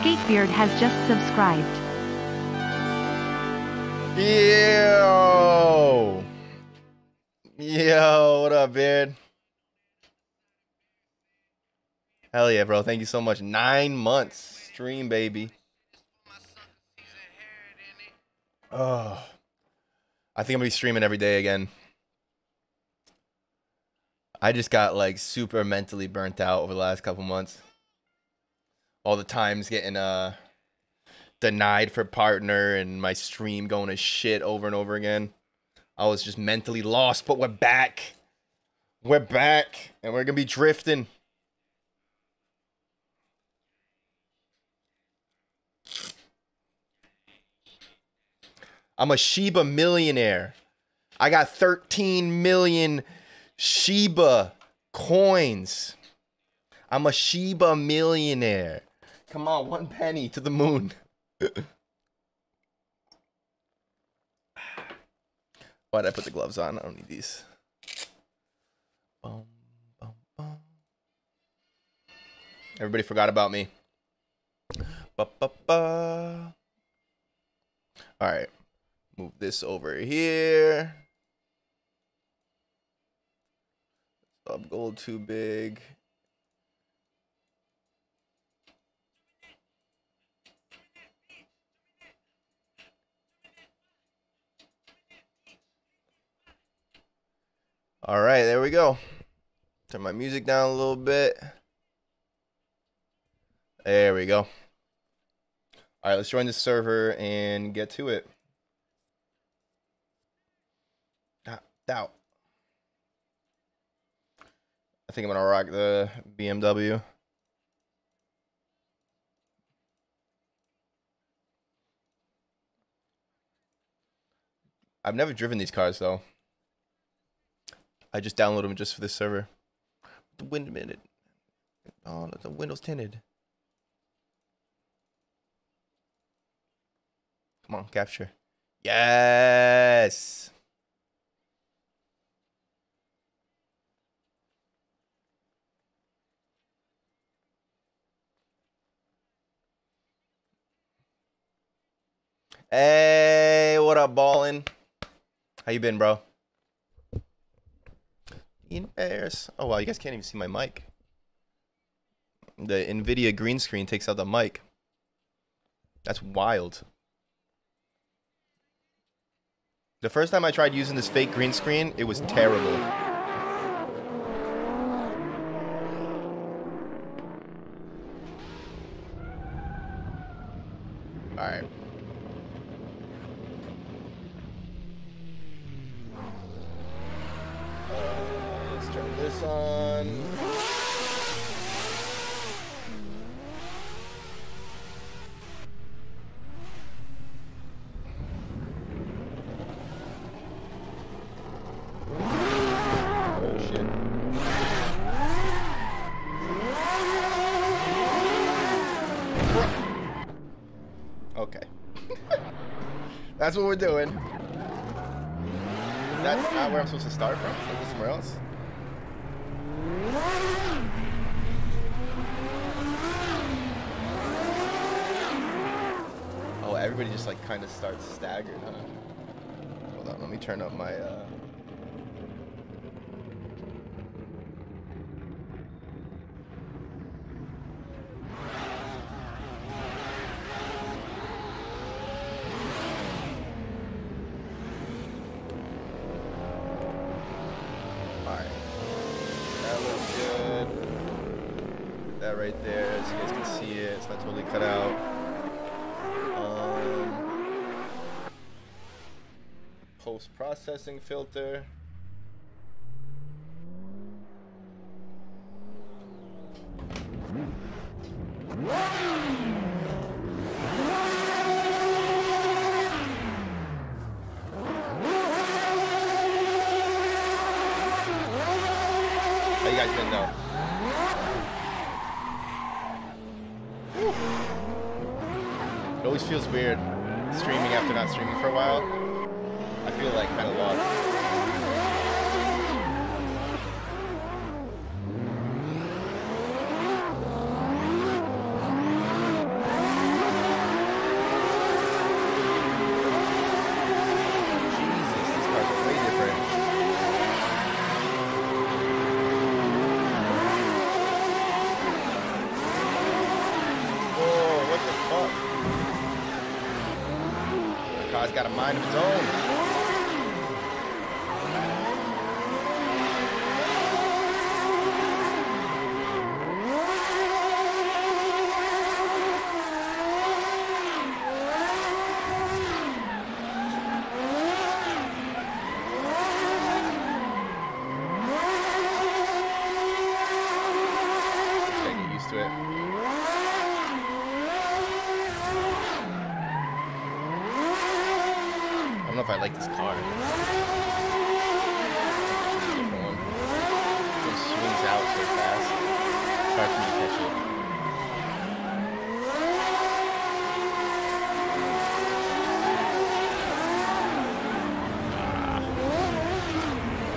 Skatebeard has just subscribed. Yo! Yo, what up, Beard? Hell yeah, bro. Thank you so much. 9 months. Stream, baby. Oh. I think I'm going to be streaming every day again. I just got, like, super mentally burnt out over the last couple months. All the times getting, denied for partner and my stream going to shit over and over again. I was just mentally lost, but we're back. We're back, and we're going to be drifting. I'm a Shiba millionaire. I got 13 million Shiba coins. I'm a Shiba millionaire. Come on, 1 penny to the moon. Why'd I put the gloves on? I don't need these. Boom, boom, boom. Everybody forgot about me. Ba-ba-ba. All right. Move this over here. Stop gold too big. All right, there we go. Turn my music down a little bit. There we go. All right, let's join the server and get to it. Doubt. I think I'm gonna rock the BMW. I've never driven these cars though. I just downloaded them just for this server. The wind minute. Oh, the windows tinted. Come on, capture. Yes. Hey, what up, ballin'? How you been, bro? In Paris. Oh, wow, you guys can't even see my mic. The NVIDIA green screen takes out the mic. That's wild. The first time I tried using this fake green screen, it was terrible. All right. Let's turn this on. Oh shit. That's what we're doing. Is that not where I'm supposed to start from? Somewhere else? Oh, everybody just like kind of starts staggered, huh? Hold on, let me turn up my right there, so you guys can see it. It's not totally cut out. Post-processing filter. How you guys been though? It always feels weird streaming after not streaming for a while. I feel like kind of lost. Jesus, these cars are way different. Whoa, what the fuck? Car's got a mind of his own. Gotta get used to it. I don't know if I like this car. Different one. It swings out so fast. It's hard for me to catch it.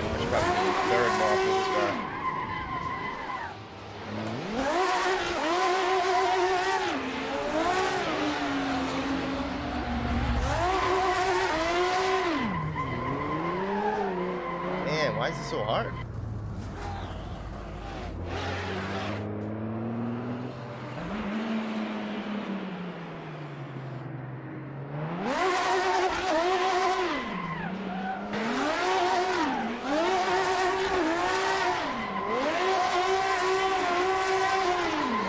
I should probably do third more for this car. Why is it so hard?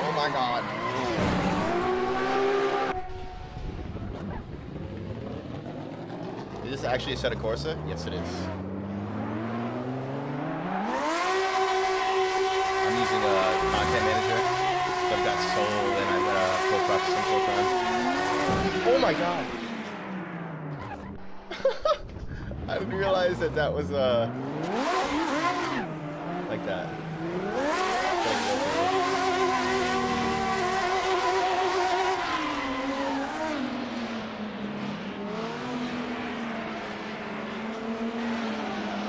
Oh my God. Is this actually a Assetto Corsa? Yes, it is. I'm using a content manager, so I've got Soul and I've got post-processing filter. Oh my God! I didn't realize that that was like that.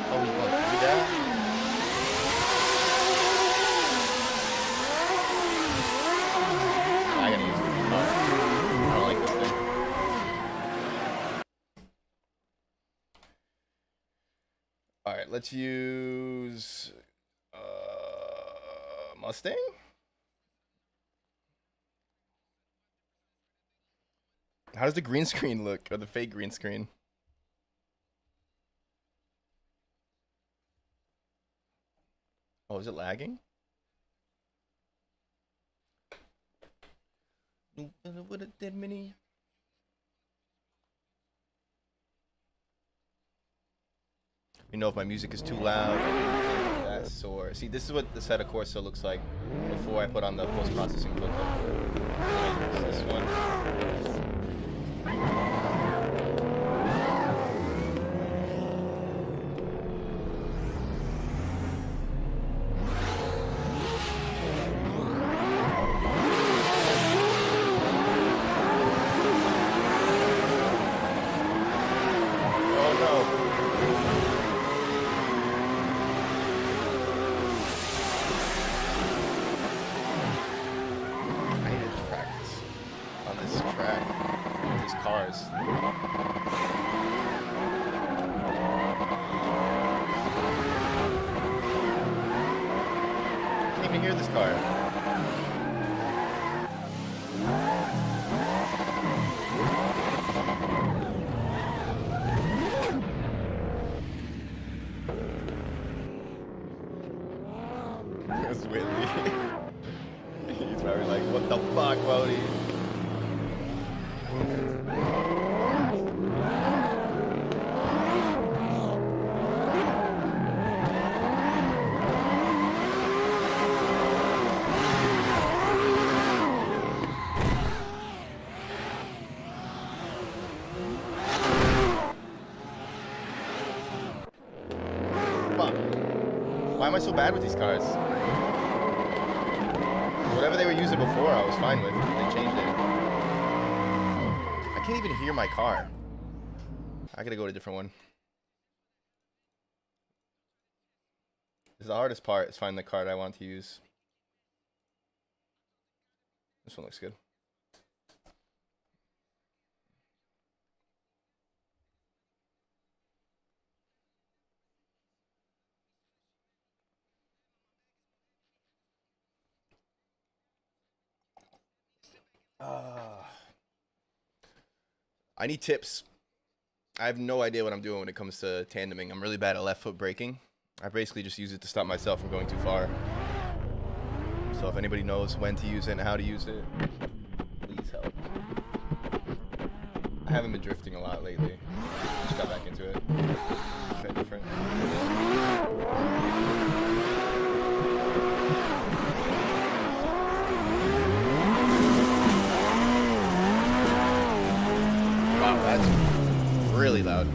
Oh, you want to do that? I gotta use this car. I don't like this thing. Alright, let's use Mustang? How does the green screen look? Or the fake green screen? Oh, is it lagging? What a dead mini. You know if my music is too loud. That's sore. See, this is what the Assetto Corsa looks like before I put on the post-processing filter. This one. hear this car. That's Whitley. He's probably like, what the fuck, Bodie? Why am I so bad with these cars? Whatever they were using before, I was fine with. They changed it. I can't even hear my car. I gotta go to a different one. This is the hardest part, is finding the card I want to use. This one looks good. I need tips. I have no idea what I'm doing when it comes to tandeming. I'm really bad at left foot braking. I basically just use it to stop myself from going too far. So if anybody knows when to use it and how to use it, please help. I haven't been drifting a lot lately. Just got back into it. Try different. Wow, that's really loud.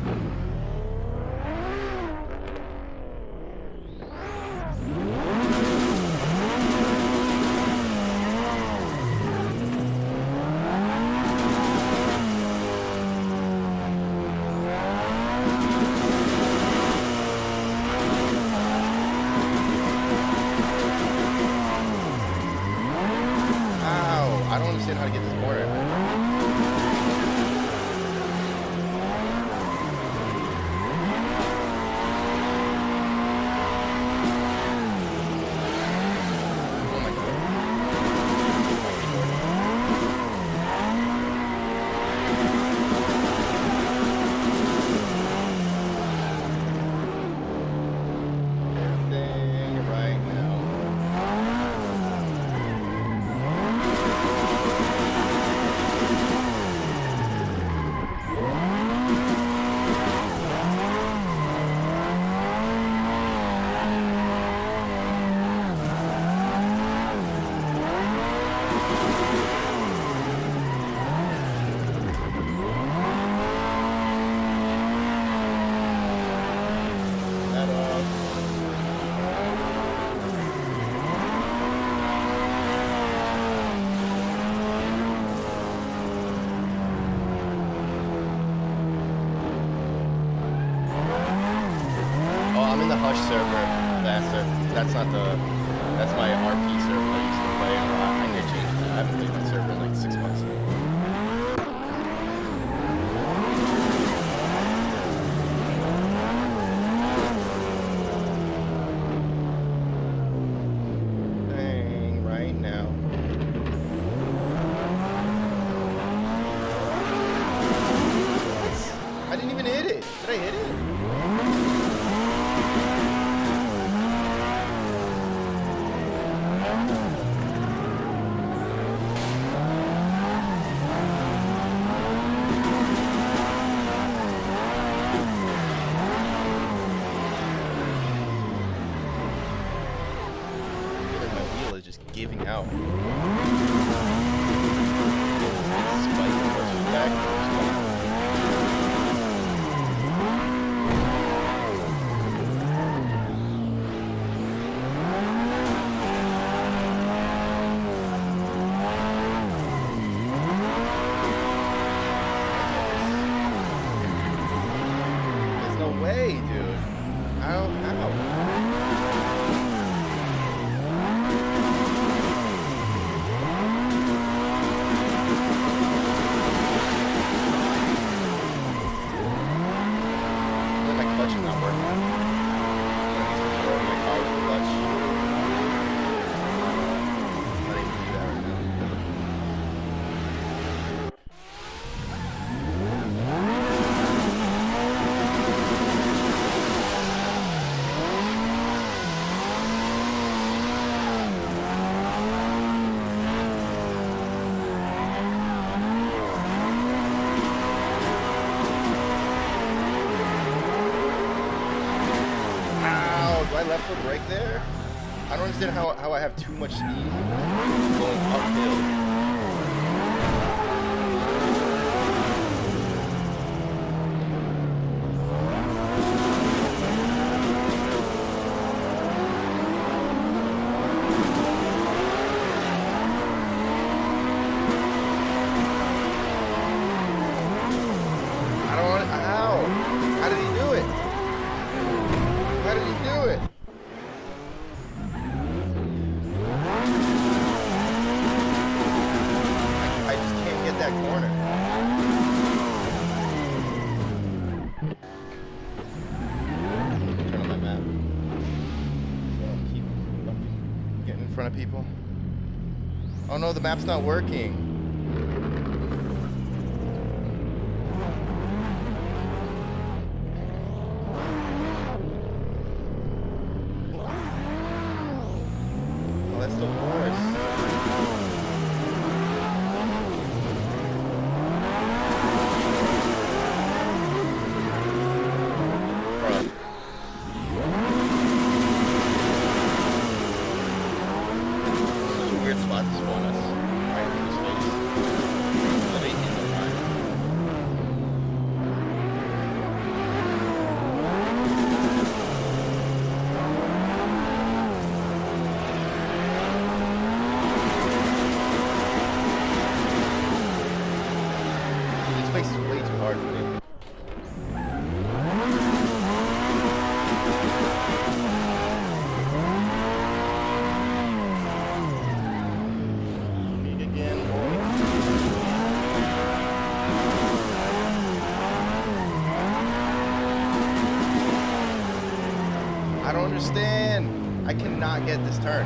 Ow, I don't understand how to get this corner. That's not the, that's my RP server that I used to play a lot. I need to change that. I haven't played that server in like 6 months. Dang, right now. I didn't even hit it. Did I hit it? Giving out. There's no way, dude. How? left foot brake there? I don't understand how I have too much speed going uphill. People. Oh no, the map's not working. Oh, that's the worst. I don't understand. I cannot get this turn.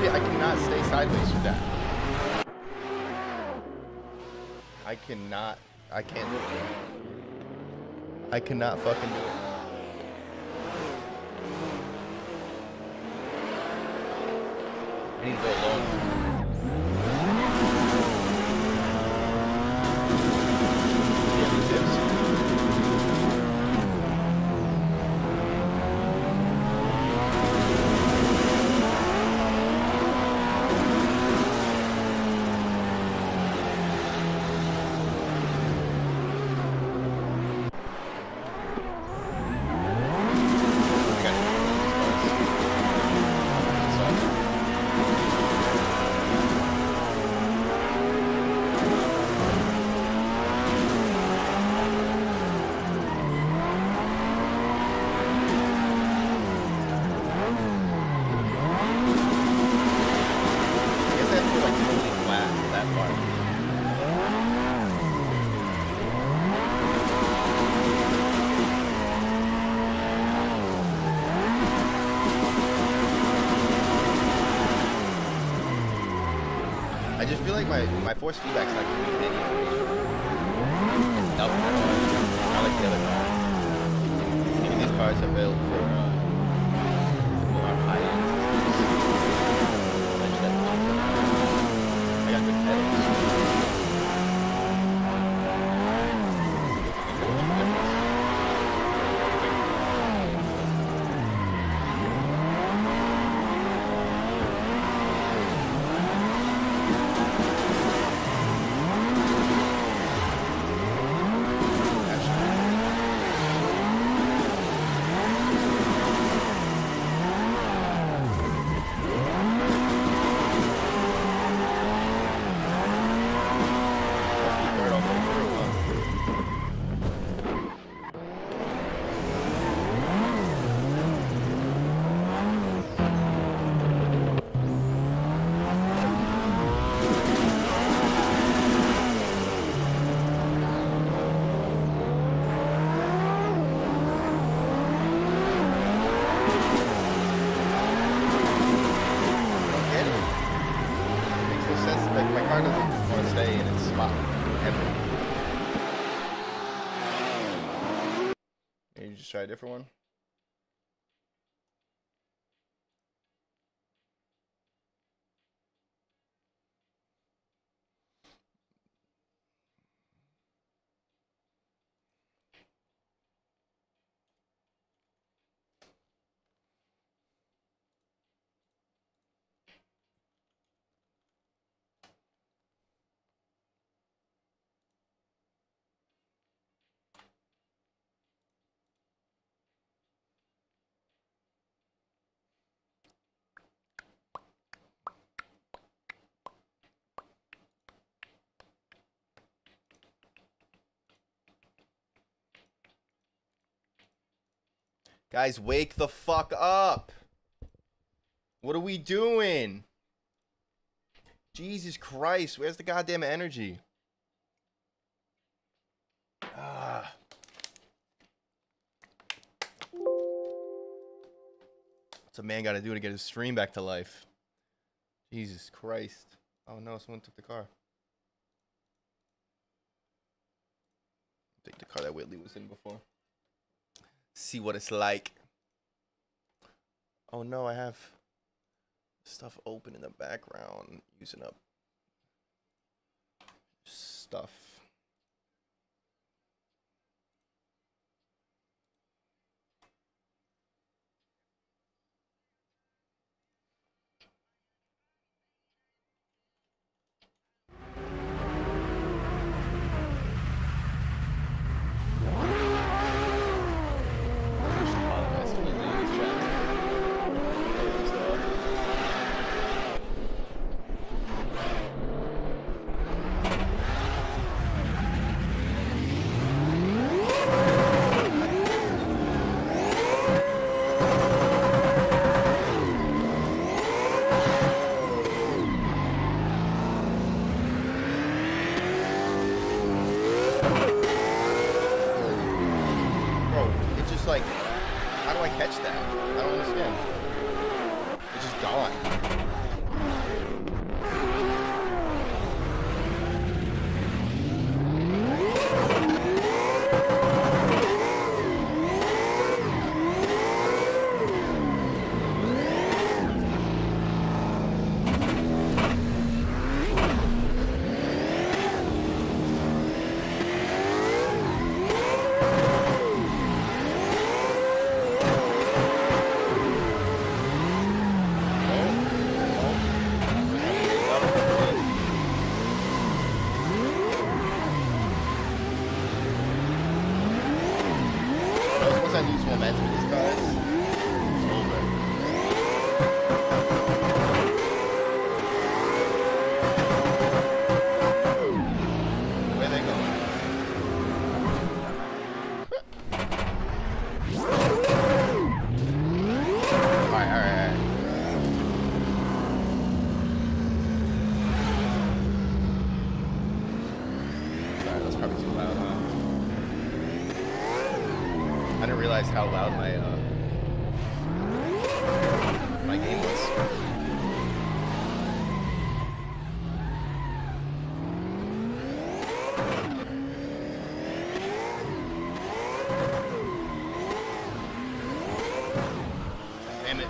I cannot stay sideways with that. I can't do it. I cannot fucking do it. I need to go alone. I just feel like my force feedback's not giving me any information. Nothing at all. Not like the other cars. Maybe these cars are built for more high-end systems. car doesn't want to stay in its spot ever. Maybe just try a different one. Guys, wake the fuck up. What are we doing? Jesus Christ, where's the goddamn energy? Ah. What's a man got to do to get his stream back to life? Jesus Christ. Oh no, someone took the car. Take the car that Whitley was in before. See what it's like. Oh no, I have stuff open in the background, using up stuff. How loud my game was. Damn it.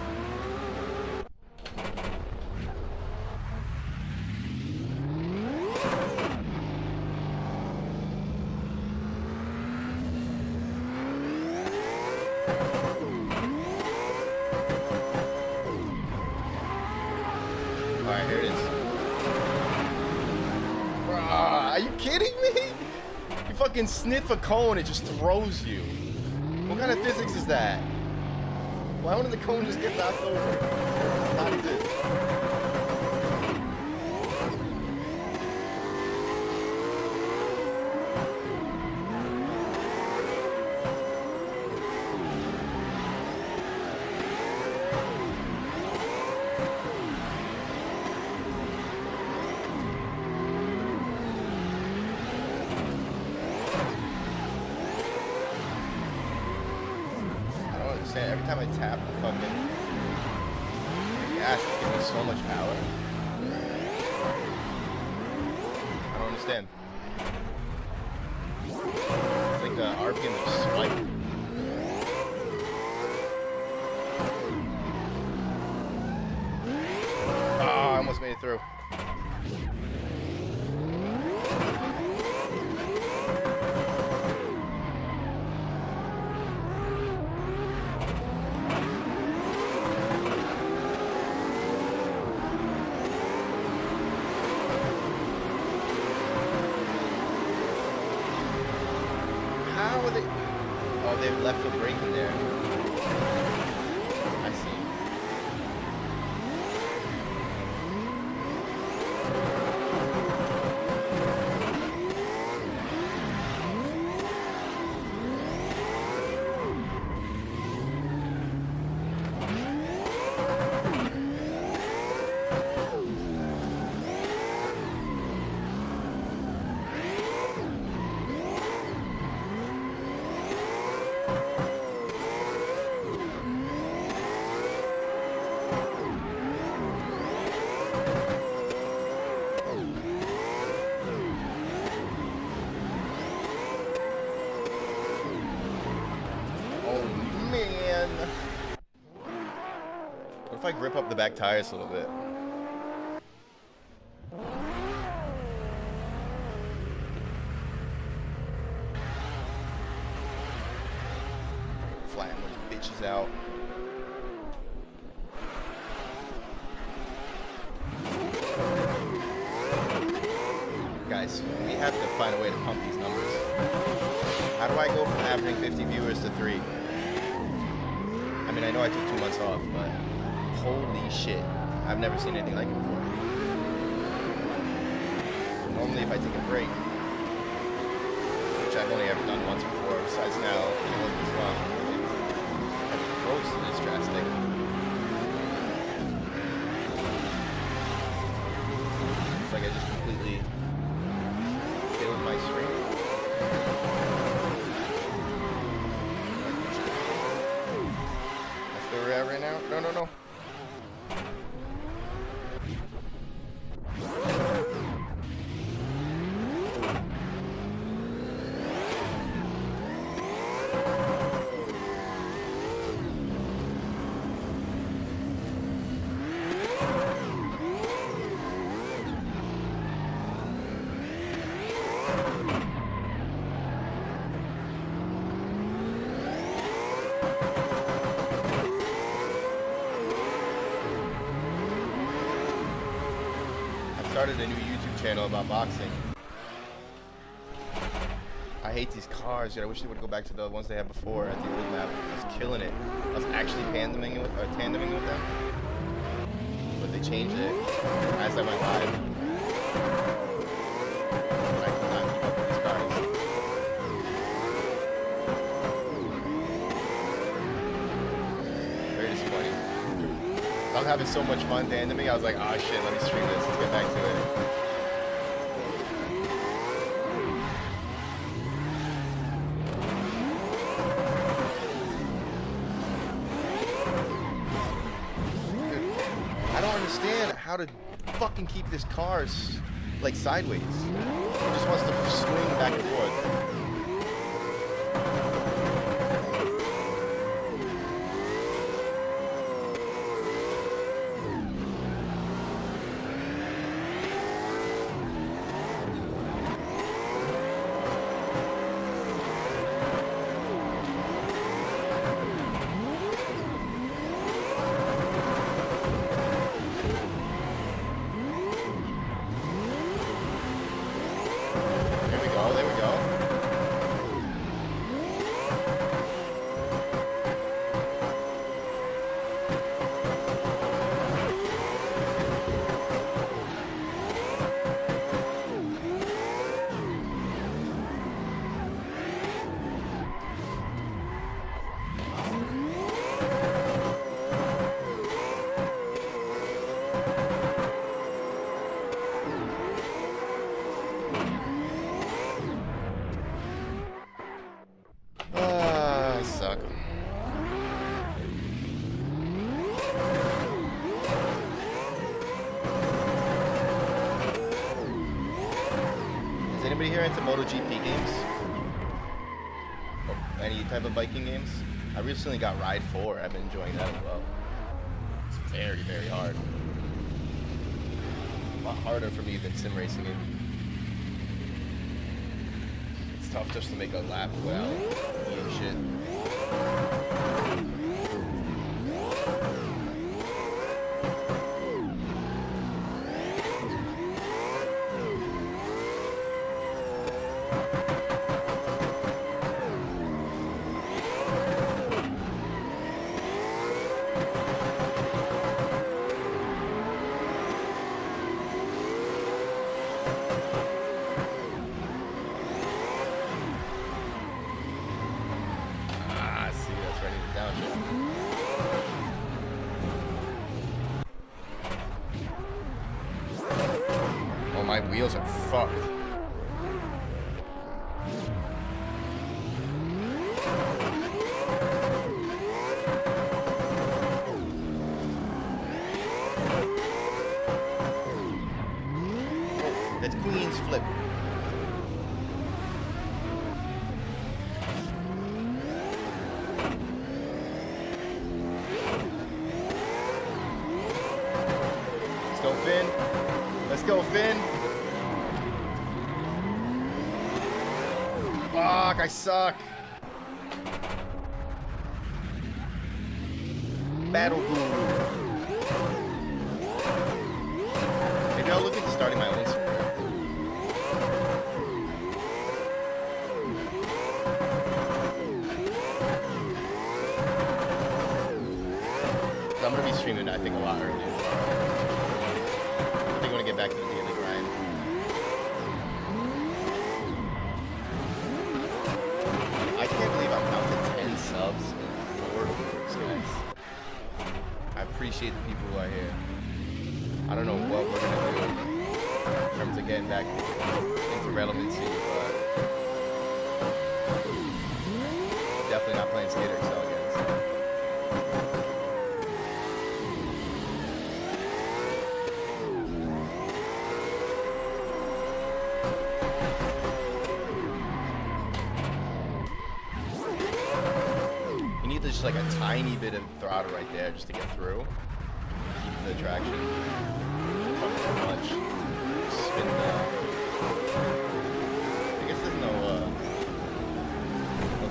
Sniff a cone, it just throws you. What kind of physics is that? Why wouldn't the cone just get knocked over? How does this? Every time I tap the fucking gas, it's giving me so much power. don't understand. It's like the RPM is spiked. Oh, I almost made it through. How are they? Oh, they left the brake in there. I see. What if I grip up the back tires a little bit? Flatten those bitches out. Guys, we have to find a way to pump these numbers. How do I go from averaging 50 viewers to 3? I mean, I know I took 2 months off, but holy shit. I've never seen anything like it before. Normally, if I take a break, which I've only ever done once before, besides now, it wasn't as long. It's close to this drastic. It's like I just completely killed my stream. That's where we're at right now? No, no, no. Started a new YouTube channel about boxing. I hate these cars, dude. I wish they would go back to the ones they had before at the old map. I was killing it. I was actually tandeming with them. But they changed it as I went live. I could not keep up with these cars. Very disappointing. I was having so much fun tandeming, I was like, oh shit, let me stream this, let's get back to it. Dude, I don't understand how to fucking keep this car like sideways. It just wants to swing back and forth. There we go. you're into MotoGP games, or any type of biking games, I recently got Ride 4. I've been enjoying that as well. It's very, very hard. A lot harder for me than sim racing is. It's tough just to make a lap without eating shit. My wheels are fucked. That's Queen's flip. Let's go, Finn. Let's go, Finn. Fuck, I suck. Battle Guru. Maybe I'll look into starting my own server. I'm gonna be streaming, I think, a lot earlier. I think I want to get back to the daily grind. I can't believe I'm down to 10 subs in 4 weeks, guys. I appreciate the people who are here. I don't know what we're gonna do in terms of getting back into relevancy, but definitely not playing Skater Excel again. So. Just like a tiny bit of throttle right there just to get through. Keep the traction. Not too much. Spin down. I guess there's no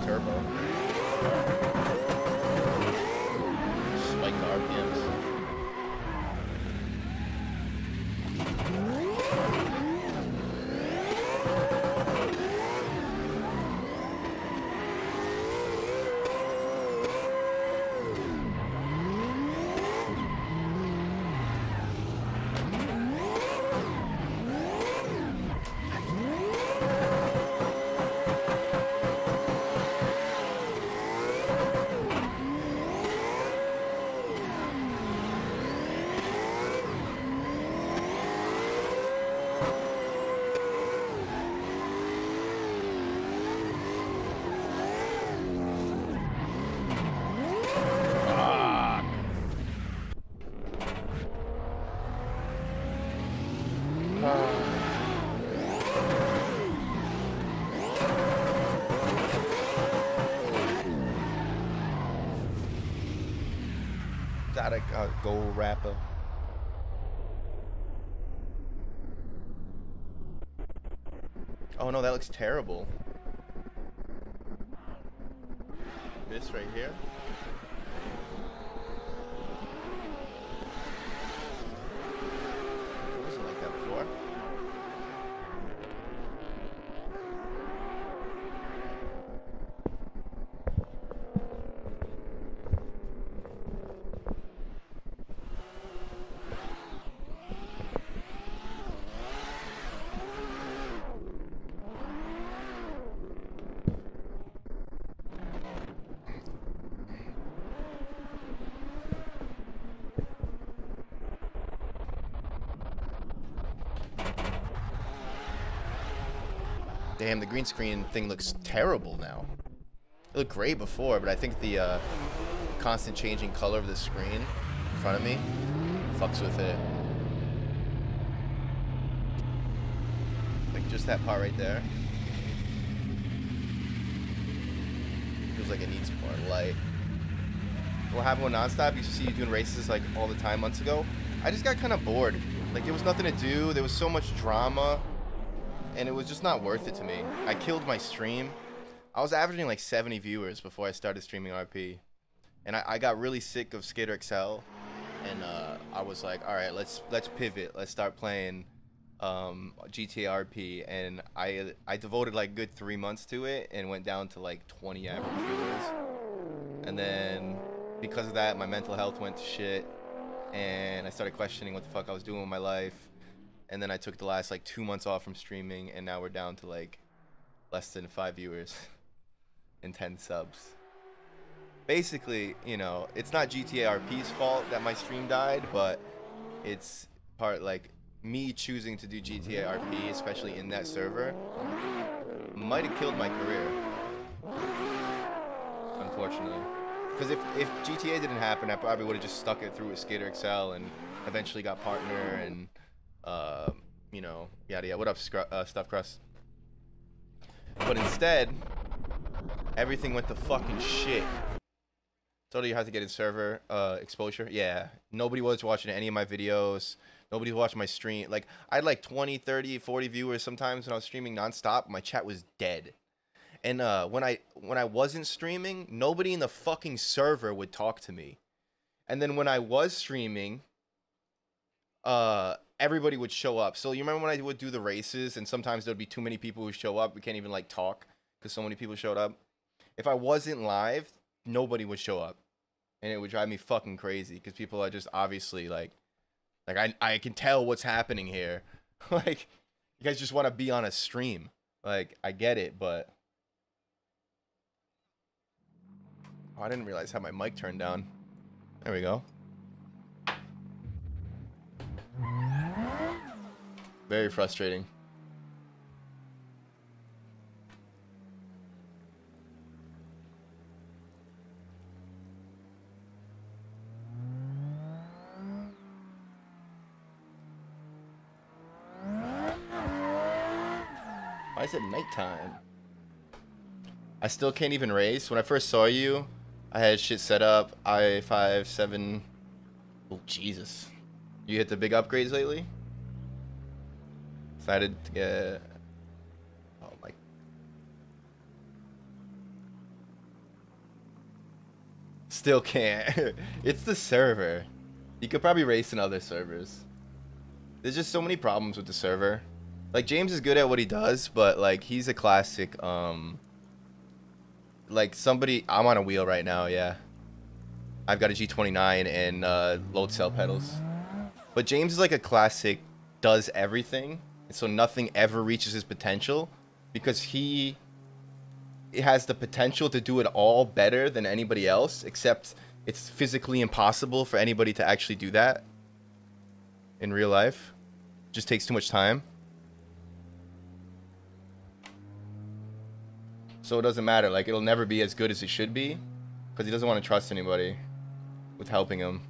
turbo. Spike the RPMs. Got a gold rapper. Oh no, that looks terrible. This right here. It wasn't like that before. Damn, the green screen thing looks terrible now. It looked great before, but I think the constant changing color of the screen in front of me fucks with it. Like, Just that part right there. Feels like it needs more light. What happened with Nonstop? You used to see you doing races like all the time months ago. I just got kind of bored. Like there was nothing to do. There was so much drama. And it was just not worth it to me. I killed my stream. I was averaging like 70 viewers before I started streaming RP. And I got really sick of Skater XL. And I was like, all right, let's pivot. Let's start playing GTA RP. And I devoted like a good 3 months to it and went down to like 20 average viewers. And then because of that, my mental health went to shit. And I started questioning what the fuck I was doing with my life. And then I took the last like 2 months off from streaming, and now we're down to like less than 5 viewers and 10 subs. Basically, you know, it's not GTA RP's fault that my stream died, but it's part like me choosing to do GTA RP, especially in that server, might have killed my career. Unfortunately. Because if GTA didn't happen, I probably would have just stuck it through with Skater XL and eventually got partner and you know, yada yada. What up, Stuff Crust? But instead, everything went to fucking shit. Told you how to get in server exposure. Yeah, nobody was watching any of my videos. Nobody was watching my stream. Like, I had like 20, 30, 40 viewers sometimes when I was streaming nonstop. My chat was dead. And when I wasn't streaming, nobody in the fucking server would talk to me. And then when I was streaming, everybody would show up. So you remember when I would do the races and sometimes there'd be too many people who show up. We can't even like talk because so many people showed up. If I wasn't live, nobody would show up. And it would drive me fucking crazy because people are just obviously like I can tell what's happening here. Like, you guys just want to be on a stream. Like, I get it, but oh, I didn't realize how my mic turned down. There we go. Very frustrating. Why is it nighttime? I still can't even race. When I first saw you, I had shit set up. I5, 7. Oh, Jesus. You hit the big upgrades lately? Excited to get... Oh, my... Still can't. It's the server. You could probably race in other servers. There's just so many problems with the server. Like, James is good at what he does, but, like, he's a classic, like, somebody... I'm on a wheel right now, yeah. I've got a G29 and, load cell pedals. But James is, like, a classic, does everything, so nothing ever reaches his potential, because he has the potential to do it all better than anybody else, except it's physically impossible for anybody to actually do that in real life. It just takes too much time. So it doesn't matter. Like, it'll never be as good as it should be because he doesn't want to trust anybody with helping him.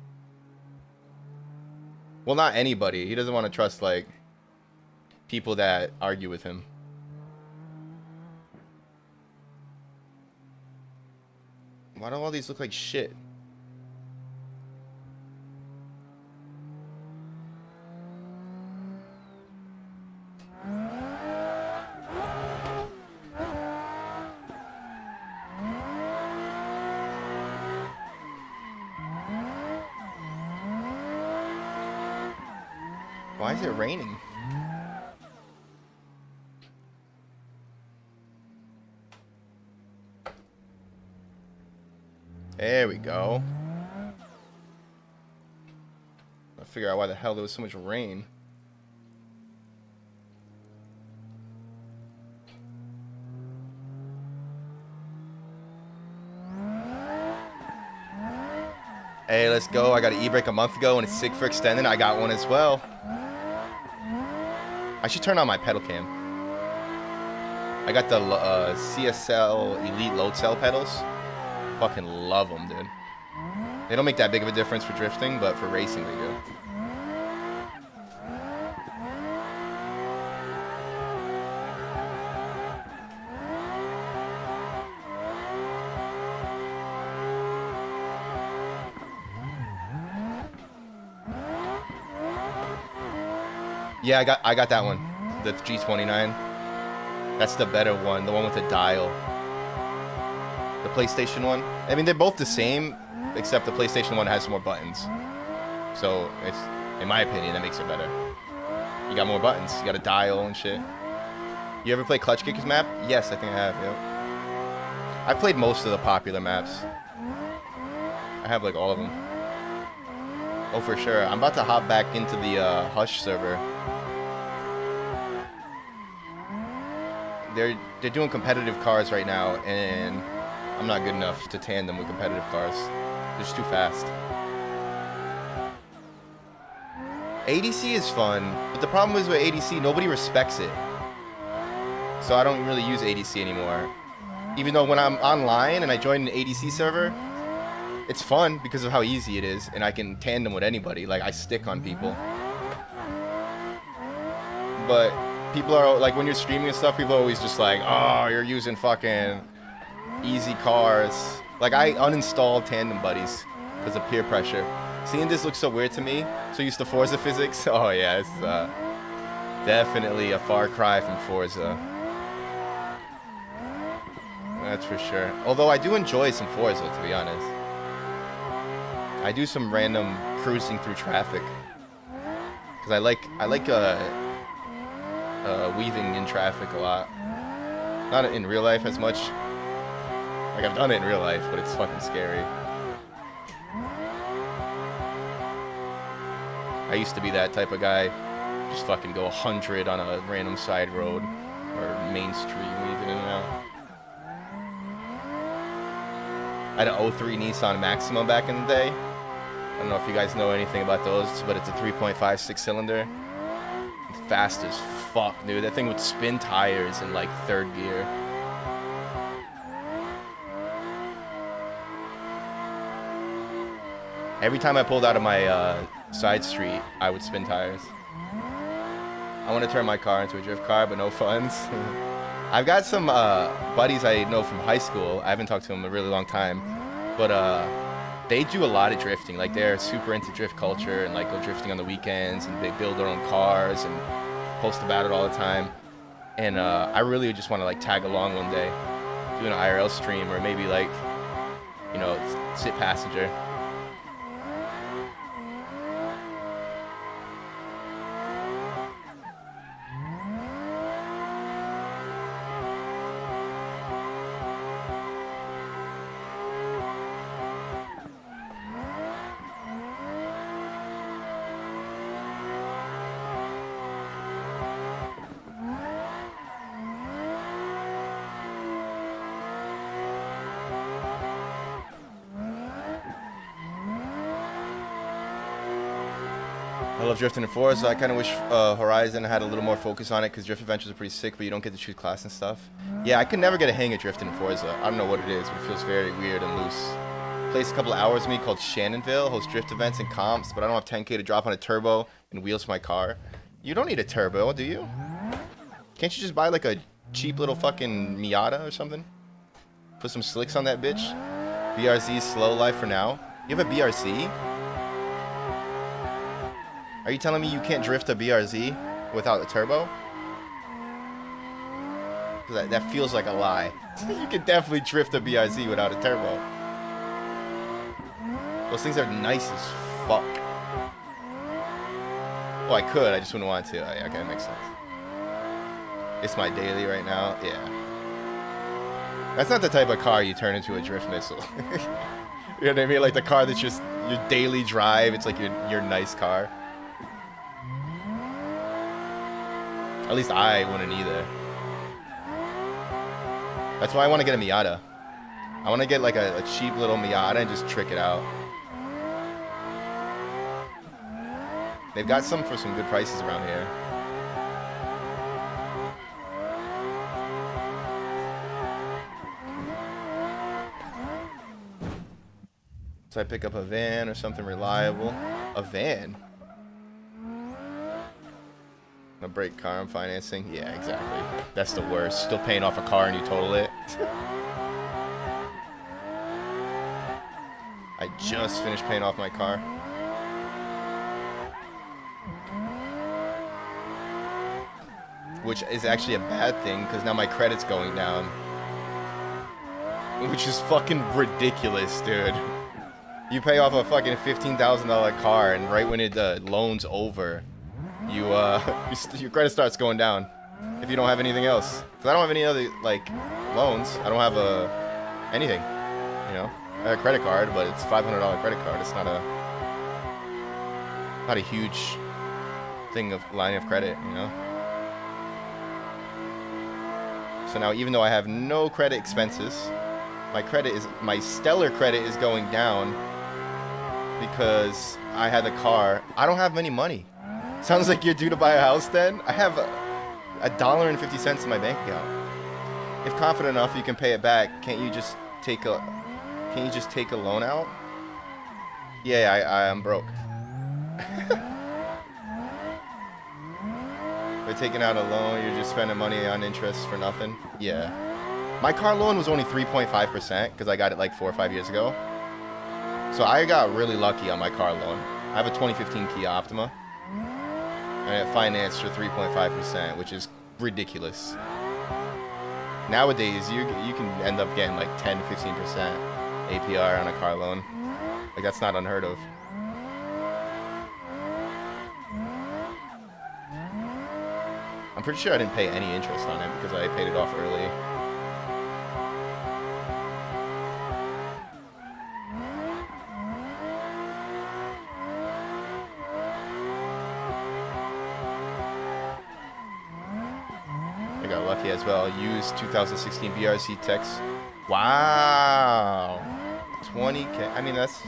Well, not anybody. He doesn't want to trust, like, people that argue with him. Why do all these look like shit? Why is it raining? There we go. I figure out why the hell there was so much rain. Hey, let's go. I got an e-brake a month ago and it's sick for extending. I got one as well. I should turn on my pedal cam. I got the CSL Elite load cell pedals. Fucking love them, dude. They don't make that big of a difference for drifting, but for racing they do. Yeah, I got that one. The G29. That's the better one. The one with the dial. The PlayStation one. I mean, they're both the same, except the PlayStation one has more buttons. So it's, in my opinion, that makes it better. You got more buttons. You got a dial and shit. You ever play Clutch Kickers map? Yes, I think I have. Yep. I've played most of the popular maps. I have like all of them. Oh, for sure. I'm about to hop back into the Hush server. They're doing competitive cars right now, and I'm not good enough to tandem with competitive cars. They're just too fast. ADC is fun, but the problem is with ADC, nobody respects it. So I don't really use ADC anymore. Even though when I'm online and I join an ADC server, it's fun because of how easy it is, and I can tandem with anybody. Like, I stick on people. But people are, like, when you're streaming and stuff, people are always just like, oh, you're using fucking easy cars. Like, I uninstalled Tandem Buddies because of peer pressure. Seeing this looks so weird to me. So used to Forza physics. Oh, yeah, it's definitely a far cry from Forza. That's for sure. Although I do enjoy some Forza, to be honest. I do some random cruising through traffic. Because I like weaving in traffic a lot. Not in real life as much. Like, I've done it in real life, but it's fucking scary. I used to be that type of guy. Just fucking go 100 on a random side road or main street, weaving in and out. I had an 03 Nissan Maxima back in the day. I don't know if you guys know anything about those, but it's a 3.5 6-cylinder. Fast as fuck, dude. That thing would spin tires in like 3rd gear. Every time I pulled out of my side street, I would spin tires. I want to turn my car into a drift car, but no funds. I've got some buddies I know from high school. I haven't talked to them in a really long time, but they do a lot of drifting. Like, they're super into drift culture and like go drifting on the weekends, and they build their own cars and post about it all the time. And I really just want to like tag along one day, do an IRL stream, or maybe like, you know, sit passenger. I love drifting in Forza. I kind of wish Horizon had a little more focus on it, because drift adventures are pretty sick, but you don't get to choose class and stuff. Yeah, I could never get a hang of drifting in Forza. I don't know what it is, but it feels very weird and loose. Plays a couple of hours with me called Shannonville, hosts drift events and comps, but I don't have 10K to drop on a turbo and wheels for my car. You don't need a turbo, do you? Can't you just buy like a cheap little fucking Miata or something? Put some slicks on that bitch? BRZ slow life for now. You have a BRZ? Are you telling me you can't drift a BRZ without a turbo? That feels like a lie. You can definitely drift a BRZ without a turbo. Those things are nice as fuck. Oh, I could. I just wouldn't want to. Okay, that makes sense. It's my daily right now. Yeah. That's not the type of car you turn into a drift missile. You know what I mean? Like the car that's just your daily drive. It's like your nice car. At least I wouldn't either. That's why I want to get a Miata. I want to get like a cheap little Miata and just trick it out. They've got some for some good prices around here. So I pick up a van or something reliable. A van? A break car I'm financing? Yeah, exactly. That's the worst. Still paying off a car and you total it. I just finished paying off my car. which is actually a bad thing because now my credit's going down, which is fucking ridiculous, dude. You pay off a fucking $15,000 car, and right when the loan's over, your credit starts going down if you don't have anything else. Because I don't have any other like loans. I don't have anything. You know, I have a credit card, but it's $500 credit card. It's not a huge thing of line of credit, you know. So now, even though I have no credit expenses, my stellar credit is going down because I had the car. I don't have any money. Sounds like you're due to buy a house then? I have $1.50 in my bank account. If confident enough you can pay it back, can't you just take a loan out? Yeah, I'm broke. By taking out a loan, you're just spending money on interest for nothing? Yeah. My car loan was only 3.5% because I got it like 4 or 5 years ago. So I got really lucky on my car loan. I have a 2015 Kia Optima. And it financed for 3.5%, which is ridiculous. Nowadays, you can end up getting like 10 to 15% APR on a car loan. Like, that's not unheard of. I'm pretty sure I didn't pay any interest on it because I paid it off early. I got lucky as well. Used 2016 BRZ Tex. Wow. 20K. I mean, that's...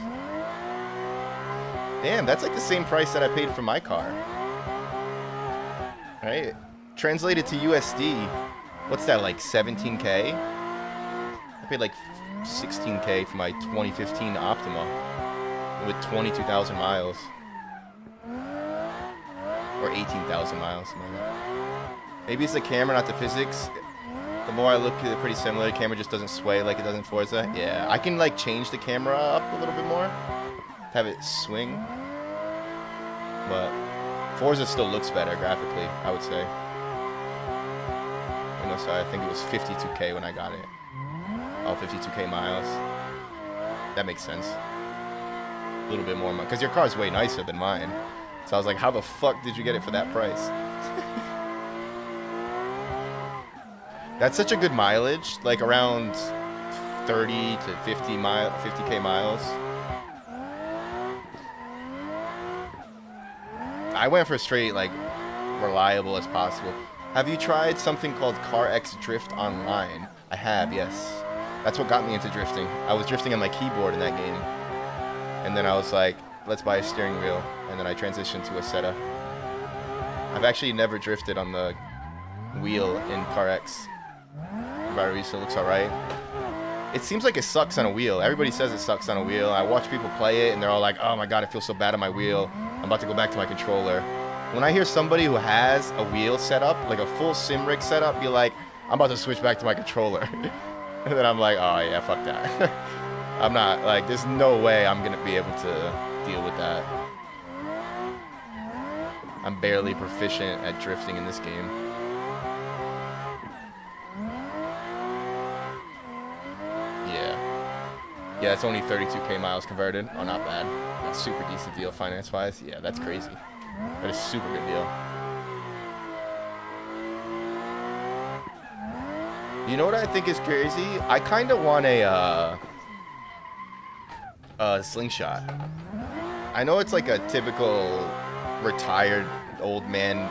Damn, that's like the same price that I paid for my car. Right? Translated to USD, what's that, like 17K? I paid like 16K for my 2015 Optima with 22,000 miles. Or 18,000 miles, something like that. Maybe it's the camera, not the physics. The more I look at it, pretty similar. The camera just doesn't sway like it does in Forza. Yeah, I can like change the camera up a little bit more, have it swing. But Forza still looks better graphically, I would say. You know, so I think it was 52K when I got it. Oh, 52K miles. That makes sense. A little bit more, because your car's way nicer than mine. So I was like, how the fuck did you get it for that price? That's such a good mileage, like around 30 to 50K miles. I went for straight, like, reliable as possible. Have you tried something called CarX Drift online? I have, yes. That's what got me into drifting. I was drifting on my keyboard in that game. And then I was like, let's buy a steering wheel. And then I transitioned to Assetto. I've actually never drifted on the wheel in CarX. It looks alright. It seems like it sucks on a wheel. Everybody says it sucks on a wheel. I watch people play it and they're all like, oh my god, it feels so bad on my wheel. I'm about to go back to my controller. When I hear somebody who has a wheel set up, like a full sim rig setup, be like, I'm about to switch back to my controller. And then I'm like, oh yeah, fuck that. I'm not, like, there's no way I'm gonna be able to deal with that. I'm barely proficient at drifting in this game. Yeah, it's only 32K miles converted. Oh, not bad. That's a super decent deal finance-wise. Yeah, that's crazy. That is a super good deal. You know what I think is crazy? I kind of want a slingshot. I know it's like a typical retired old man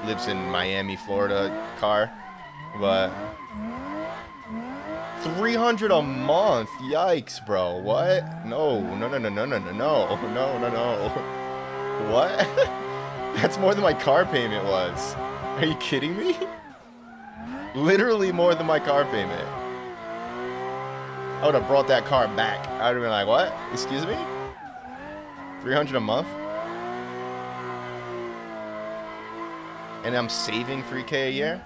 lives in Miami, Florida car, but... $300 a month, yikes, bro. What? No. What? That's more than my car payment was. Are you kidding me? Literally more than my car payment. I would have brought that car back. I would have been like, what? Excuse me? $300 a month? And I'm saving $3K a year?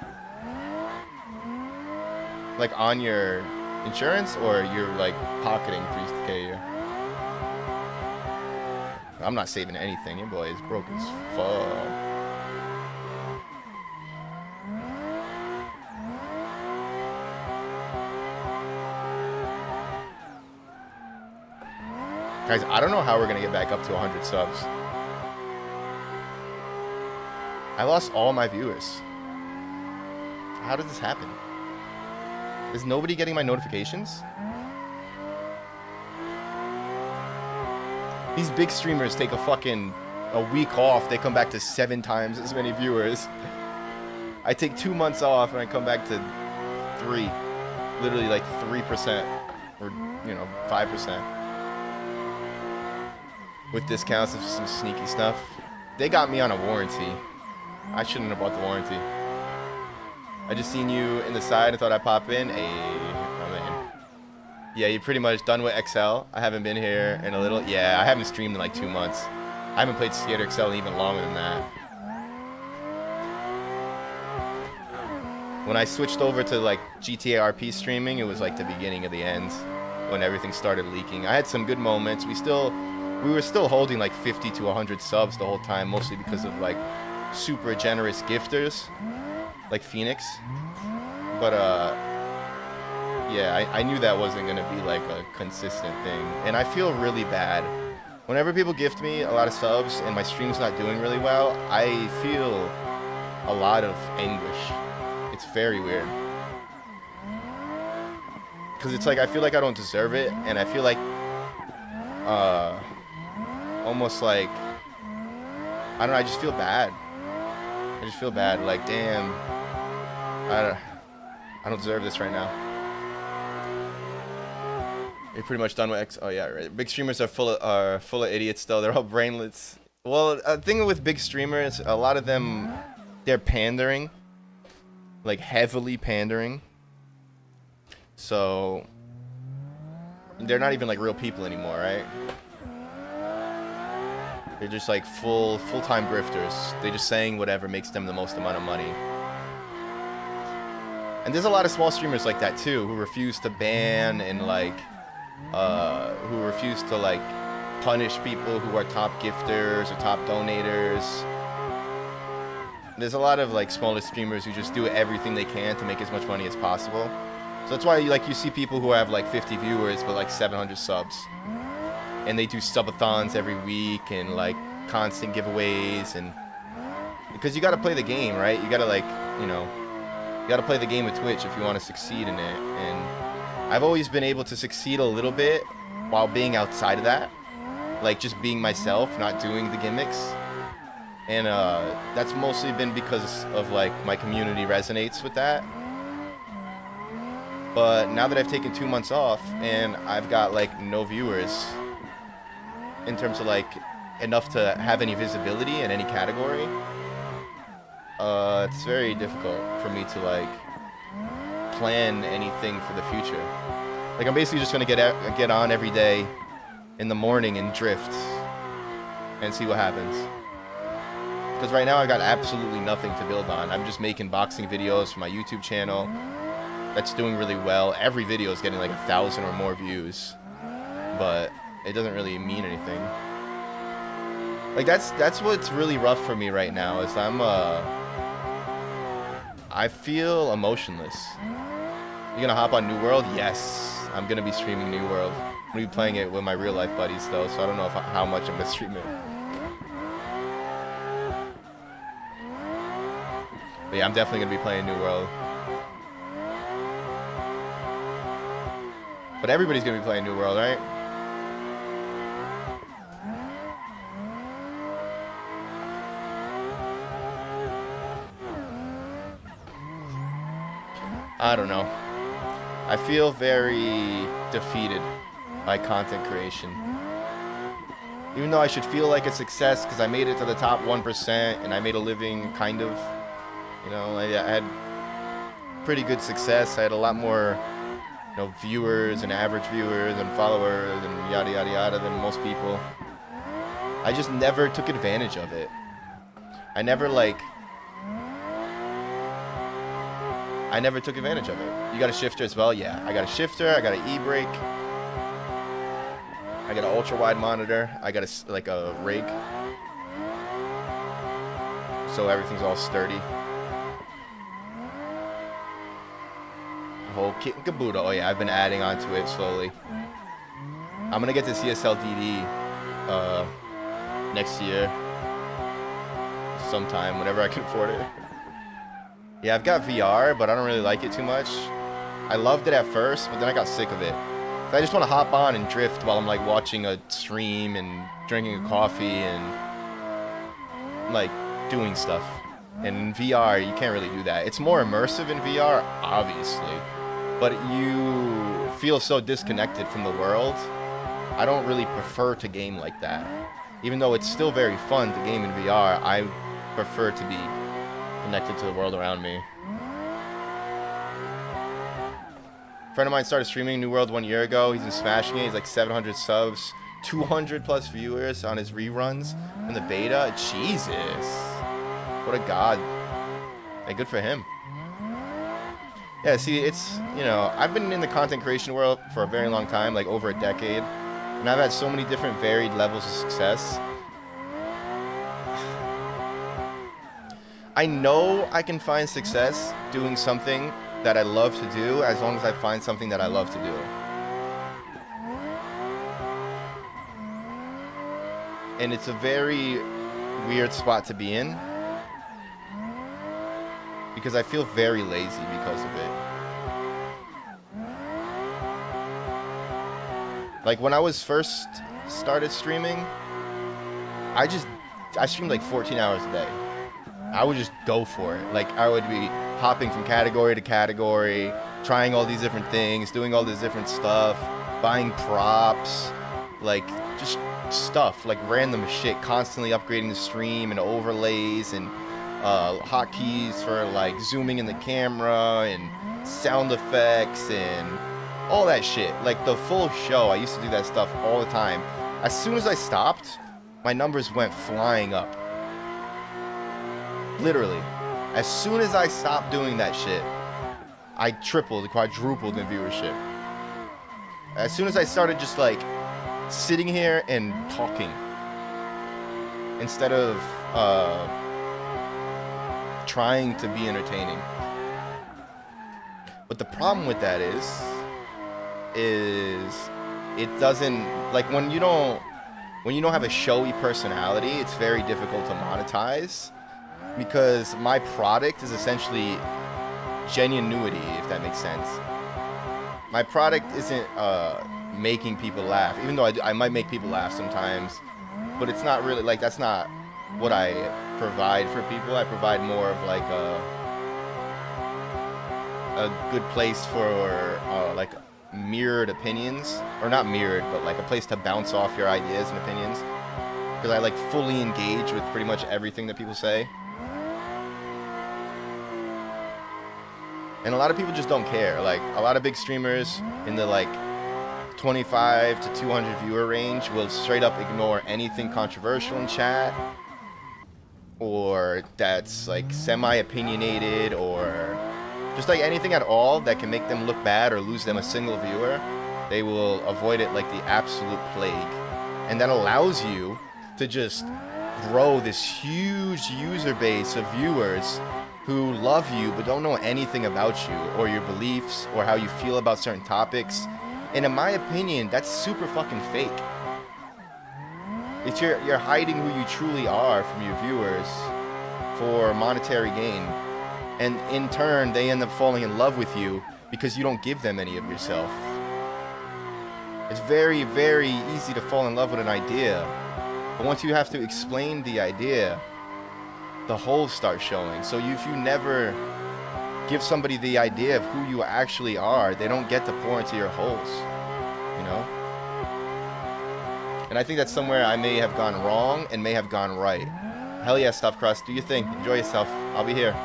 Like on your insurance, or you're like pocketing $3K a year? I'm not saving anything. Your boy is broke as fuck. Guys, I don't know how we're going to get back up to 100 subs. I lost all my viewers. How did this happen? Is nobody getting my notifications? These big streamers take a week off. They come back to 7 times as many viewers. I take 2 months off and I come back to 3. Literally like 3%. Or, 5%. With discounts and some sneaky stuff. They got me on a warranty. I shouldn't have bought the warranty. I just seen you in the side and thought I'd pop in. Hey, I'm in. Yeah, you're pretty much done with XL. I haven't been here in a little. Yeah, I haven't streamed in like 2 months. I haven't played Skater XL even longer than that. When I switched over to like GTA RP streaming, it was like the beginning of the end when everything started leaking. I had some good moments. We were still holding like 50 to 100 subs the whole time, mostly because of like super generous gifters like Phoenix. But yeah, I knew that wasn't gonna be like a consistent thing, and I feel really bad whenever people gift me a lot of subs and my stream's not doing really well. I feel a lot of anguish. It's very weird because it's like I feel like I don't deserve it, and I feel like almost like I don't know, I just feel bad. I just feel bad, like damn, I don't deserve this right now. You're pretty much done with X. Oh yeah, right. Big streamers are full of idiots though. They're all brainlets. Well, a thing with big streamers, a lot of them, they're pandering, like heavily pandering. So they're not even like real people anymore, right? They're just like full-time grifters. They're just saying whatever makes them the most amount of money. And there's a lot of small streamers like that too, who refuse to ban and like, who refuse to like punish people who are top gifters or top donators. There's a lot of like smaller streamers who just do everything they can to make as much money as possible. So that's why you see people who have like 50 viewers but like 700 subs. And they do subathons every week and like constant giveaways, and because you got to play the game, right? You got to like, you got to play the game of Twitch if you want to succeed in it. And I've always been able to succeed a little bit while being outside of that, like just being myself, not doing the gimmicks. And that's mostly been because of like my community resonates with that. But now that I've taken 2 months off and I've got like no viewers, in terms of like enough to have any visibility in any category, it's very difficult for me to like plan anything for the future. Like I'm basically just gonna get on every day in the morning and drift and see what happens. Because right now I got absolutely nothing to build on. I'm just making boxing videos for my YouTube channel. That's doing really well. Every video is getting like 1,000 or more views, but it doesn't really mean anything. Like that's what's really rough for me right now, is I feel emotionless. You gonna hop on New World? Yes, I'm gonna be streaming New World. I'm gonna be playing it with my real life buddies though, so I don't know how much I'm gonna stream it. But yeah, I'm definitely gonna be playing New World. But everybody's gonna be playing New World, right? I don't know. I feel very defeated by content creation. Even though I should feel like a success because I made it to the top 1% and I made a living, kind of. You know, I had pretty good success. I had a lot more, viewers and average viewers and followers and yada yada yada than most people. I just never took advantage of it. I never took advantage of it. You got a shifter as well? Yeah, I got a shifter, I got an e-brake, I got an ultra-wide monitor, I got a rig, so everything's all sturdy. The whole kit and caboodle. Oh yeah, I've been adding onto it slowly. I'm gonna get this CSLDD next year, sometime, whenever I can afford it. Yeah, I've got VR, but I don't really like it too much. I loved it at first, but then I got sick of it. So I just want to hop on and drift while I'm like watching a stream and drinking a coffee and like doing stuff. And in VR, you can't really do that. It's more immersive in VR, obviously, but you feel so disconnected from the world. I don't really prefer to game like that. Even though it's still very fun to game in VR, I prefer to be connected to the world around me. A friend of mine started streaming New World 1 year ago. He's been smashing it. He's like 700 subs, 200 plus viewers on his reruns in the beta. Jesus. What a god. Hey, good for him. Yeah, see, it's, you know, I've been in the content creation world for a very long time, like over a decade. And I've had so many different varied levels of success. I know I can find success doing something that I love to do as long as I find something that I love to do. And it's a very weird spot to be in because I feel very lazy because of it. Like when I was first started streaming, I streamed like 14 hours a day. I would just go for it. Like I would be hopping from category to category, trying all these different things, doing all this different stuff, buying props, like just stuff, like random shit, constantly upgrading the stream and overlays and hotkeys for like zooming in the camera and sound effects and all that shit. Like the full show, I used to do that stuff all the time. As soon as I stopped, my numbers went flying up. Literally. As soon as I stopped doing that shit, I tripled, quadrupled in viewership. As soon as I started just like sitting here and talking instead of trying to be entertaining. But the problem with that is it doesn't, like when you don't have a showy personality, it's very difficult to monetize. Because my product is essentially genuinity, if that makes sense. My product isn't making people laugh, even though I might make people laugh sometimes, but it's not really, like, that's not what I provide for people. I provide more of like a good place for like mirrored opinions, or not mirrored, but like a place to bounce off your ideas and opinions, because I like fully engage with pretty much everything that people say. And a lot of people just don't care. Like, a lot of big streamers in the, like, 25 to 200 viewer range will straight up ignore anything controversial in chat, or that's, like, semi-opinionated, or just, like, anything at all that can make them look bad or lose them a single viewer. They will avoid it like the absolute plague. And that allows you to just grow this huge user base of viewers who love you but don't know anything about you or your beliefs or how you feel about certain topics. And in my opinion, that's super fucking fake. It's you're hiding who you truly are from your viewers for monetary gain. And in turn, they end up falling in love with you because you don't give them any of yourself. It's very, very easy to fall in love with an idea. But once you have to explain the idea, the holes start showing. So if you never give somebody the idea of who you actually are, they don't get to pour into your holes, you know? And I think that's somewhere I may have gone wrong and may have gone right. Hell yeah, Stuffed Crust, do your thing, enjoy yourself, I'll be here.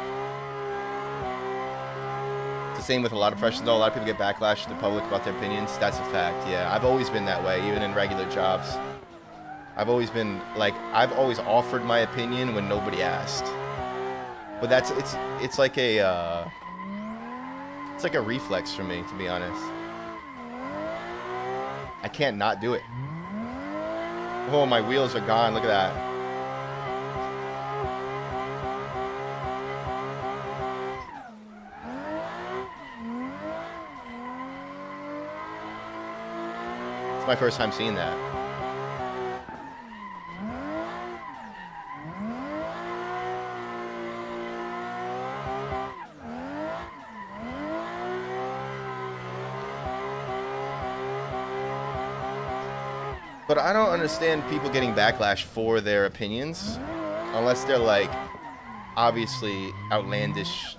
It's the same with a lot of professionals though. A lot of people get backlash to the public about their opinions. That's a fact, yeah. I've always been that way, even in regular jobs. I've always been, like, I've always offered my opinion when nobody asked. But that's, it's like a reflex for me, to be honest. I can't not do it. Oh, my wheels are gone, look at that. It's my first time seeing that. But I don't understand people getting backlash for their opinions unless they're like obviously outlandish,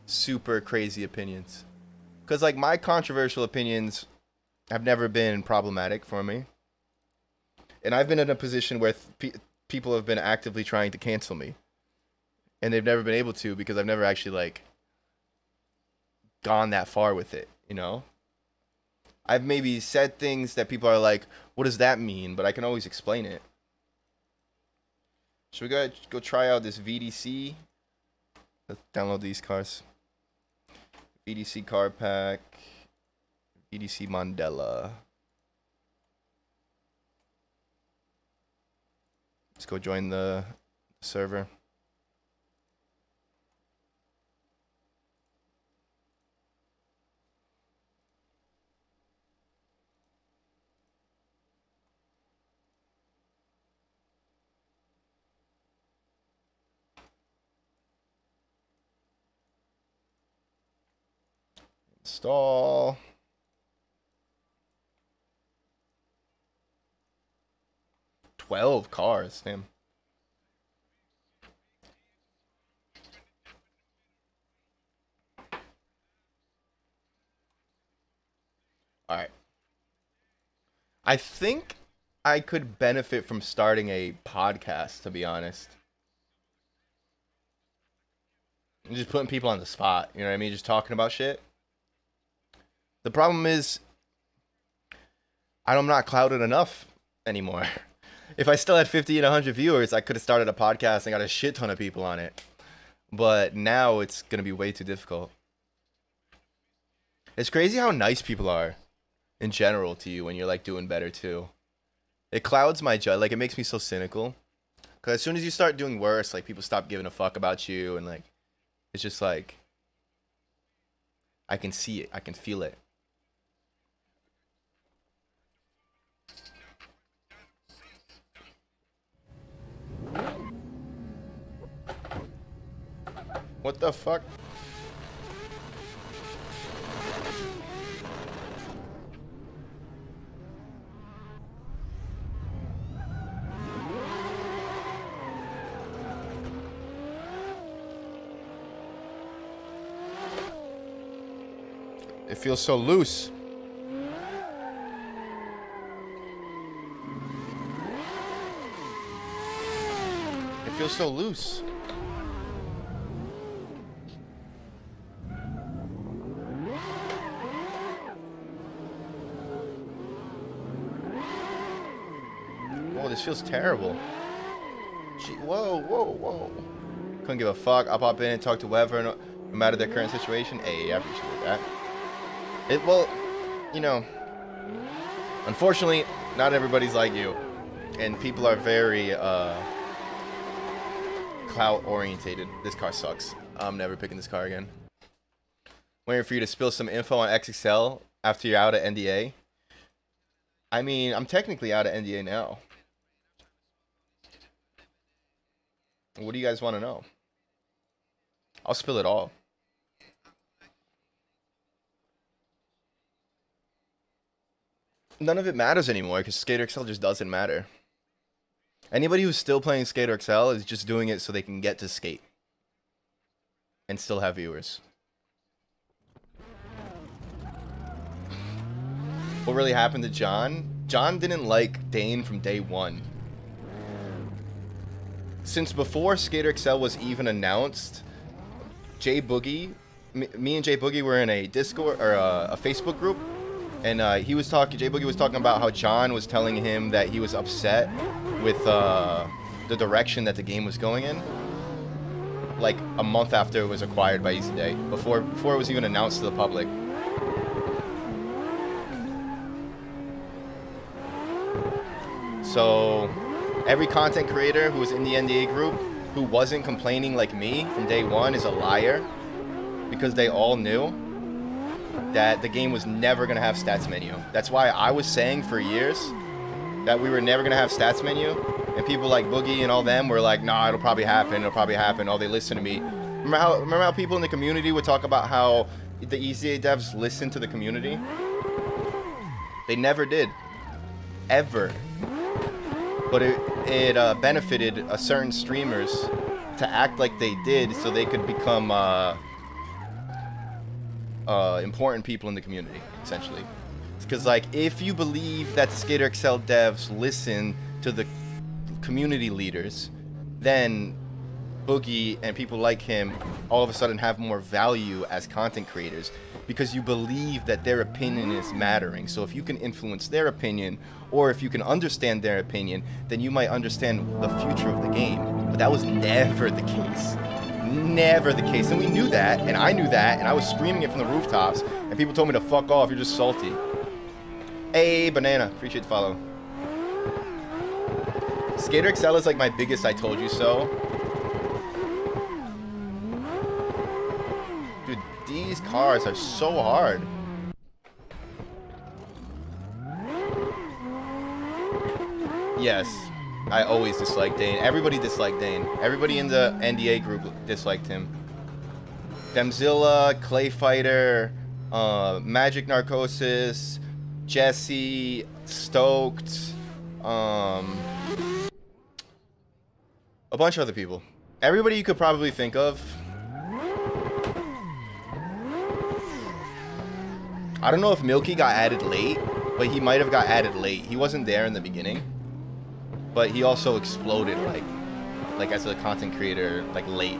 super crazy opinions. Because like my controversial opinions have never been problematic for me. And I've been in a position where people have been actively trying to cancel me. And they've never been able to because I've never actually like gone that far with it, you know? I've maybe said things that people are like, what does that mean? But I can always explain it. Should we go try out this VDC? Let's download these cars. VDC car pack. VDC Mandela. Let's go join the server. Install. $12 cars, damn. All right. I think I could benefit from starting a podcast, to be honest. I'm just putting people on the spot, you know what I mean? Just talking about shit. The problem is, I'm not clouded enough anymore. If I still had 50 and 100 viewers, I could have started a podcast and got a shit ton of people on it. But now it's going to be way too difficult. It's crazy how nice people are in general to you when you're like doing better too. It clouds my judgment. Like it makes me so cynical. Because as soon as you start doing worse, like people stop giving a fuck about you. And like, it's just like, I can see it. I can feel it. What the fuck? It feels so loose. It feels so loose. Oh, this feels terrible. Gee, whoa, whoa, whoa. Couldn't give a fuck. I'll pop in and talk to whoever, no matter their current situation. Hey, I appreciate that. Well, you know, unfortunately, not everybody's like you. And people are very, clout orientated. This car sucks. I'm never picking this car again. Waiting for you to spill some info on XXL after you're out of NDA. I mean, I'm technically out of NDA now. What do you guys want to know? I'll spill it all. None of it matters anymore because Skater XL just doesn't matter. Anybody who's still playing Skater XL is just doing it so they can get to skate and still have viewers. What really happened to John? John didn't like Dane from day one. Since before Skater XL was even announced, Jay Boogie, me and Jay Boogie were in a Discord or a Facebook group, and Jay Boogie was talking about how John was telling him that he was upset with the direction that the game was going in, like a month after it was acquired by Easy Day, before it was even announced to the public. So every content creator who was in the NDA group who wasn't complaining like me from day one is a liar, because they all knew. that the game was never going to have stats menu. That's why I was saying for years that we were never going to have stats menu. And people like Boogie and all them were like, nah, it'll probably happen. It'll probably happen. Oh, they listen to me. Remember how people in the community would talk about how the EZA devs listen to the community? They never did. Ever. But it benefited certain streamers to act like they did so they could become important people in the community, essentially. Because, like, if you believe that the Skater XL devs listen to the community leaders, then Boogie and people like him all of a sudden have more value as content creators because you believe that their opinion is mattering. So if you can influence their opinion, or if you can understand their opinion, then you might understand the future of the game. But that was never the case. Never the case. And we knew that, and I knew that, and I was screaming it from the rooftops, and people told me to fuck off, you're just salty. Hey, Banana, appreciate the follow. Skater XL is like my biggest I told you so. Dude, these cars are so hard. Yes, I always disliked Dane. Everybody disliked Dane. Everybody in the NDA group disliked him. Demzilla, Clay Fighter, Magic Narcosis, Jesse, Stoked, a bunch of other people. Everybody you could probably think of. I don't know if Milky got added late, but he might have got added late. He wasn't there in the beginning, but he also exploded like as a content creator, like late.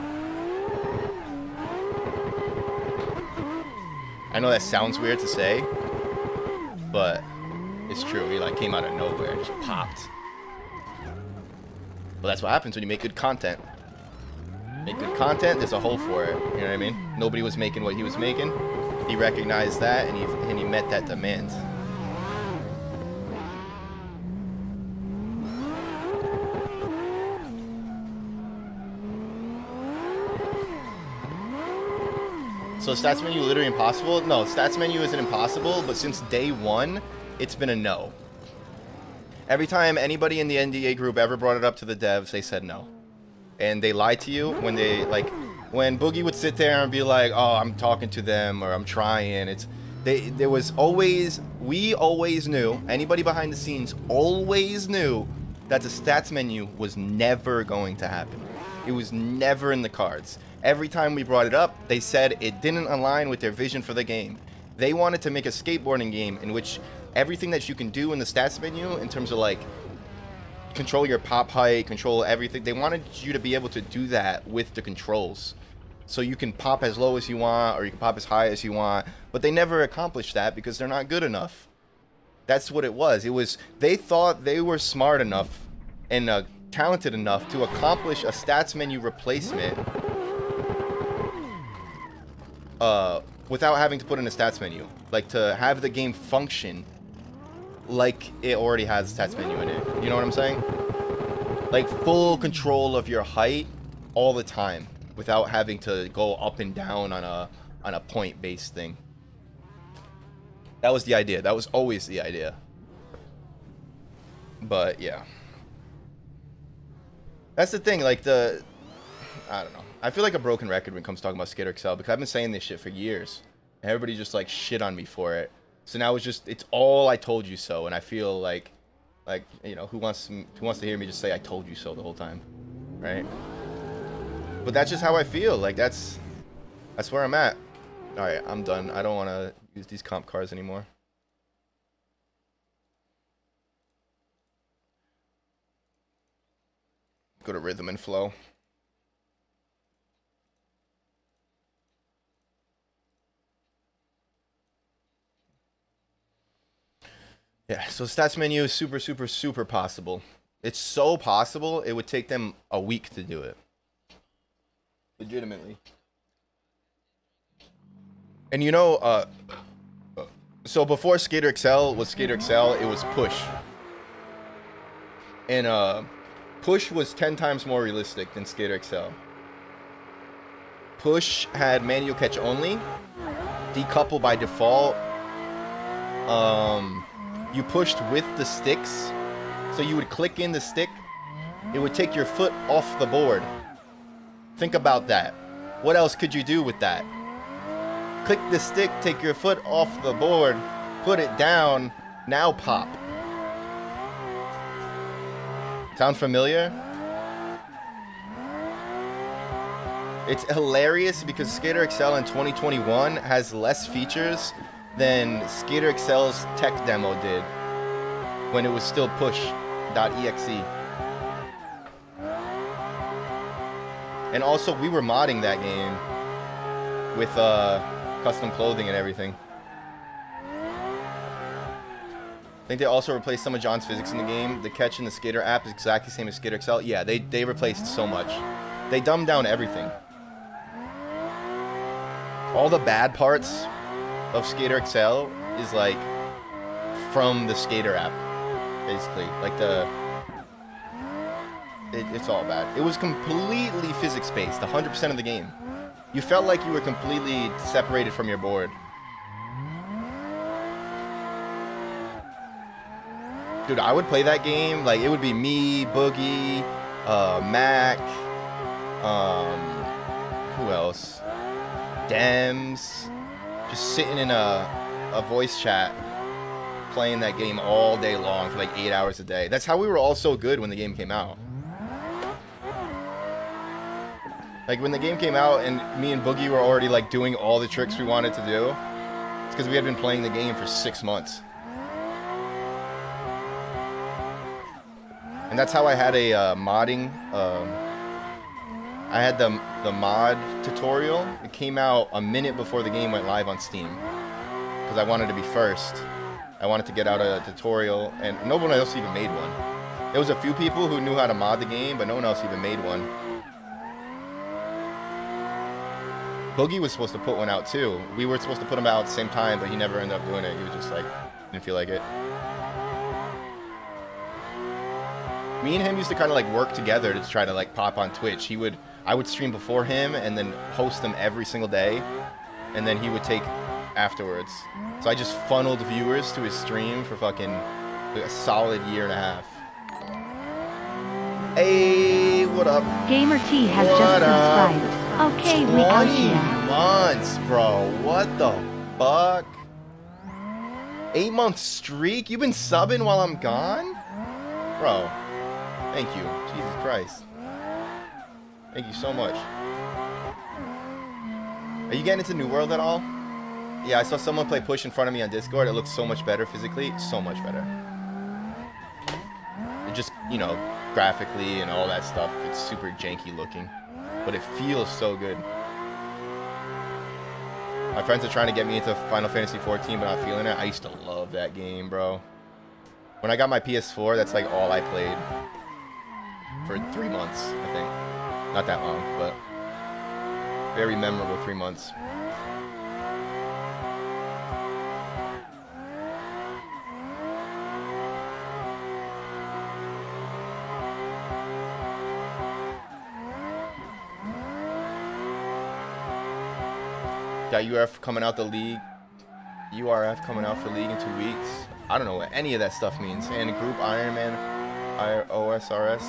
I know that sounds weird to say, but it's true. He like came out of nowhere and just popped. Well, that's what happens when you make good content. Make good content, there's a hole for it. You know what I mean? Nobody was making what he was making. He recognized that, and he met that demand. So stats menu literally impossible? No, stats menu isn't impossible, but since day one, it's been a no. Every time anybody in the NDA group ever brought it up to the devs, they said no. And they lied to you when they, like, when Boogie would sit there and be like, oh, I'm talking to them, or I'm trying, there was always, we always knew, anybody behind the scenes always knew that the stats menu was never going to happen. It was never in the cards. Every time we brought it up, they said it didn't align with their vision for the game. They wanted to make a skateboarding game in which everything that you can do in the stats menu, in terms of like control your pop height, control everything, they wanted you to be able to do that with the controls. So you can pop as low as you want, or you can pop as high as you want, but they never accomplished that because they're not good enough. That's what it was. It was, they thought they were smart enough and talented enough to accomplish a stats menu replacement without having to put in a stats menu. Like, to have the game function like it already has a stats menu in it. You know what I'm saying? Like, full control of your height all the time without having to go up and down on a point-based thing. That was the idea. That was always the idea. But, yeah. That's the thing, like, I don't know. I feel like a broken record when it comes to talking about Skater XL, because I've been saying this shit for years. And everybody just, like, shit on me for it. So now it's all I told you so, and I feel like, you know, who wants to hear me just say I told you so the whole time, right? But that's just how I feel. Like, that's where I'm at. All right, I'm done. I don't want to use these comp cars anymore. Go to rhythm and flow. Yeah, so stats menu is super, super, super possible. It's so possible, it would take them a week to do it. Legitimately. And you know, so before Skater XL was Skater XL, it was Push. And Push was 10 times more realistic than Skater XL. Push had manual catch only, decouple by default. You pushed with the sticks, so you would click in the stick. It would take your foot off the board. Think about that. What else could you do with that? Click the stick, take your foot off the board, put it down, now pop. Sound familiar? It's hilarious because Skater XL in 2021 has less features than Skater XL's tech demo did when it was still push.exe. And also, we were modding that game with custom clothing and everything. I think they also replaced some of John's physics in the game. The catch in the Skater app is exactly the same as Skater XL. Yeah, they replaced so much. They dumbed down everything. All the bad parts of Skater XL is like from the Skater app, basically. Like it's all bad. It was completely physics-based, 100% of the game. You felt like you were completely separated from your board. Dude, I would play that game, like, it would be me, Boogie, Mac, who else? Dems, just sitting in a voice chat, playing that game all day long for like 8 hours a day. That's how we were all so good when the game came out. Like, when the game came out and me and Boogie were already, like, doing all the tricks we wanted to do, it's because we had been playing the game for 6 months. And that's how I had a modding, I had the mod tutorial. It came out a minute before the game went live on Steam. Because I wanted to be first. I wanted to get out a tutorial, and no one else even made one. There was a few people who knew how to mod the game, but no one else even made one. Boogie was supposed to put one out too. We were supposed to put them out at the same time, but he never ended up doing it. He was just like, didn't feel like it. Me and him used to kind of like work together to try to like pop on Twitch. I would stream before him and then host them every single day, and then he would take afterwards. So I just funneled viewers to his stream for fucking a solid year and a half. Hey, what up? Gamer T has just subscribed. Okay, we out 20 here. months, bro. What the fuck? 8-month streak? You've been subbing while I'm gone? Bro, thank you. Jesus Christ. Thank you so much. Are you getting into New World at all? Yeah, I saw someone play Push in front of me on Discord. It looks so much better physically. So much better. It just, you know, graphically and all that stuff, it's super janky looking. But it feels so good. My friends are trying to get me into Final Fantasy 14, but not feeling it. I used to love that game, bro. When I got my PS4, that's like all I played. For 3 months, I think. Not that long, but very memorable 3 months. Got URF coming out the league. URF coming out for league in 2 weeks. I don't know what any of that stuff means. And group Ironman OSRS.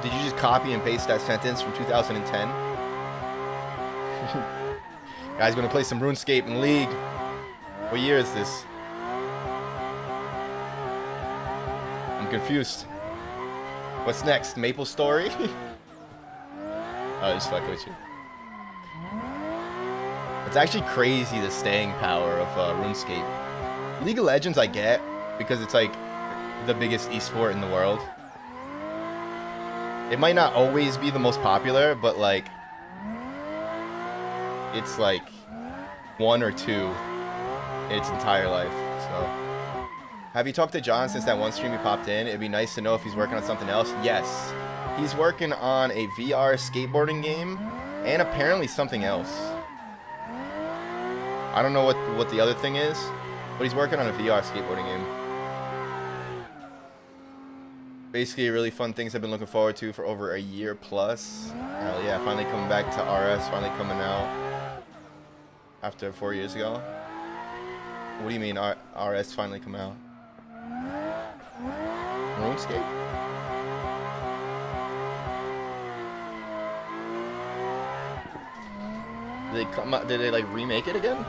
Did you just copy and paste that sentence from 2010? Guys, gonna play some RuneScape in league. What year is this? I'm confused. What's next? Maple Story? Oh, just fuck with you. It's actually crazy the staying power of RuneScape. League of Legends I get, because it's like the biggest esport in the world. It might not always be the most popular, but like, it's like 1 or 2 in its entire life, so. Have you talked to John since that one stream he popped in? It'd be nice to know if he's working on something else. Yes, he's working on a VR skateboarding game, and apparently something else. I don't know what the other thing is, but he's working on a VR skateboarding game. Basically, really fun things I've been looking forward to for over a year plus. Hell yeah, finally coming back to RS, finally coming out. After 4 years ago? What do you mean RS finally come out? RuneScape? Did they come out, did they like remake it again?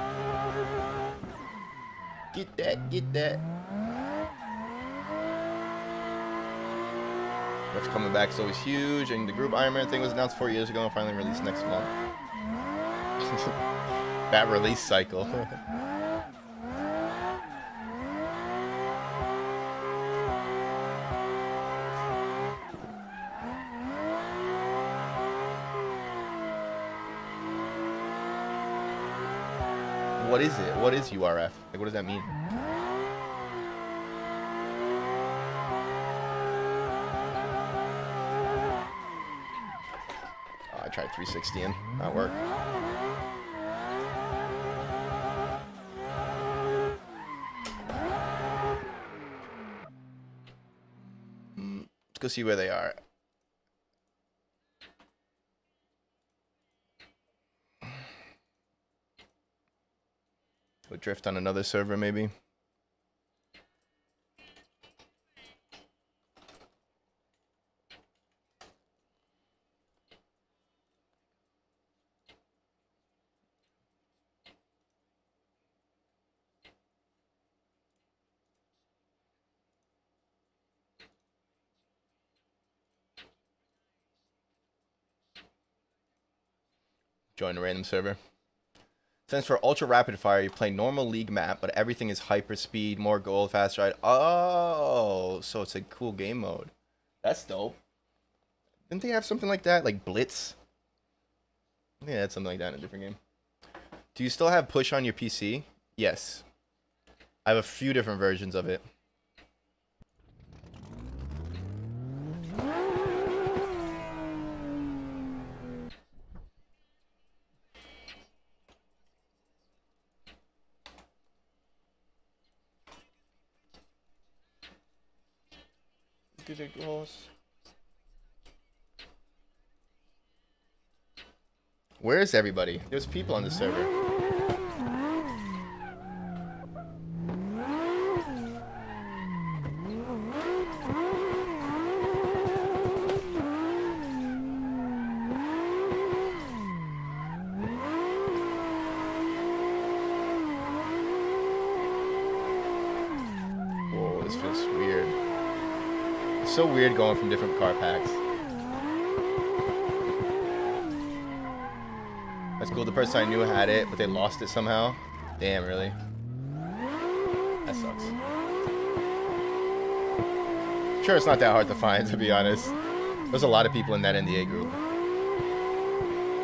Get that, get that. That's coming back is always huge, and the group Iron Man thing was announced 4 years ago and finally released next month. That release cycle. What is it? What is URF? Like, what does that mean? Oh, I tried 360 in. That worked. Let's go see where they are. We'll drift on another server, maybe. Join a random server. Stands for ultra rapid fire. You play normal league map, but everything is hyper speed, more gold, fast ride. Oh, so it's a cool game mode. That's dope. Didn't they have something like that, like Blitz? I think they had something like that in a different game. Do you still have push on your PC? Yes. I have a few different versions of it. Where is everybody? There's people on the server. Whoa, this feels weird. It's so weird going from different car packs. That's cool. The person I knew had it, but they lost it somehow. Damn, really? That sucks. Sure, it's not that hard to find, to be honest. There's a lot of people in that NDA group.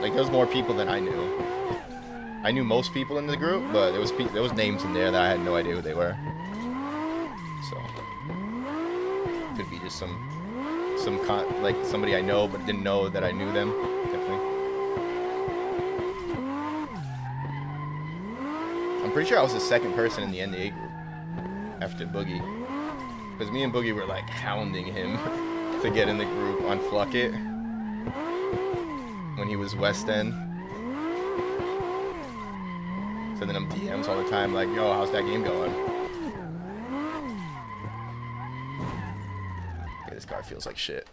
Like, there was more people than I knew. I knew most people in the group, but there was names in there that I had no idea who they were. So, could be just like somebody I know but didn't know that I knew them. Definitely. I'm pretty sure I was the second person in the NDA group after Boogie, because me and Boogie were like hounding him to get in the group on Fluck It when he was West End. Sending him DMs all the time like, yo, how's that game going? Okay, this car feels like shit.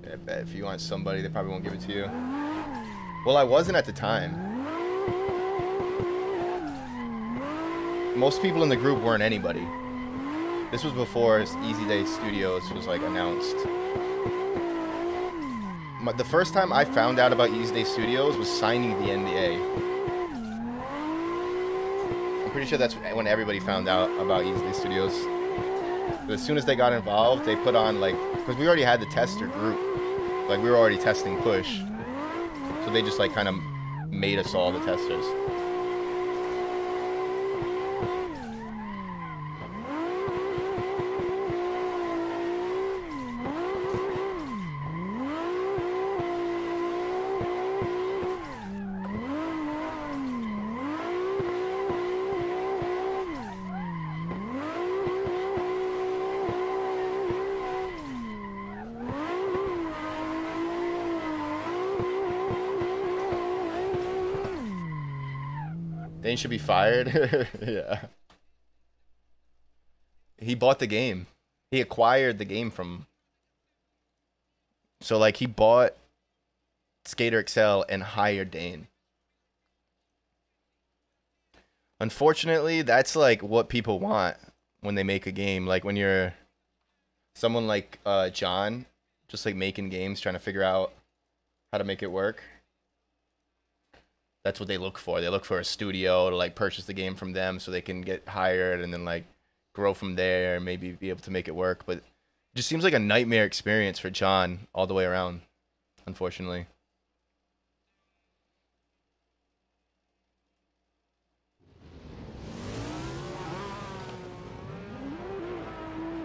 I bet if you want somebody, they probably won't give it to you. Well, I wasn't at the time. Most people in the group weren't anybody. This was before Easy Day Studios was like announced. The first time I found out about Easy Day Studios was signing the NDA. I'm pretty sure that's when everybody found out about Easy Day Studios. But as soon as they got involved, they put on like, because we already had the tester group. Like, we were already testing push. So they just like kind of made us all the testers. Dane should be fired. Yeah. He bought the game. He acquired the game from. So like he bought Skater XL and hired Dane. Unfortunately, that's like what people want when they make a game. Like when you're someone like John, just like making games, trying to figure out how to make it work. That's what they look for. They look for a studio to like purchase the game from them so they can get hired and then like grow from there and maybe be able to make it work. But it just seems like a nightmare experience for John all the way around, unfortunately.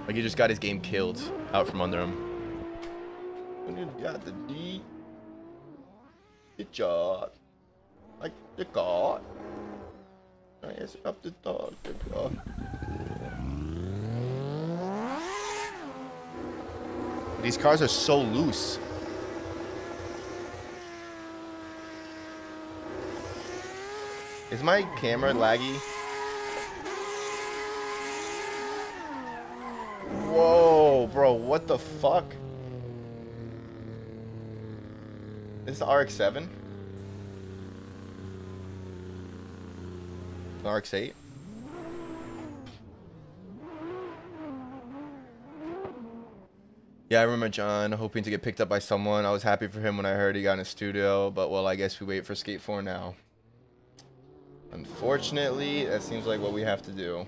Like he just got his game killed out from under him. When you got the D, good job. Like the god. It's up the dog, the god. These cars are so loose. Is my camera laggy? Whoa, bro, what the fuck? Is this the RX-7? The RX-8? Yeah, I remember John hoping to get picked up by someone. I was happy for him when I heard he got in a studio, but well, I guess we wait for Skate 4 now. Unfortunately, that seems like what we have to do.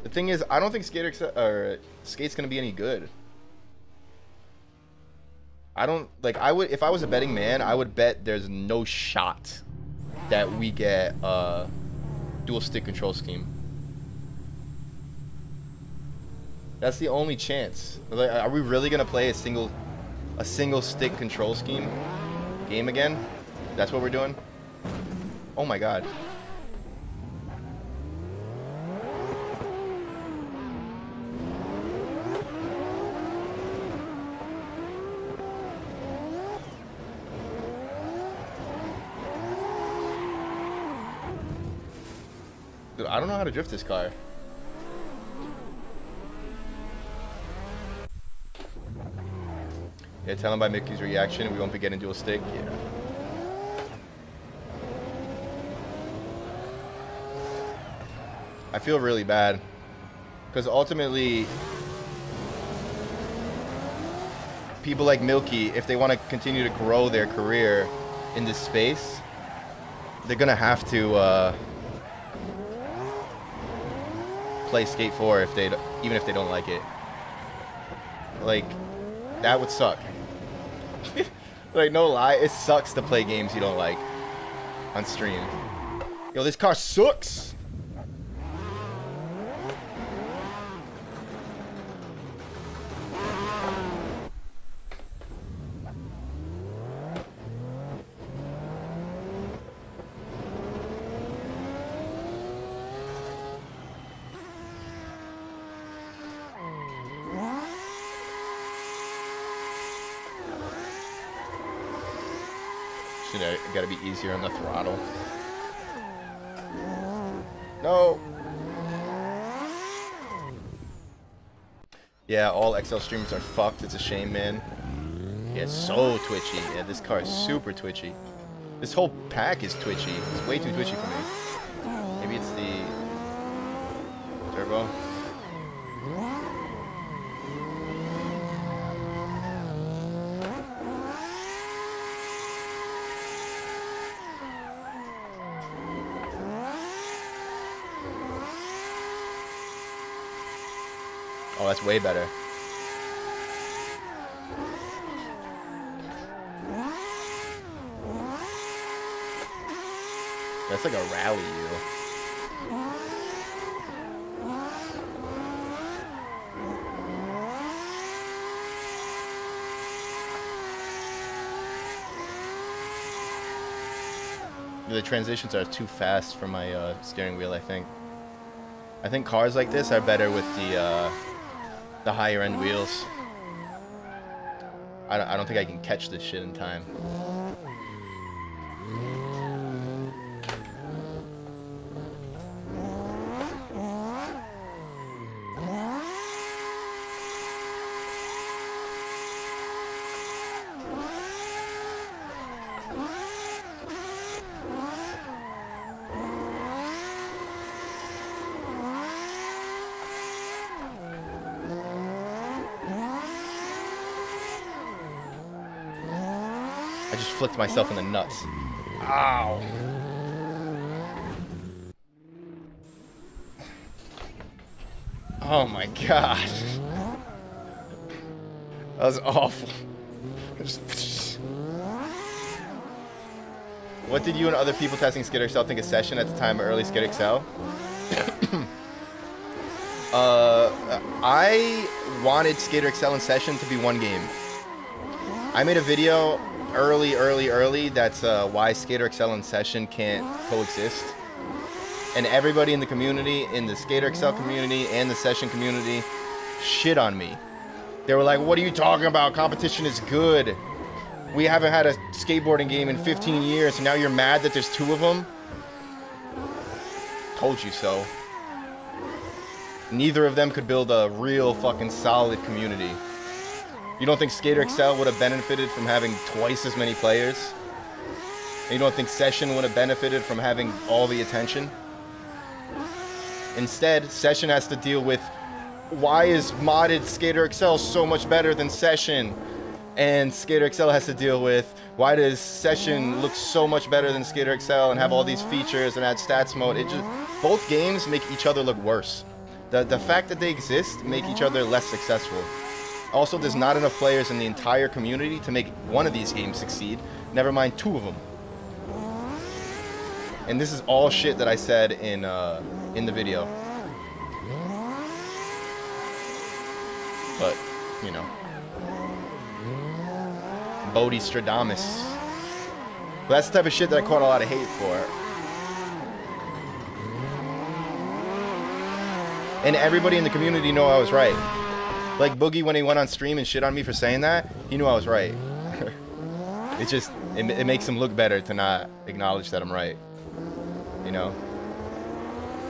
The thing is, I don't think Skate's gonna be any good. I don't like. If I was a betting man, I would bet there's no shot that we get dual stick control scheme. That's the only chance. Like, are we really gonna play a single stick control scheme game again? That's what we're doing. Oh my god. Dude, I don't know how to drift this car. Yeah, tell him by Mickey's reaction we won't be getting dual stick. Yeah. I feel really bad. Because ultimately, people like Milky, if they want to continue to grow their career in this space, they're going to have to play Skate 4 even if they don't like it. Like, that would suck. Like, no lie, it sucks to play games you don't like on stream. Yo, this car sucks. Gotta be easier on the throttle. No. Yeah, all XL streamers are fucked. It's a shame, man. Yeah, it's so twitchy. Yeah, this car is super twitchy. This whole pack is twitchy. It's way too twitchy for me. Maybe it's the turbo. Oh, that's way better. That's like a rally, you. The transitions are too fast for my steering wheel, I think. I think cars like this are better with the higher end wheels. I don't think I can catch this shit in time. I just flicked myself in the nuts. Ow. Oh my god. That was awful. What did you and other people testing Skid XL think of Session at the time of early Skid XL? I wanted Skater XL and Session to be one game. I made a video early that's why Skater XL and Session can't coexist. And everybody in the community, in the Skater XL community and the Session community, shit on me. They were like, what are you talking about? Competition is good. We haven't had a skateboarding game in 15 years, and now you're mad that there's 2 of them? Told you so. Neither of them could build a real fucking solid community. You don't think Skater XL would have benefited from having twice as many players? And you don't think Session would have benefited from having all the attention? Instead, Session has to deal with, why is modded Skater XL so much better than Session? And Skater XL has to deal with, why does Session look so much better than Skater XL and have all these features and add stats mode? It just, both games make each other look worse. The fact that they exist make each other less successful. Also, there's not enough players in the entire community to make one of these games succeed, never mind 2 of them. And this is all shit that I said in the video. But, you know. Bodhi Stradamus. But that's the type of shit that I caught a lot of hate for. And everybody in the community know I was right. Like Boogie, when he went on stream and shit on me for saying that, he knew I was right. It's just, it makes him look better to not acknowledge that I'm right. You know?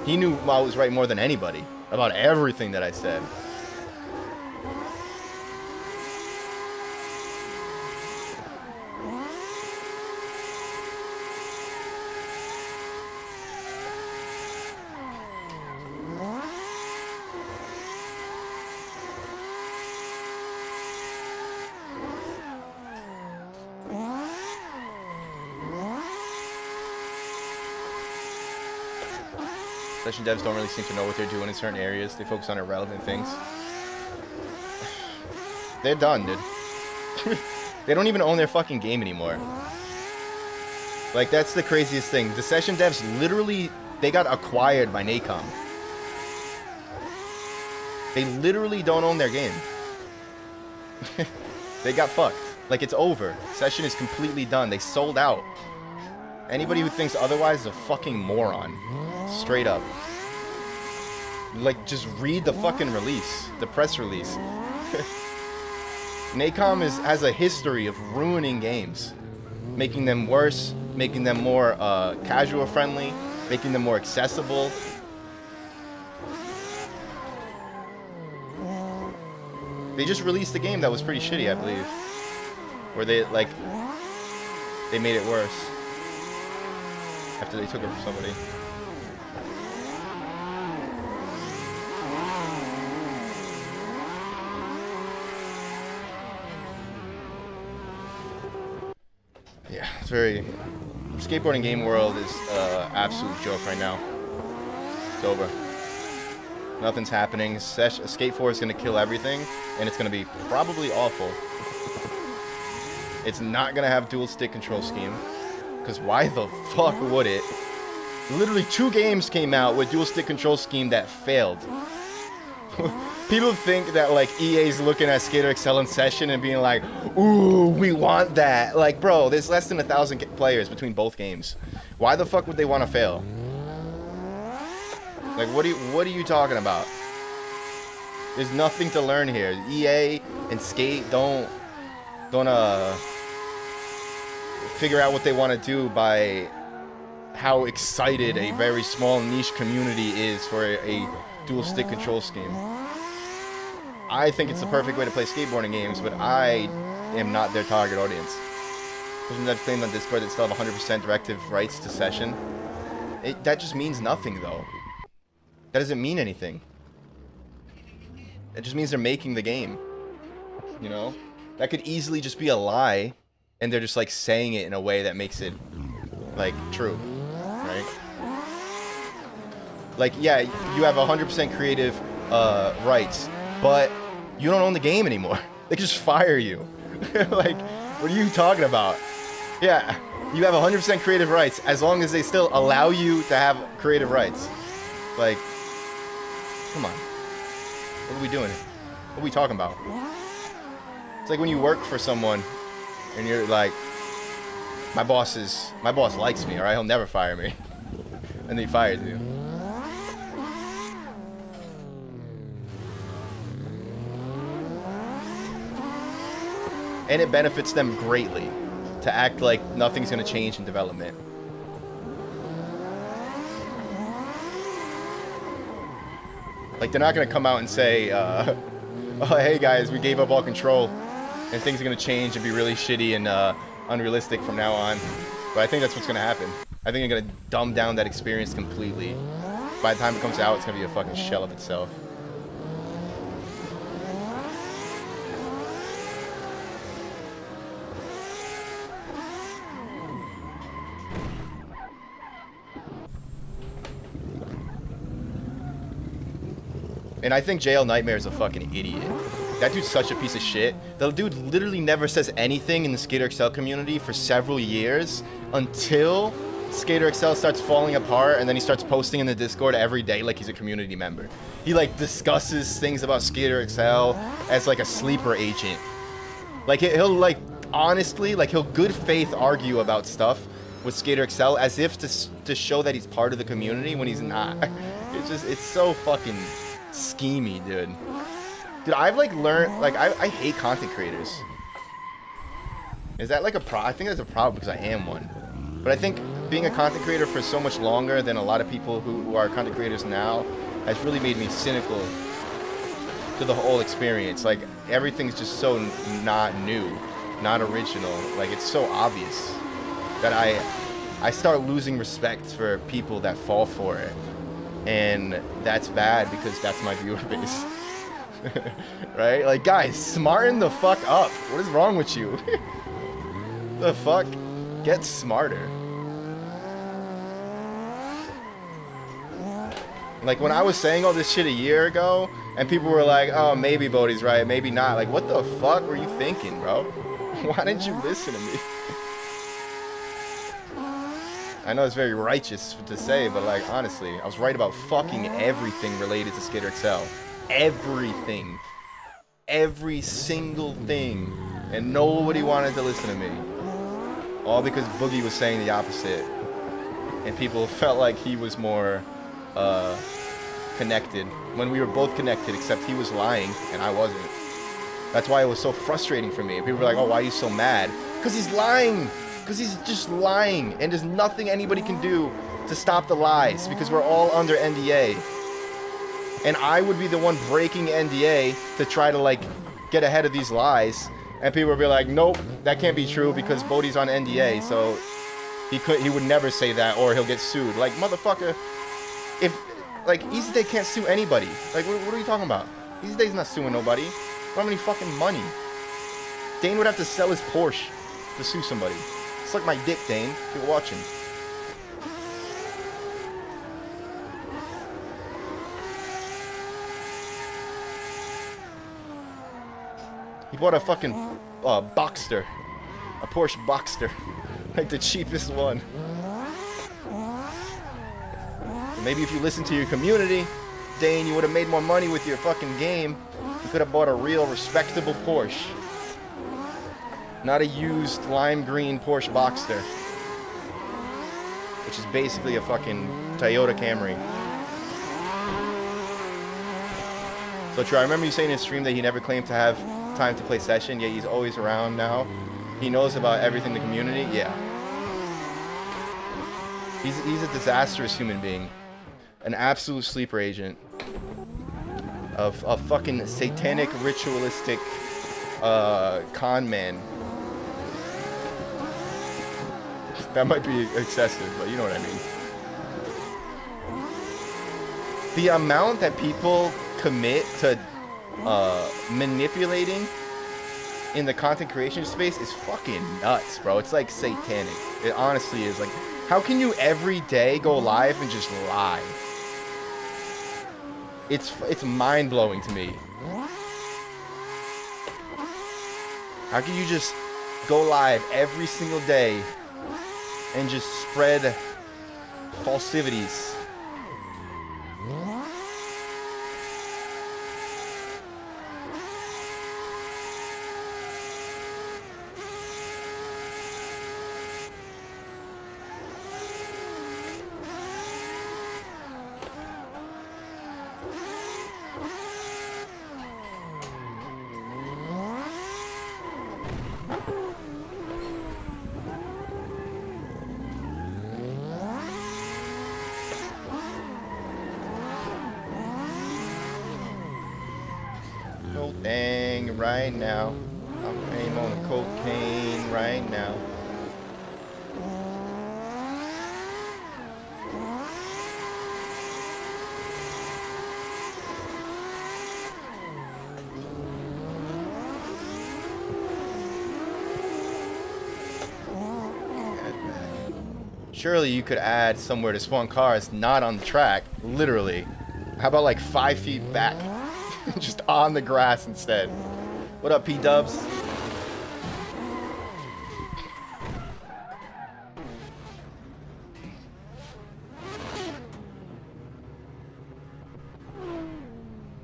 He knew I was right more than anybody about everything that I said. Session devs don't really seem to know what they're doing in certain areas. They focus on irrelevant things. They're done, dude. They don't even own their fucking game anymore. Like, that's the craziest thing. The Session devs literally, they got acquired by Nacom. They literally don't own their game. They got fucked. Like, it's over. Session is completely done. They sold out. Anybody who thinks otherwise is a fucking moron. Straight up. Like, just read the fucking release. The press release. Nacom has a history of ruining games. Making them worse. Making them more casual friendly. Making them more accessible. They just released a game that was pretty shitty, I believe. Where they, like, they made it worse. After they took it from somebody. Yeah, it's very... Skateboarding game world is absolute joke right now. It's over. Nothing's happening. Skate 4 is going to kill everything, and it's going to be probably awful. It's not going to have dual stick control scheme. Because why the fuck would it? Literally 2 games came out with dual stick control scheme that failed. People think that like EA's looking at Skater XL in Session and being like, ooh, we want that. Like, bro, there's less than 1,000 players between both games. Why the fuck would they want to fail? Like, what are you talking about? There's nothing to learn here. EA and Skate don't figure out what they want to do by how excited a very small niche community is for a dual stick control scheme. I think it's the perfect way to play skateboarding games, but I am not their target audience. There's that claim on Discord that still have 100% directive rights to Session. That just means nothing, though. That doesn't mean anything. It just means they're making the game. You know? That could easily just be a lie, and they're just like saying it in a way that makes it like true, right? Like, yeah, you have 100% creative rights, but you don't own the game anymore. They can just fire you. Like, what are you talking about? Yeah, you have 100% creative rights as long as they still allow you to have creative rights. Like, come on. What are we doing? What are we talking about? It's like when you work for someone and you're like, my boss likes me, all right? He'll never fire me. And then he fires you. And it benefits them greatly to act like nothing's going to change in development. Like, they're not going to come out and say, oh, hey guys, we gave up all control and things are going to change and be really shitty and unrealistic from now on. But I think that's what's going to happen. I think they're going to dumb down that experience completely. By the time it comes out, it's going to be a fucking shell of itself. And I think JL Nightmare is a fucking idiot. That dude's such a piece of shit. The dude literally never says anything in the Skater XL community for several years until Skater XL starts falling apart, and then he starts posting in the Discord every day like he's a community member. He like discusses things about Skater XL as like a sleeper agent. Like he'll like honestly, like he'll good faith argue about stuff with Skater XL as if to show that he's part of the community when he's not. It's so fucking schemy, dude. Dude, I've like learned, like I hate content creators. Is that like a problem? I think that's a problem because I am one. But I think being a content creator for so much longer than a lot of people who are content creators now has really made me cynical to the whole experience. Like everything's just so not new, not original. Like it's so obvious that I start losing respect for people that fall for it. And that's bad because that's my viewer base. Right? Like, guys, smarten the fuck up. What is wrong with you? The fuck? Get smarter. Like, when I was saying all this shit a year ago, and people were like, oh, maybe Bodhi's right, maybe not. Like, what the fuck were you thinking, bro? Why didn't you listen to me? I know it's very righteous to say, but like, honestly, I was right about fucking everything related to Skater XL. Everything. Every single thing. And nobody wanted to listen to me. All because Boogie was saying the opposite. And people felt like he was more connected. When we were both connected, except he was lying and I wasn't. That's why it was so frustrating for me. People were like, oh, why are you so mad? Because he's lying. Because he's just lying, and there's nothing anybody can do to stop the lies, because we're all under NDA. And I would be the one breaking NDA to try to, like, get ahead of these lies, and people would be like, nope, that can't be true, because Bodhi's on NDA, so he would never say that, or he'll get sued. Like, motherfucker, if, like, Easy Day can't sue anybody. Like, what are you talking about? Easy Day's not suing nobody. We don't have any fucking money. Dane would have to sell his Porsche to sue somebody. Suck my dick, Dane, if you're watching. He bought a fucking Boxster. A Porsche Boxster. Like the cheapest one. Maybe if you listen to your community, Dane, you would have made more money with your fucking game. You could have bought a real respectable Porsche. Not a used lime green Porsche Boxster. Which is basically a fucking Toyota Camry. So true, I remember you saying in stream that he never claimed to have time to play session, yet he's always around now. He knows about everything in the community. Yeah. He's a disastrous human being. An absolute sleeper agent. Of a fucking satanic, ritualistic con man. That might be excessive, but you know what I mean. The amount that people commit to manipulating in the content creation space is fucking nuts, bro. It's like satanic. It honestly is. Like, how can you every day go live and just lie? It's mind-blowing to me. How can you just go live every single day and just spread falsities? Dang, right now. I'm on a cocaine right now. Surely you could add somewhere to spawn cars not on the track, literally. How about like 5 feet back? Just on the grass instead. What up, P-dubs?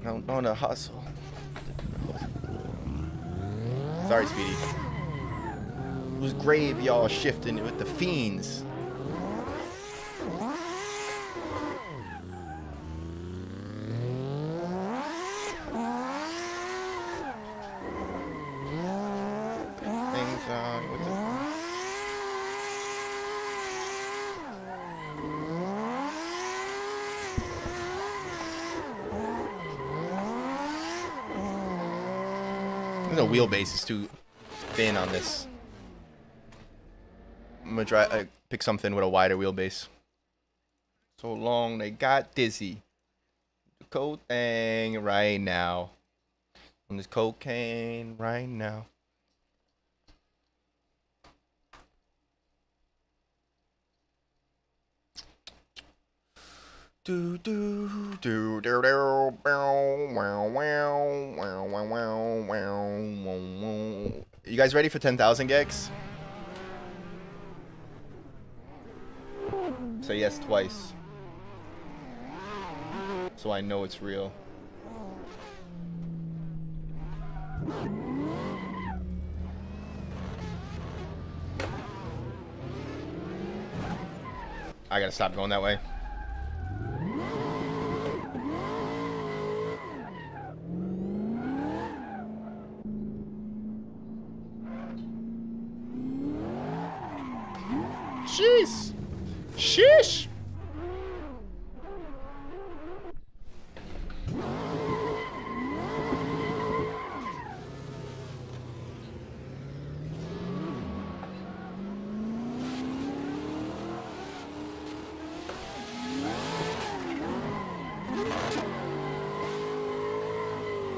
I'm on a hustle. Sorry, Speedy. Whose grave y'all shifting with the fiends? The wheelbase is too thin on this. I'm gonna try pick something with a wider wheelbase. So long they got dizzy. The cold thing right now. On this cocaine right now. Do do do do do wow wow wow wow wow wow. You guys ready for 10,000 gex? Say yes twice, so I know it's real. I gotta stop going that way. Jeez. Sheesh.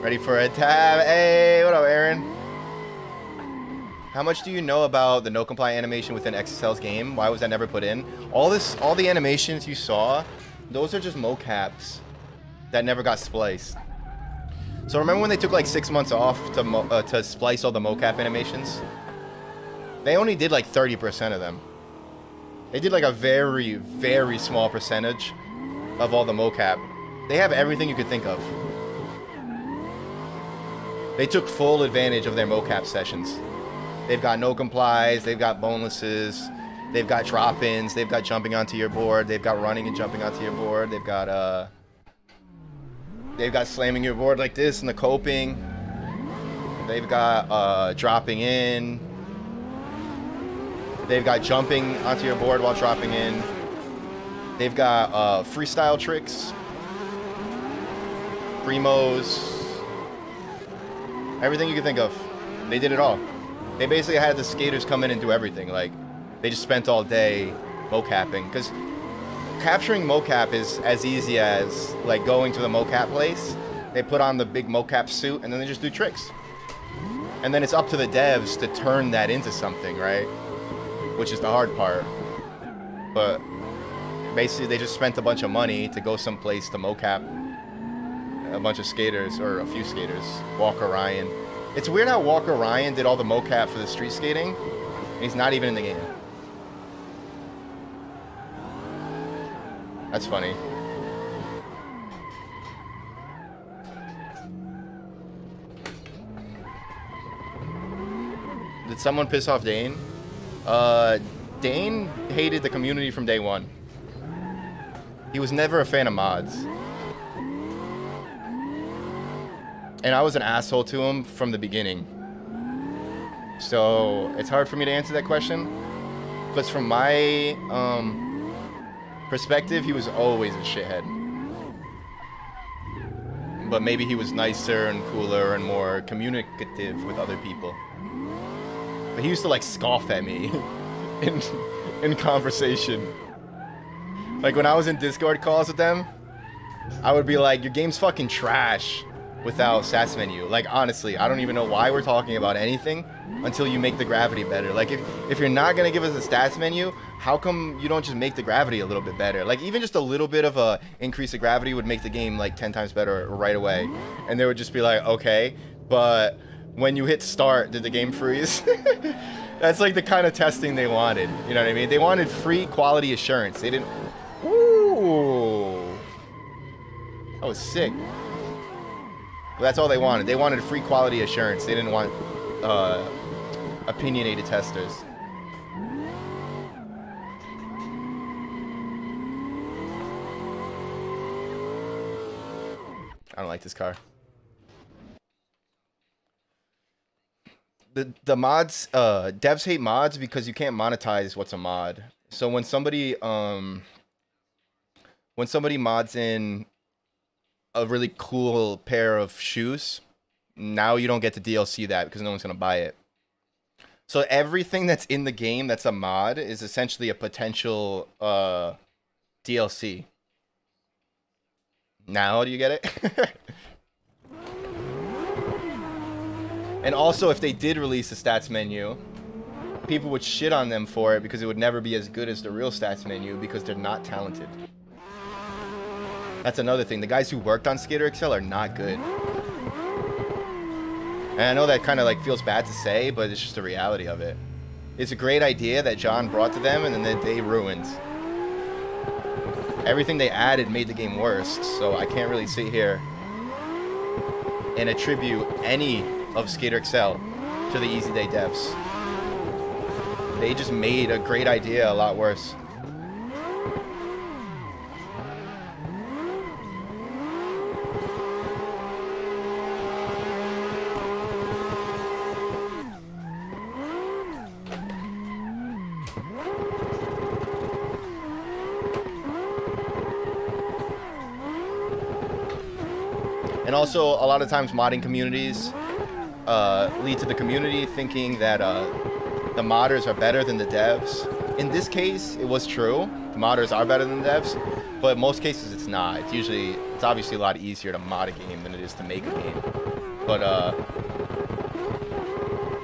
Ready for a tab? Hey, what up, Aaron? How much do you know about the no comply animation within XSL's game? Why was that never put in? All the animations you saw, those are just mocaps that never got spliced. So remember when they took like 6 months off to splice all the mocap animations? They only did like 30% of them. They did like a very, very small percentage of all the mocap. They have everything you could think of. They took full advantage of their mocap sessions. They've got no complies, they've got bonelesses, they've got drop-ins, they've got jumping onto your board, they've got running and jumping onto your board, they've got slamming your board like this and the coping. They've got dropping in. They've got jumping onto your board while dropping in. They've got freestyle tricks, primos, everything you can think of. They did it all. They basically had the skaters come in and do everything. Like, they just spent all day mocapping. Because capturing mocap is as easy as, like, going to the mocap place. They put on the big mocap suit, and then they just do tricks. And then it's up to the devs to turn that into something, right? Which is the hard part. But basically, they just spent a bunch of money to go someplace to mocap a bunch of skaters, or a few skaters. Walker Ryan. It's weird how Walker Ryan did all the mocap for the street skating, and he's not even in the game. That's funny. Did someone piss off Dane? Dane hated the community from day one. He was never a fan of mods. And I was an asshole to him from the beginning. So it's hard for me to answer that question. Because from my perspective, he was always a shithead. But maybe he was nicer and cooler and more communicative with other people. But he used to like scoff at me in conversation. Like when I was in Discord calls with them, I would be like, your game's fucking trash without stats menu. Like honestly, I don't even know why we're talking about anything until you make the gravity better. Like if you're not gonna give us a stats menu, how come you don't just make the gravity a little bit better? Like even just a little bit of a increase of gravity would make the game like 10 times better right away. And they would just be like, okay, but when you hit start, did the game freeze? That's like the kind of testing they wanted. You know what I mean? They wanted free quality assurance. They didn't. Ooh, that was sick. Well, that's all they wanted. They wanted free quality assurance. They didn't want opinionated testers. I don't like this car. The mods, devs hate mods because you can't monetize what's a mod. So when somebody mods in a really cool pair of shoes, now you don't get to DLC that because no one's gonna buy it. So everything that's in the game that's a mod is essentially a potential DLC. Now do you get it? And also, if they did release a stats menu, people would shit on them for it because it would never be as good as the real stats menu because they're not talented. That's another thing. The guys who worked on Skater XL are not good. And I know that kind of like feels bad to say, but it's just the reality of it. It's a great idea that John brought to them and then they ruined. Everything they added made the game worse, so I can't really sit here and attribute any of Skater XL to the Easy Day devs. They just made a great idea a lot worse. And also, a lot of times modding communities lead to the community thinking that the modders are better than the devs. In this case, it was true. The modders are better than the devs, but in most cases it's not. It's obviously a lot easier to mod a game than it is to make a game. But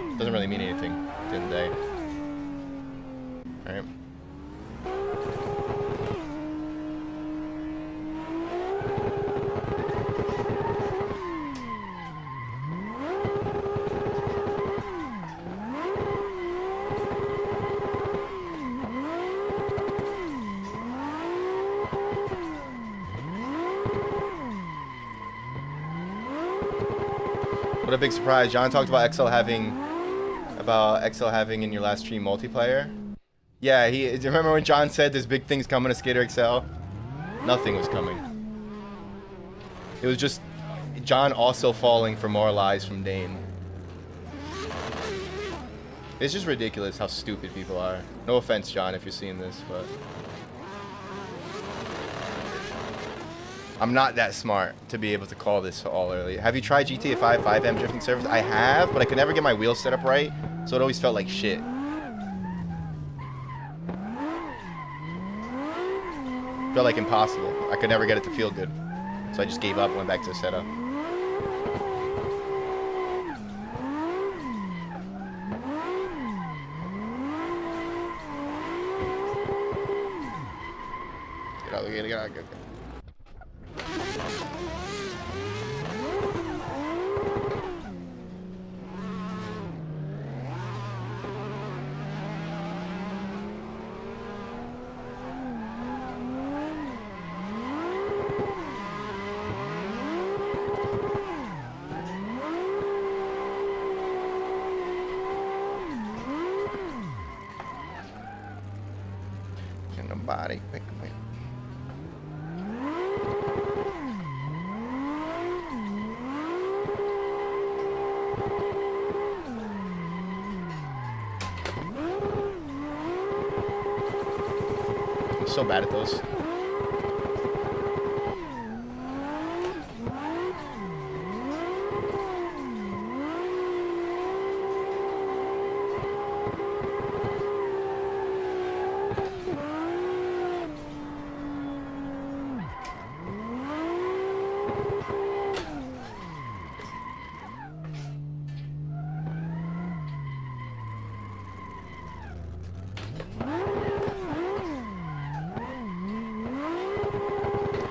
it doesn't really mean anything at the end of the day. All right. What a big surprise. John talked about XL having in your last stream multiplayer. Yeah, do you remember when John said there's big things coming to Skater XL? Nothing was coming. It was just John also falling for more lies from Dane. It's just ridiculous how stupid people are. No offense, John, if you're seeing this, but I'm not that smart to be able to call this all early. Have you tried GTA 5 5M drifting servers? I have, but I could never get my wheels set up right, so it always felt like shit. Felt like impossible. I could never get it to feel good. So I just gave up and went back to the setup. Okay, get out. Get nobody quick. I'm so bad at those.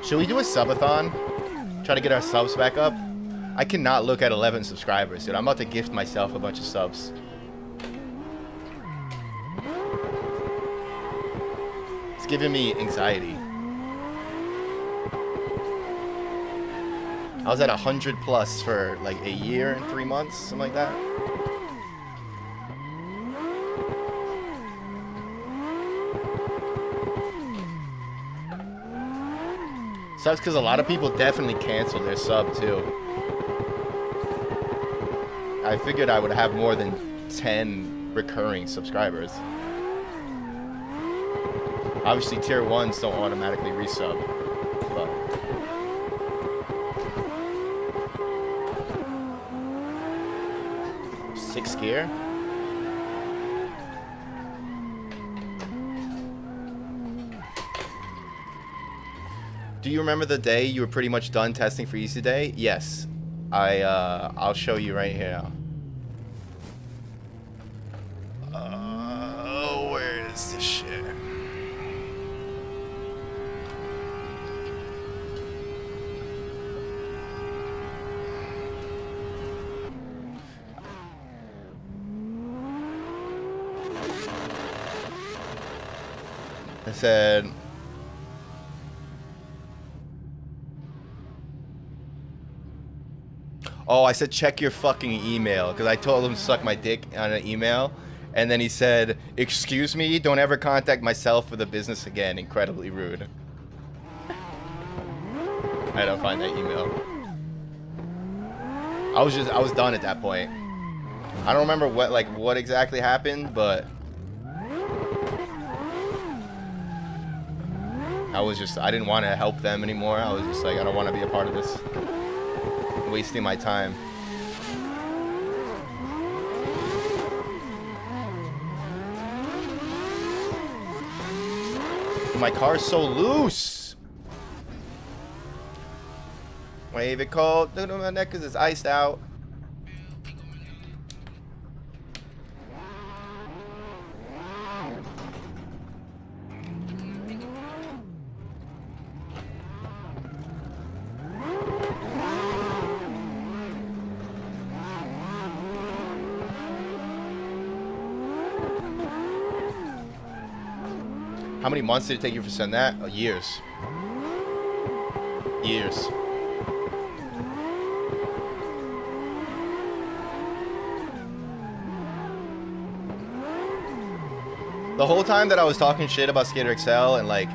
Should we do a subathon? Try to get our subs back up? I cannot look at 11 subscribers, dude. I'm about to gift myself a bunch of subs. It's giving me anxiety. I was at 100 plus for like a year and 3 months, something like that. Sucks because a lot of people definitely canceled their sub too. I figured I would have more than 10 recurring subscribers. Obviously tier 1s don't automatically resub, but sixth gear? Do you remember the day you were pretty much done testing for Easy Day? Yes. I'll show you right here. Where is this shit? I said... Oh, I said check your fucking email because I told him to suck my dick on an email, and then he said, "Excuse me, don't ever contact myself for the business again." Incredibly rude. I don't find that email. I was done at that point. I don't remember what exactly happened, but I didn't want to help them anymore. I was just like, I don't want to be a part of this. Wasting my time. My car's so loose. Wave it cold. Do my neck because it's iced out. How many months did it take you to send that? Oh, years. Years. The whole time that I was talking shit about Skater XL and like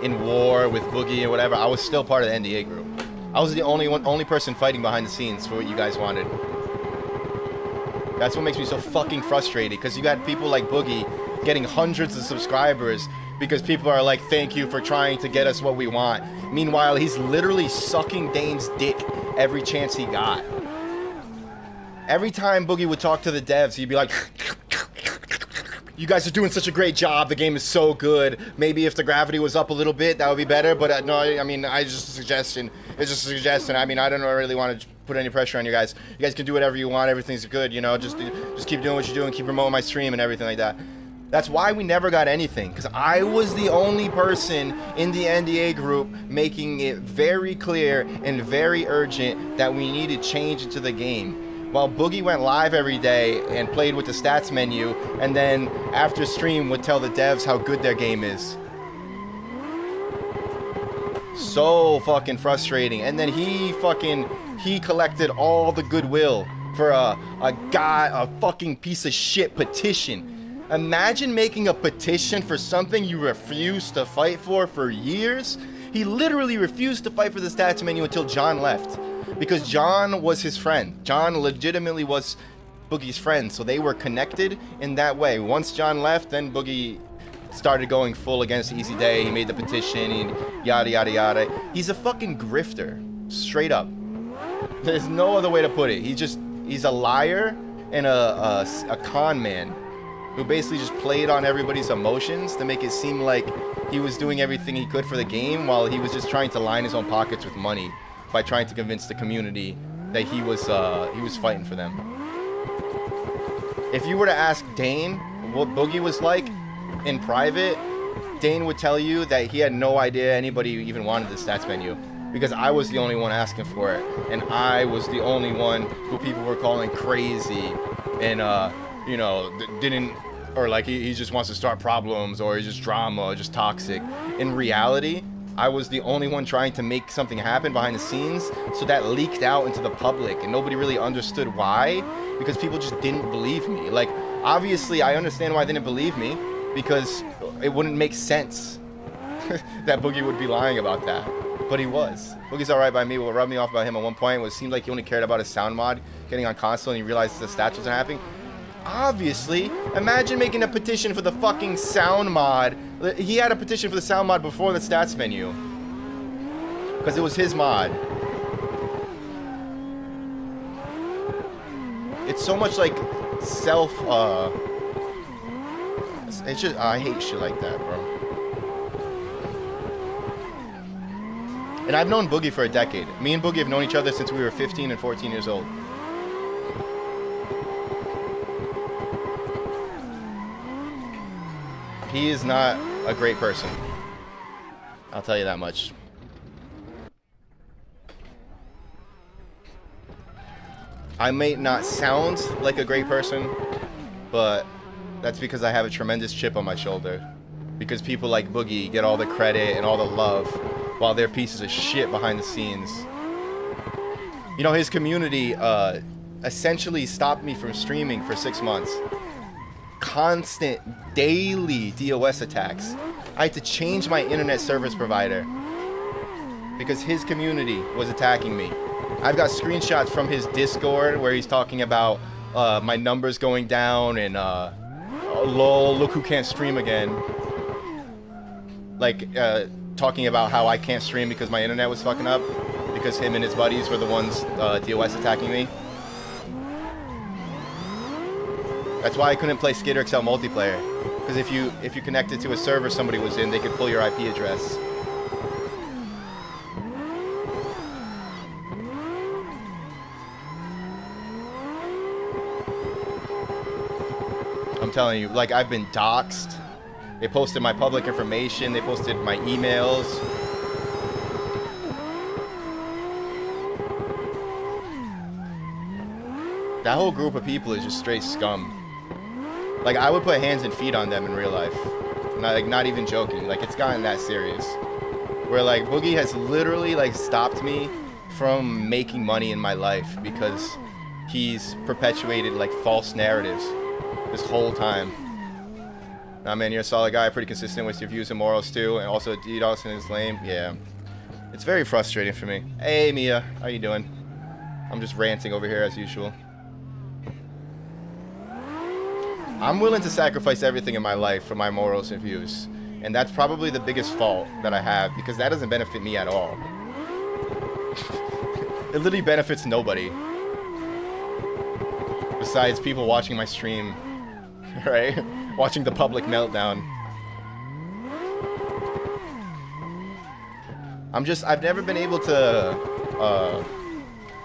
in war with Boogie and whatever, I was still part of the NDA group. I was the only person fighting behind the scenes for what you guys wanted. That's what makes me so fucking frustrated, because you got people like Boogie getting hundreds of subscribers because people are like, thank you for trying to get us what we want. Meanwhile, he's literally sucking Dame's dick every chance he got. Every time Boogie would talk to the devs, he'd be like, you guys are doing such a great job. The game is so good. Maybe if the gravity was up a little bit, that would be better. But no, I mean, it's just a suggestion. It's just a suggestion. I mean, I don't really want to put any pressure on you guys. You guys can do whatever you want. Everything's good, you know. Just keep doing what you're doing. Keep promoting my stream and everything like that. That's why we never got anything, because I was the only person in the NDA group making it very clear and very urgent that we needed change into the game. While Boogie went live every day and played with the stats menu, and then after stream would tell the devs how good their game is. So fucking frustrating. And then he collected all the goodwill for a fucking piece of shit petition. Imagine making a petition for something you refused to fight for years. He literally refused to fight for the stats menu until John left, because John was his friend. John legitimately was Boogie's friend, so they were connected in that way. Once John left, then Boogie started going full against Easy Day. He made the petition and yada yada yada. He's a fucking grifter, straight up. There's no other way to put it. He's a liar and a con man who basically just played on everybody's emotions to make it seem like he was doing everything he could for the game, while he was just trying to line his own pockets with money by trying to convince the community that he was fighting for them. If you were to ask Dane what Boogie was like in private, Dane would tell you that he had no idea anybody even wanted the stats menu, because I was the only one asking for it, and I was the only one who people were calling crazy and you know, didn't, or like he just wants to start problems, or he's just drama, or just toxic. In reality, I was the only one trying to make something happen behind the scenes, so that leaked out into the public, and nobody really understood why, because people just didn't believe me. Like, obviously, I understand why they didn't believe me, because it wouldn't make sense that Boogie would be lying about that. But he was. Boogie's alright by me. What rubbed me off about him at one point was it seemed like he only cared about his sound mod getting on console, and he realized the stats wasn't happening. Obviously, imagine making a petition for the fucking sound mod. He had a petition for the sound mod before the stats menu, because it was his mod. It's so much like self, it's just, I hate shit like that, bro. And I've known Boogie for a decade. Me and Boogie have known each other since we were 15 and 14 years old. He is not a great person. I'll tell you that much. I may not sound like a great person, but that's because I have a tremendous chip on my shoulder. Because people like Boogie get all the credit and all the love, while they're pieces of shit behind the scenes. You know, his community essentially stopped me from streaming for 6 months. Constant, daily DOS attacks. I had to change my internet service provider because his community was attacking me. I've got screenshots from his Discord where he's talking about my numbers going down and lol, look who can't stream again. Like, talking about how I can't stream because my internet was fucking up, because him and his buddies were the ones DOS attacking me. That's why I couldn't play Skater XL multiplayer, because if you connected to a server somebody was in, they could pull your IP address. I'm telling you, like, I've been doxxed. They posted my public information, they posted my emails. That whole group of people is just straight scum. Like, I would put hands and feet on them in real life. Not even joking. Like, it's gotten that serious. Where, like, Boogie has literally, like, stopped me from making money in my life because he's perpetuated, like, false narratives this whole time. Nah, man, you're a solid guy, pretty consistent with your views and morals, too. And also, DDoS is lame. Yeah. It's very frustrating for me. Hey, Mia. How you doing? I'm just ranting over here as usual. I'm willing to sacrifice everything in my life for my morals and views. And that's probably the biggest fault that I have, because that doesn't benefit me at all. It literally benefits nobody. Besides people watching my stream, right? Watching the public meltdown. I've never been able to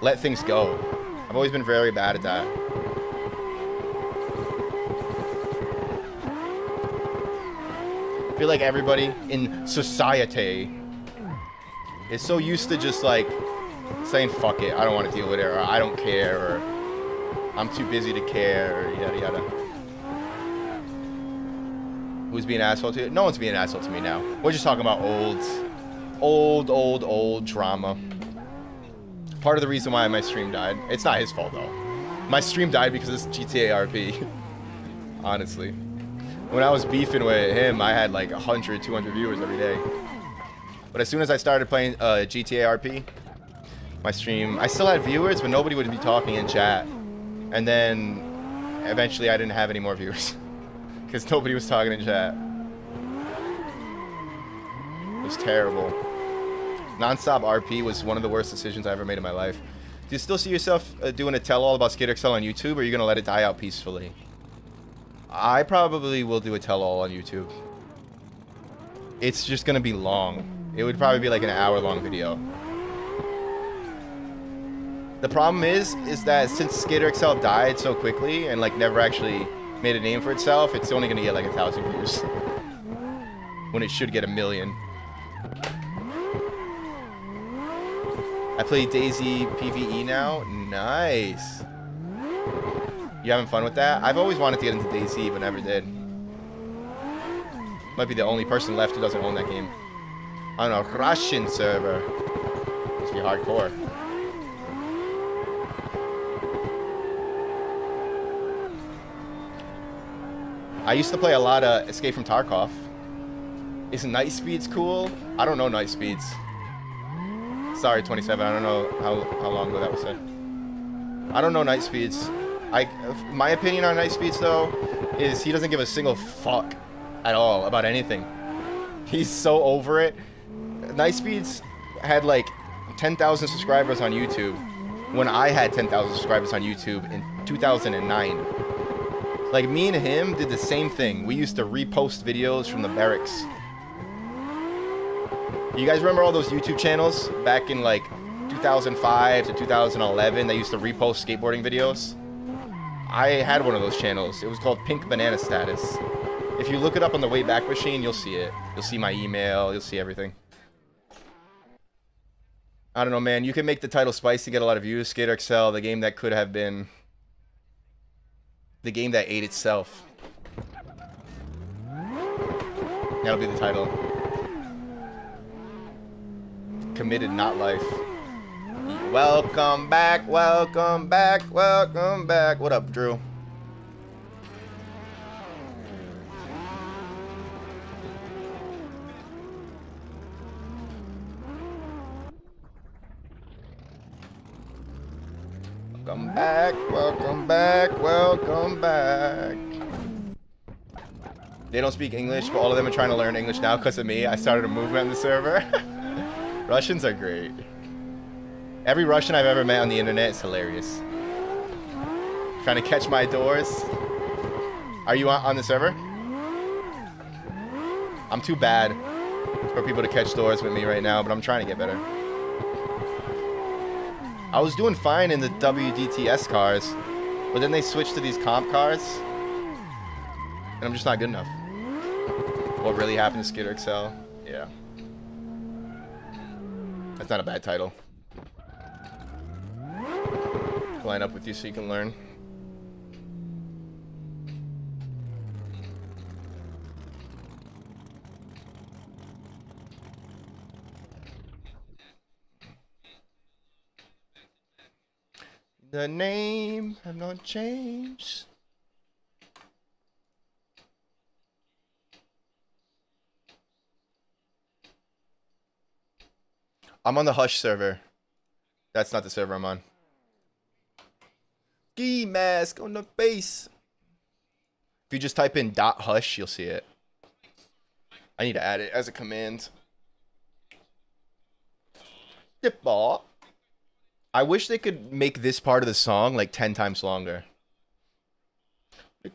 let things go. I've always been very bad at that. feel like everybody in society is so used to just like saying fuck it, I don't want to deal with it, or I don't care, or I'm too busy to care, or yada yada. Who's being an asshole to you? No one's being an asshole to me now. We're just talking about old drama. Part of the reason why my stream died, it's not his fault though. My stream died because of this GTA RP. Honestly. When I was beefing with him, I had like 100, 200 viewers every day. But as soon as I started playing GTA RP, my stream, I still had viewers, but nobody would be talking in chat. And then eventually I didn't have any more viewers. Because nobody was talking in chat. It was terrible. Non-stop RP was one of the worst decisions I ever made in my life. Do you still see yourself doing a tell-all about Skater XL on YouTube, or are you going to let it die out peacefully? I probably will do a tell-all on YouTube. It's just going to be long. It would probably be like an hour-long video. The problem is that since Skater XL died so quickly and like never actually made a name for itself, it's only going to get like 1,000 views. When it should get 1 million. I play Daisy PvE now. Nice. You having fun with that? I've always wanted to get into Daisy, but never did. Might be the only person left who doesn't own that game. On a Russian server. Must be hardcore. I used to play a lot of Escape from Tarkov. Is Night Speeds cool? I don't know Night Speeds. Sorry, 27. I don't know how long ago that was said. I don't know Night Speeds. My opinion on Night Speeds, though, is he doesn't give a single fuck at all about anything. He's so over it. Night Speeds had like 10,000 subscribers on YouTube when I had 10,000 subscribers on YouTube in 2009. Like, me and him did the same thing. We used to repost videos from the barracks. You guys remember all those YouTube channels back in like 2005 to 2011 that used to repost skateboarding videos? I had one of those channels. It was called Pink Banana Status. If you look it up on the Wayback Machine, you'll see it. You'll see my email. You'll see everything. I don't know, man. You can make the title spicy, get a lot of views. Skater XL, the game that could have been... the game that ate itself. That'll be the title. Committed, not life. Welcome back, welcome back, welcome back. What up, Drew? Welcome back, welcome back, welcome back. They don't speak English, but all of them are trying to learn English now because of me. I started a movement on the server. Russians are great. Every Russian I've ever met on the internet is hilarious. Trying to catch my doors. Are you on the server? I'm too bad for people to catch doors with me right now, but I'm trying to get better. I was doing fine in the WDTS cars, but then they switched to these comp cars, and I'm just not good enough. What really happened to Skater XL? Yeah. That's not a bad title. Line up with you so you can learn. The name have not changed. I'm on the Hush server. That's not the server I'm on. Ski mask on the base. If you just type in .hush, you'll see it. I need to add it as a command. Dip ball. I wish they could make this part of the song like 10 times longer. Play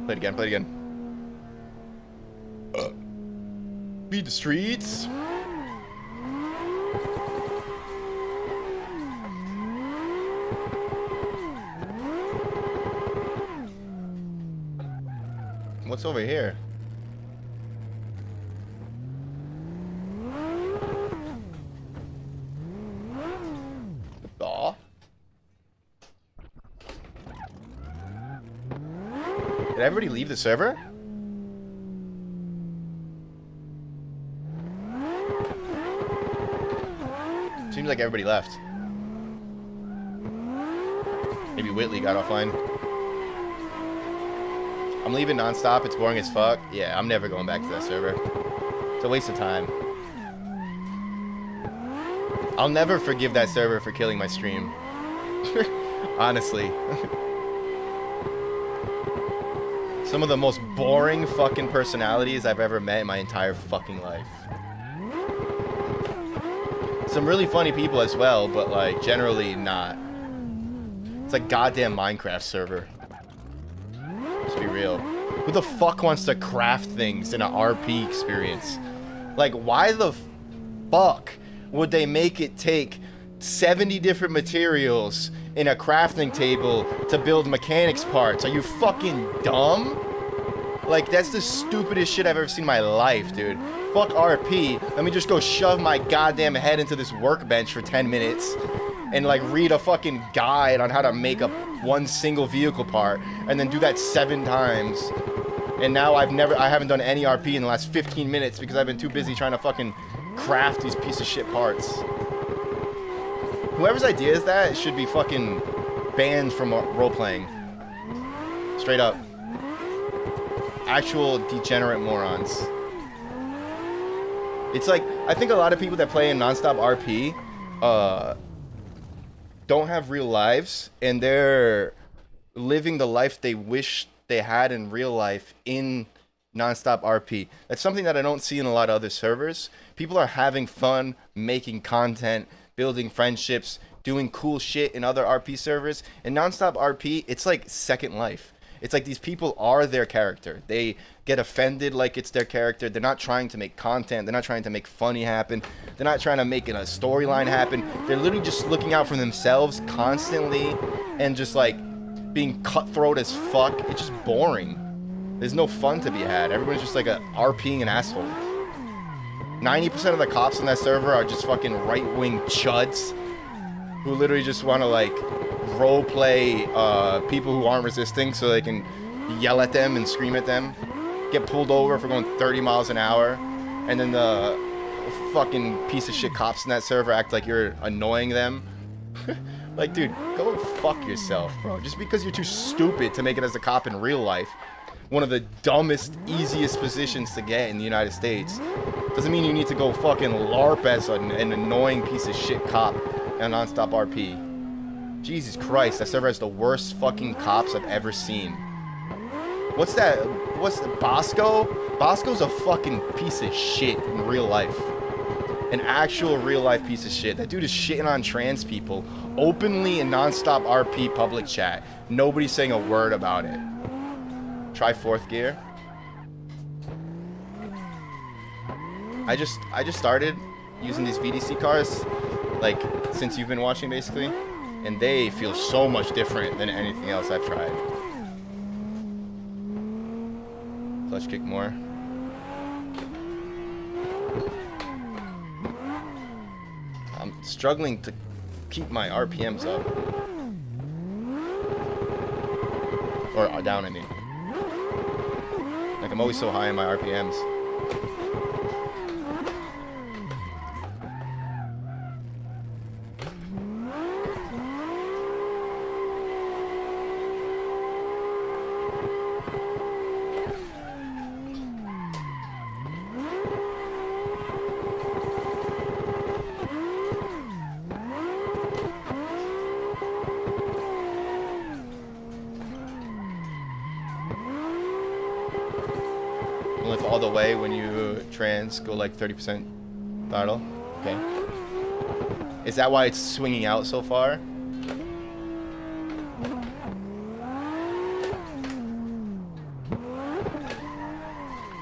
it again, play it again. Beat the streets. What's over here? Aw. Did everybody leave the server? Seems like everybody left. Maybe Whitley got offline. I'm leaving nonstop. It's boring as fuck. Yeah, I'm never going back to that server. It's a waste of time. I'll never forgive that server for killing my stream. Honestly. Some of the most boring fucking personalities I've ever met in my entire fucking life. Some really funny people as well, but like generally not. It's like goddamn Minecraft server. Let's be real. Who the fuck wants to craft things in an RP experience? Like, why the fuck would they make it take 70 different materials in a crafting table to build mechanics parts? Are you fucking dumb? Like, that's the stupidest shit I've ever seen in my life, dude. Fuck RP. Let me just go shove my goddamn head into this workbench for 10 minutes and, like, read a fucking guide on how to make up one single vehicle part and then do that 7 times. And now I haven't done any RP in the last 15 minutes because I've been too busy trying to fucking craft these piece of shit parts. Whoever's idea is that should be fucking banned from role-playing. Straight up. Actual degenerate morons. It's like, I think a lot of people that play in nonstop RP don't have real lives, and they're living the life they wish they had in real life in nonstop RP. That's something that I don't see in a lot of other servers. People are having fun, making content, building friendships, doing cool shit in other RP servers. In nonstop RP, it's like Second Life. It's like these people are their character. They get offended like it's their character. They're not trying to make content. They're not trying to make funny happen. They're not trying to make a storyline happen. They're literally just looking out for themselves constantly and just like being cutthroat as fuck. It's just boring. There's no fun to be had. Everyone's just like RPing an asshole. 90% of the cops on that server are just fucking right-wing chuds who literally just want to like roleplay people who aren't resisting so they can yell at them and scream at them, get pulled over for going 30 miles an hour, and then the fucking piece of shit cops in that server act like you're annoying them. Like, dude, go fuck yourself, bro. Just because you're too stupid to make it as a cop in real life, one of the dumbest, easiest positions to get in the United States, doesn't mean you need to go fucking LARP as an annoying piece of shit cop in nonstop RP. Jesus Christ, that server has the worst fucking cops I've ever seen. What's that? What's the Bosco? Bosco's a fucking piece of shit in real life. An actual real life piece of shit. That dude is shitting on trans people openly in nonstop RP public chat. Nobody's saying a word about it. Try 4th gear. I just started using these VDC cars, like, since you've been watching basically, and they feel so much different than anything else I've tried. Clutch kick more. I'm struggling to keep my RPMs up. Or down, I mean. Like, I'm always so high in my RPMs. All the way when you trans, go like 30% throttle. Okay. Is that why it's swinging out so far?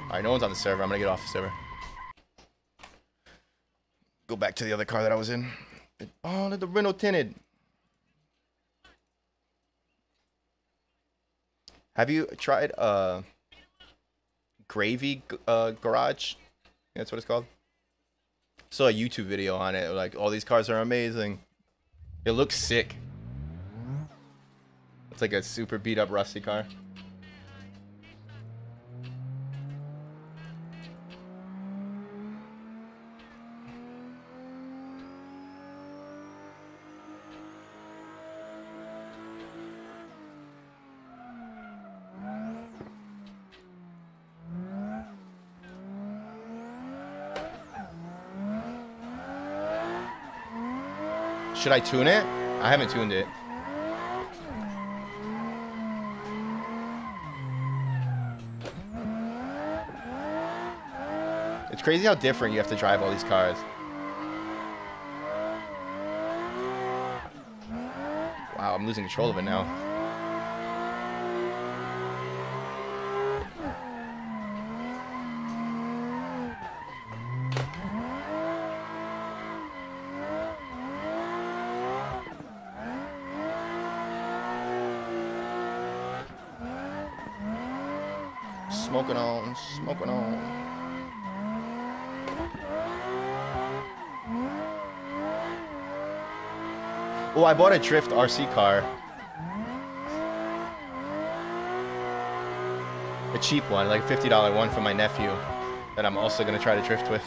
Alright, no one's on the server. I'm gonna get off the server. Go back to the other car that I was in. Oh, the Renault tinted. Have you tried Gravy Garage. That's what it's called. Saw a YouTube video on it. Like, all these cars are amazing. It looks sick. It's like a super beat up rusty car. Should I tune it? I haven't tuned it. It's crazy how different you have to drive all these cars. Wow, I'm losing control of it now. Smoking on, smoking on. Oh, I bought a drift RC car. A cheap one, like a $50 one for my nephew that I'm also going to try to drift with.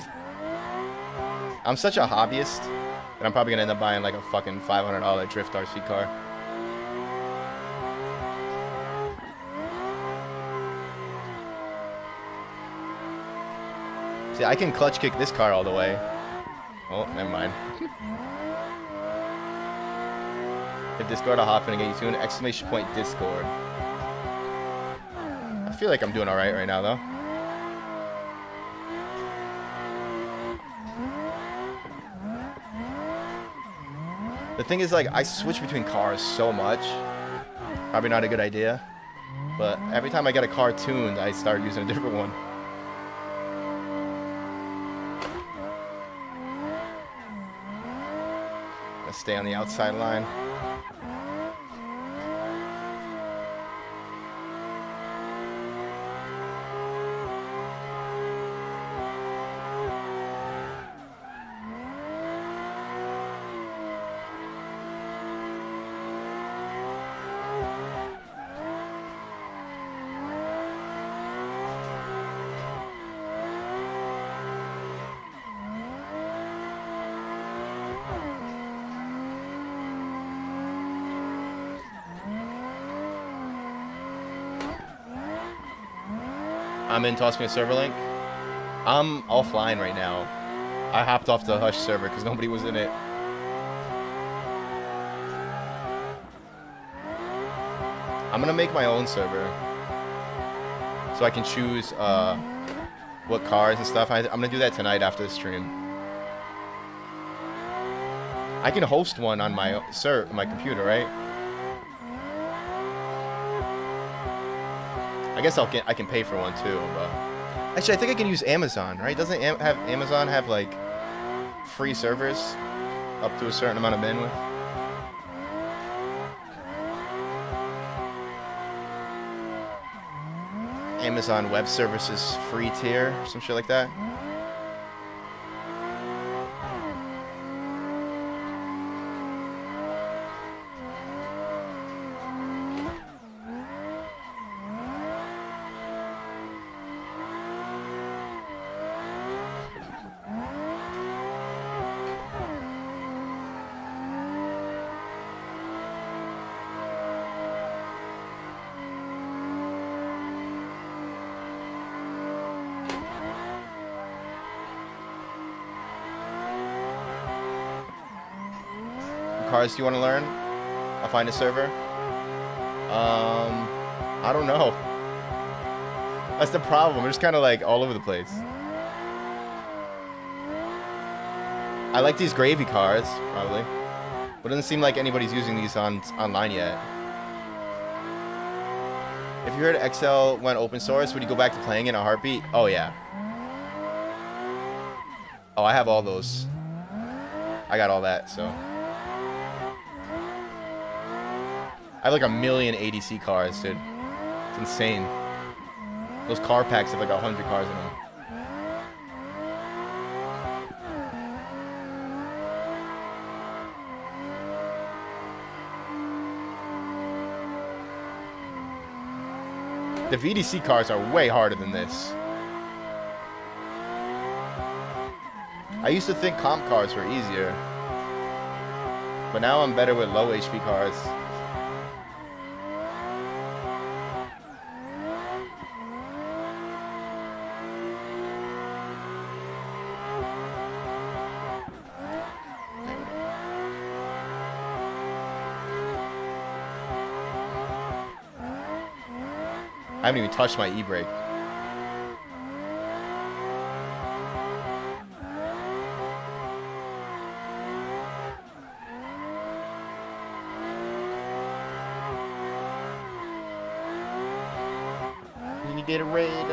I'm such a hobbyist that I'm probably going to end up buying like a fucking $500 drift RC car. See, I can clutch kick this car all the way. Oh, never mind. Hit Discord, I'll hop in and get you tuned. Exclamation point Discord. I feel like I'm doing alright right now, though. The thing is, like, I switch between cars so much. Probably not a good idea. But every time I get a car tuned, I start using a different one. Gotta stay on the outside line. I'm in, toss me a server link. I'm offline right now. I hopped off the Hush server because nobody was in it. I'm gonna make my own server so I can choose what cars and stuff. I'm gonna do that tonight after the stream. I can host one on my my computer, right? I guess I can pay for one too, but actually I think I can use Amazon, right? Doesn't Amazon have like free servers up to a certain amount of bandwidth? Amazon Web Services free tier, or some shit like that. Cars do you want to learn? I'll find a server. I don't know. That's the problem. We're just kind of like all over the place. I like these gravy cars, probably. But it doesn't seem like anybody's using these online yet. If you heard XL went open source, would you go back to playing in a heartbeat? Oh, yeah. Oh, I have all those. I got all that, so. I have like 1 million ADC cars, dude. It's insane. Those car packs have like 100 cars in them. The VDC cars are way harder than this. I used to think comp cars were easier, but now I'm better with low HP cars. I haven't even touched my e-brake. You get a raid.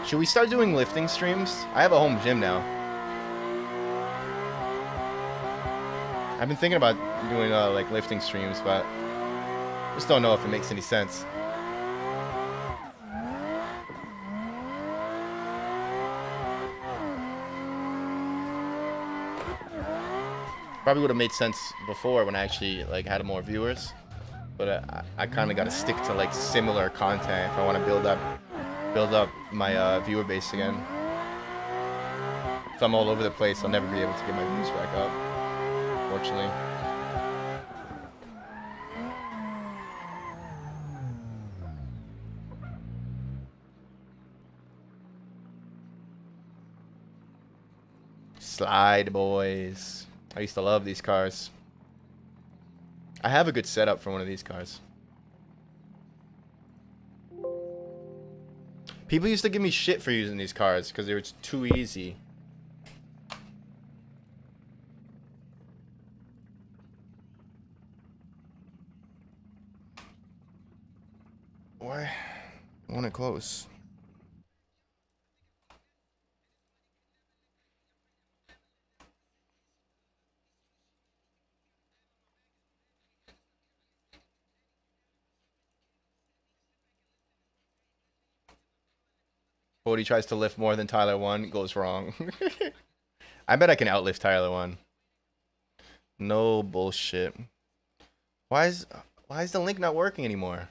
Should we start doing lifting streams? I have a home gym now. I've been thinking about doing like lifting streams, but just don't know if it makes any sense. Probably would have made sense before when I actually like had more viewers, but I kind of got to stick to like similar content if I want to build up my viewer base again. If I'm all over the place, I'll never be able to get my views back up, fortunately. Slide boys. I used to love these cars. I have a good setup for one of these cars. People used to give me shit for using these cars because they were too easy. Why? I want it close. Bodie tries to lift more than Tyler 1, goes wrong. I bet I can outlift Tyler 1. No bullshit. Why is the link not working anymore?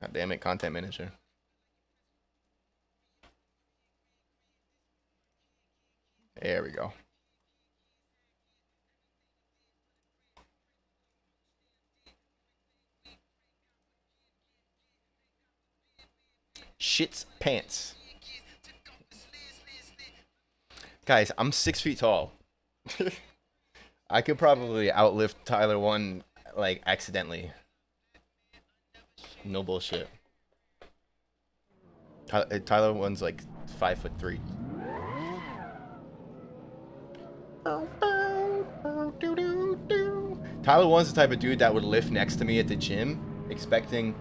God damn it, content manager. There we go. Shit's pants. Guys, I'm 6 feet tall. I could probably outlift Tyler 1 like accidentally. No bullshit. Tyler 1's like 5'3". Tyler 1's the type of dude that would lift next to me at the gym, expecting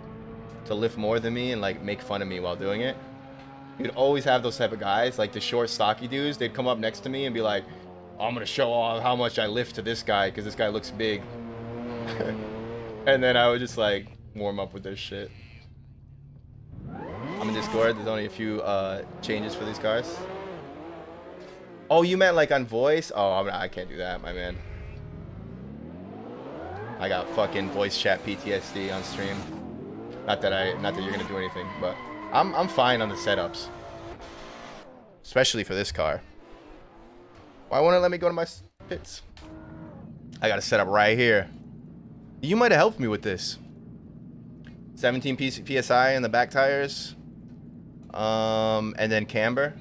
to lift more than me and like make fun of me while doing it. You'd always have those type of guys, like the short stocky dudes. They'd come up next to me and be like, oh, I'm gonna show off how much I lift to this guy because this guy looks big. And then I would just like warm up with this shit. I'm in Discord. There's only a few changes for these cars. Oh, you meant like on voice? Oh, I can't do that, my man. I got fucking voice chat PTSD on stream. Not that you're gonna do anything, but I'm fine on the setups, especially for this car. Why won't it let me go to my pits? I got a setup right here. You might have helped me with this. 17 psi in the back tires, and then camber.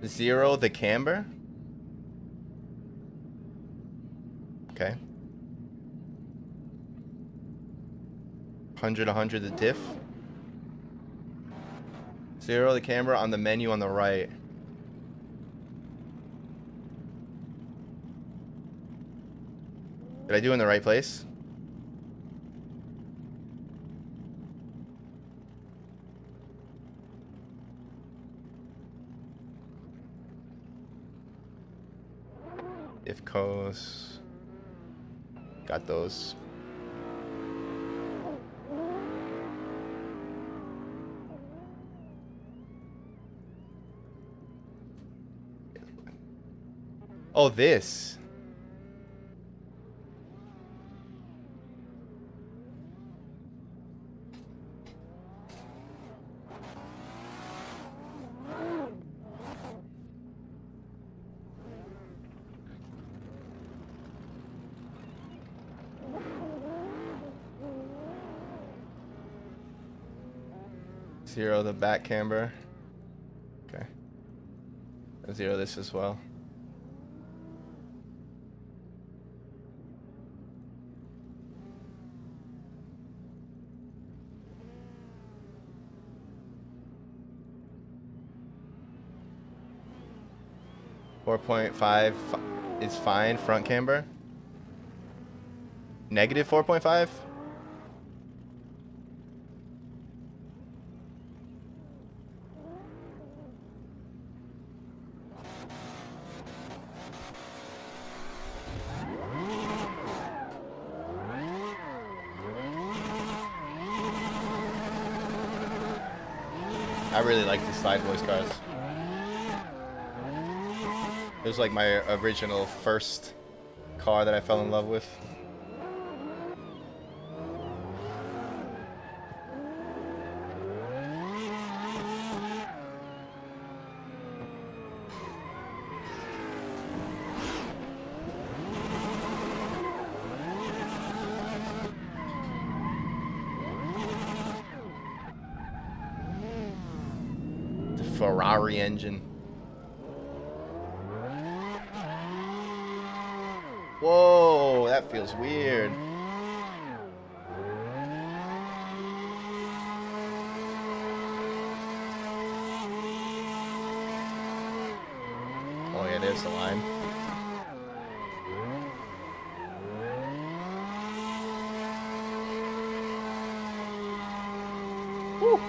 0 the camber. Okay. 100 the diff. Zero the camera on the menu on the right. Did I do it in the right place? If coast. Got those. Oh, this. Zero the back camber. Okay. And zero this as well. .5 is fine. Front camber. Negative 4.5. I really like these slide voice cars. It was like my original first car that I fell in love with. The Ferrari engine. Whoa, that feels weird. Oh yeah, there's the line. Woo.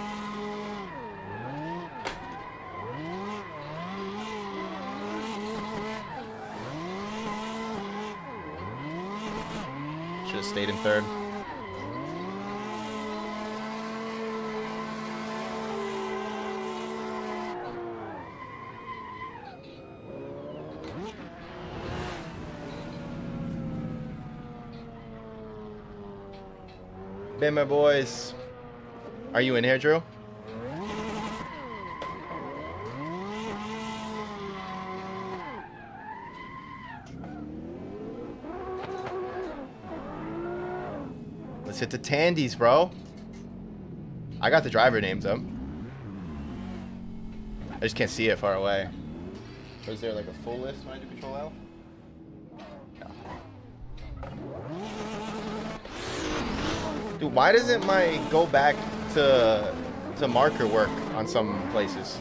Should have stayed in third. Bimmer boys. Are you in here, Drew? Let's hit the Tandies, bro. I got the driver names up. I just can't see it far away. Or is there like a full list when I do Control L? Dude, why doesn't my go back to marker work on some places?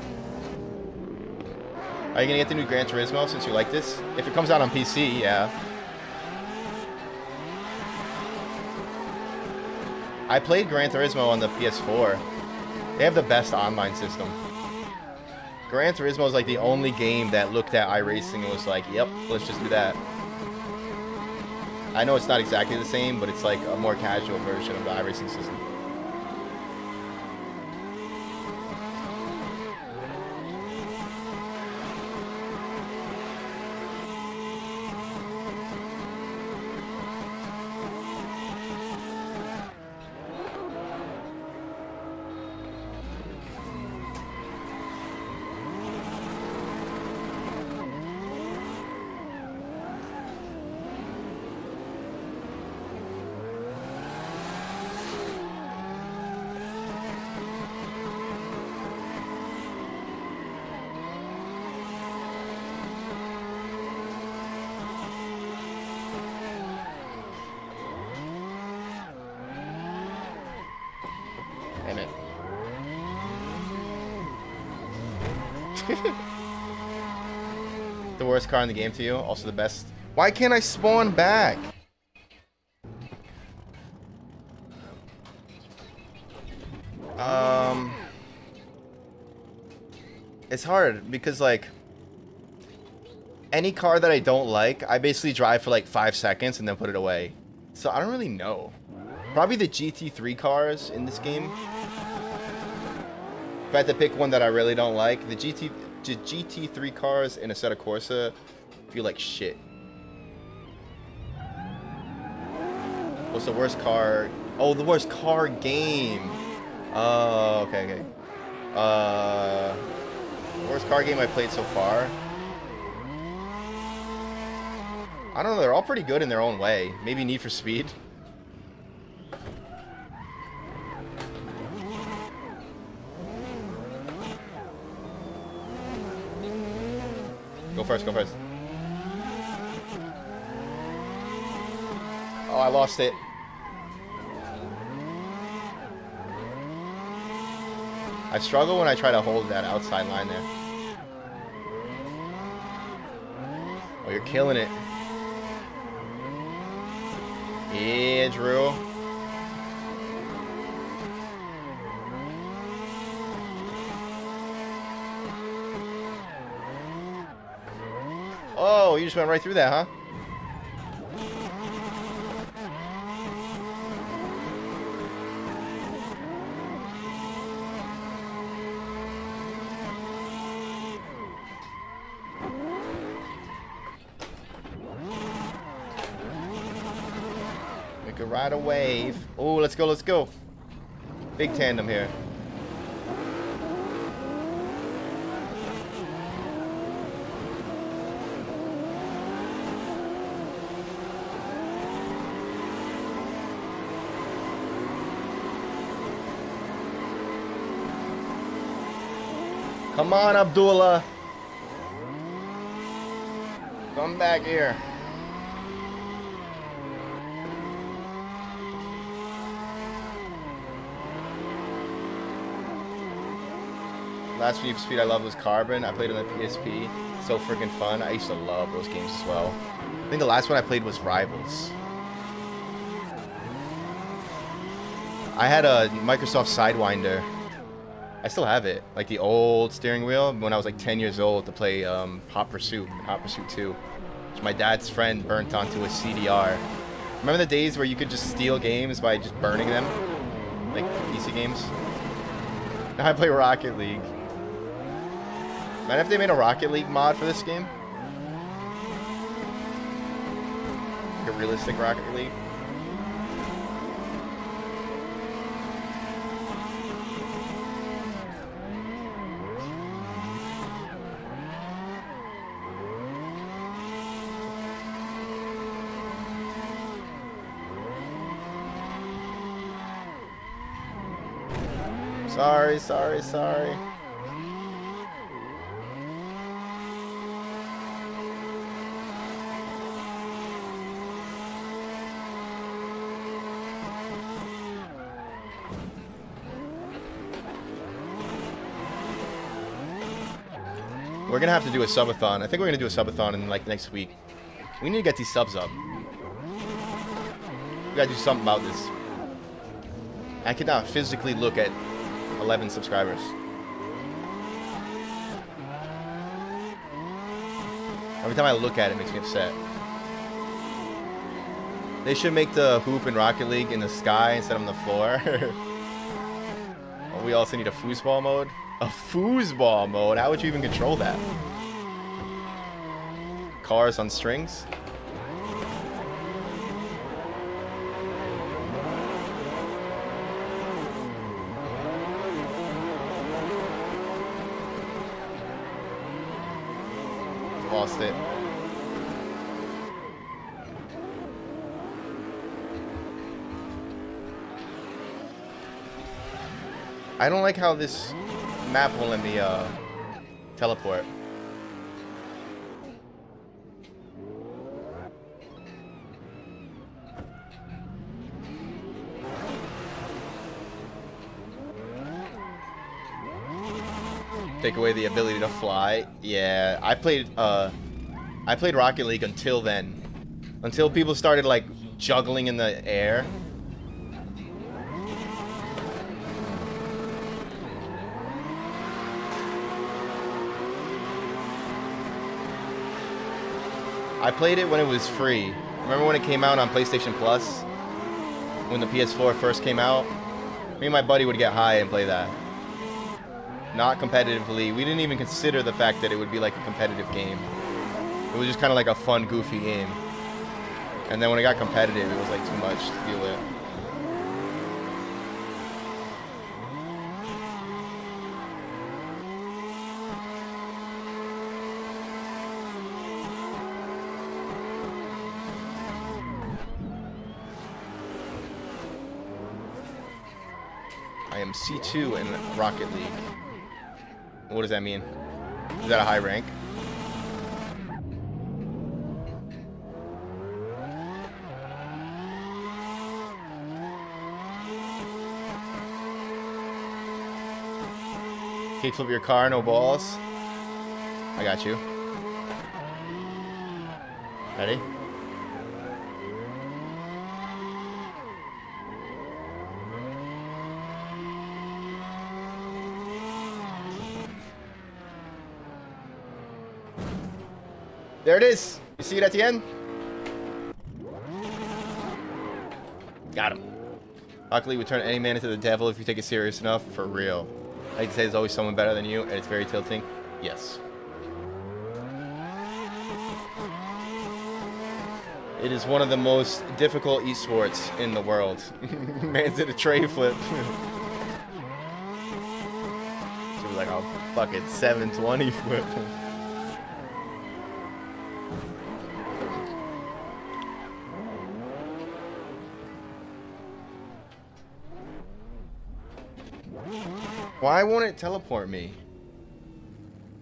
Are you gonna get the new Gran Turismo since you like this? If it comes out on PC, yeah. I played Gran Turismo on the PS4. They have the best online system. Gran Turismo is like the only game that looked at iRacing and was like, yep, let's just do that. I know it's not exactly the same, but it's like a more casual version of the iRacing system. The worst car in the game to you, also the best. Why can't I spawn back? It's hard because like any car that I don't like, I basically drive for like 5 seconds and then put it away. So I don't really know. Probably the GT3 cars in this game. If I had to pick one that I really don't like, the GT3 cars in Assetto Corsa feel like shit. What's the worst car? Oh, the worst car game. Oh, okay. Worst car game I played so far. I don't know, they're all pretty good in their own way. Maybe Need for Speed. Go first. Oh, I lost it. I struggle when I try to hold that outside line there. Oh, you're killing it. Yeah, Drew. Oh, you just went right through that, huh? We could ride a wave. Oh, let's go. Big tandem here. Come on, Abdullah. Come back here. Last Need for Speed I loved was Carbon. I played on the PSP. So freaking fun. I used to love those games as well. I think the last one I played was Rivals. I had a Microsoft Sidewinder. I still have it, like the old steering wheel when I was like 10 years old to play Hot Pursuit and Hot Pursuit 2, which my dad's friend burnt onto a CDR. Remember the days where you could just steal games by just burning them? Like PC games? Now I play Rocket League. Imagine if they made a Rocket League mod for this game? Like a realistic Rocket League? Sorry. We're gonna have to do a subathon. I think we're gonna do a subathon in like next week. We need to get these subs up. We gotta do something about this. I cannot physically look at 11 subscribers. Every time I look at it, it makes me upset. They should make the hoop in Rocket League in the sky instead of on the floor. Oh, we also need a foosball mode. A foosball mode? How would you even control that? Cars on strings? Lost it. I don't like how this map won't let me teleport. Take away the ability to fly. Yeah, I played Rocket League until then. Until people started like juggling in the air. I played it when it was free. Remember when it came out on PlayStation Plus? When the PS4 first came out? Me and my buddy would get high and play that. Not competitively. We didn't even consider the fact that it would be like a competitive game. It was just kind of like a fun, goofy game. And then when it got competitive, it was like too much to deal with. I am C2 in Rocket League. What does that mean? Is that a high rank? Kick flip your car, no balls. I got you. Ready? There it is. You see it at the end? Got him. Rocket League would turn any man into the devil if you take it serious enough. For real. I like to say there's always someone better than you, and it's very tilting. Yes. It is one of the most difficult esports in the world. Man's in a tray flip. She was like a fucking 720 flip. Why won't it teleport me?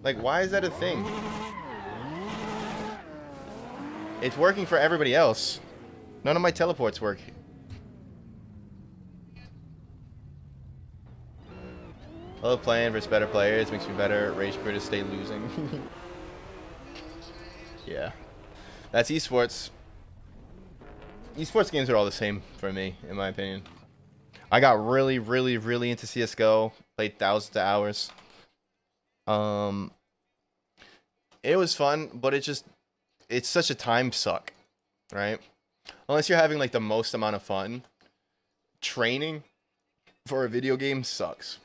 Like, why is that a thing? It's working for everybody else. None of my teleports work. I love playing versus better players. Makes me better. Rage quit to stay losing. Yeah. That's esports. Esports games are all the same for me, in my opinion. I got really into CSGO. Played thousands of hours. It was fun, but it's such a time suck, right? Unless you're having like the most amount of fun, training for a video game sucks.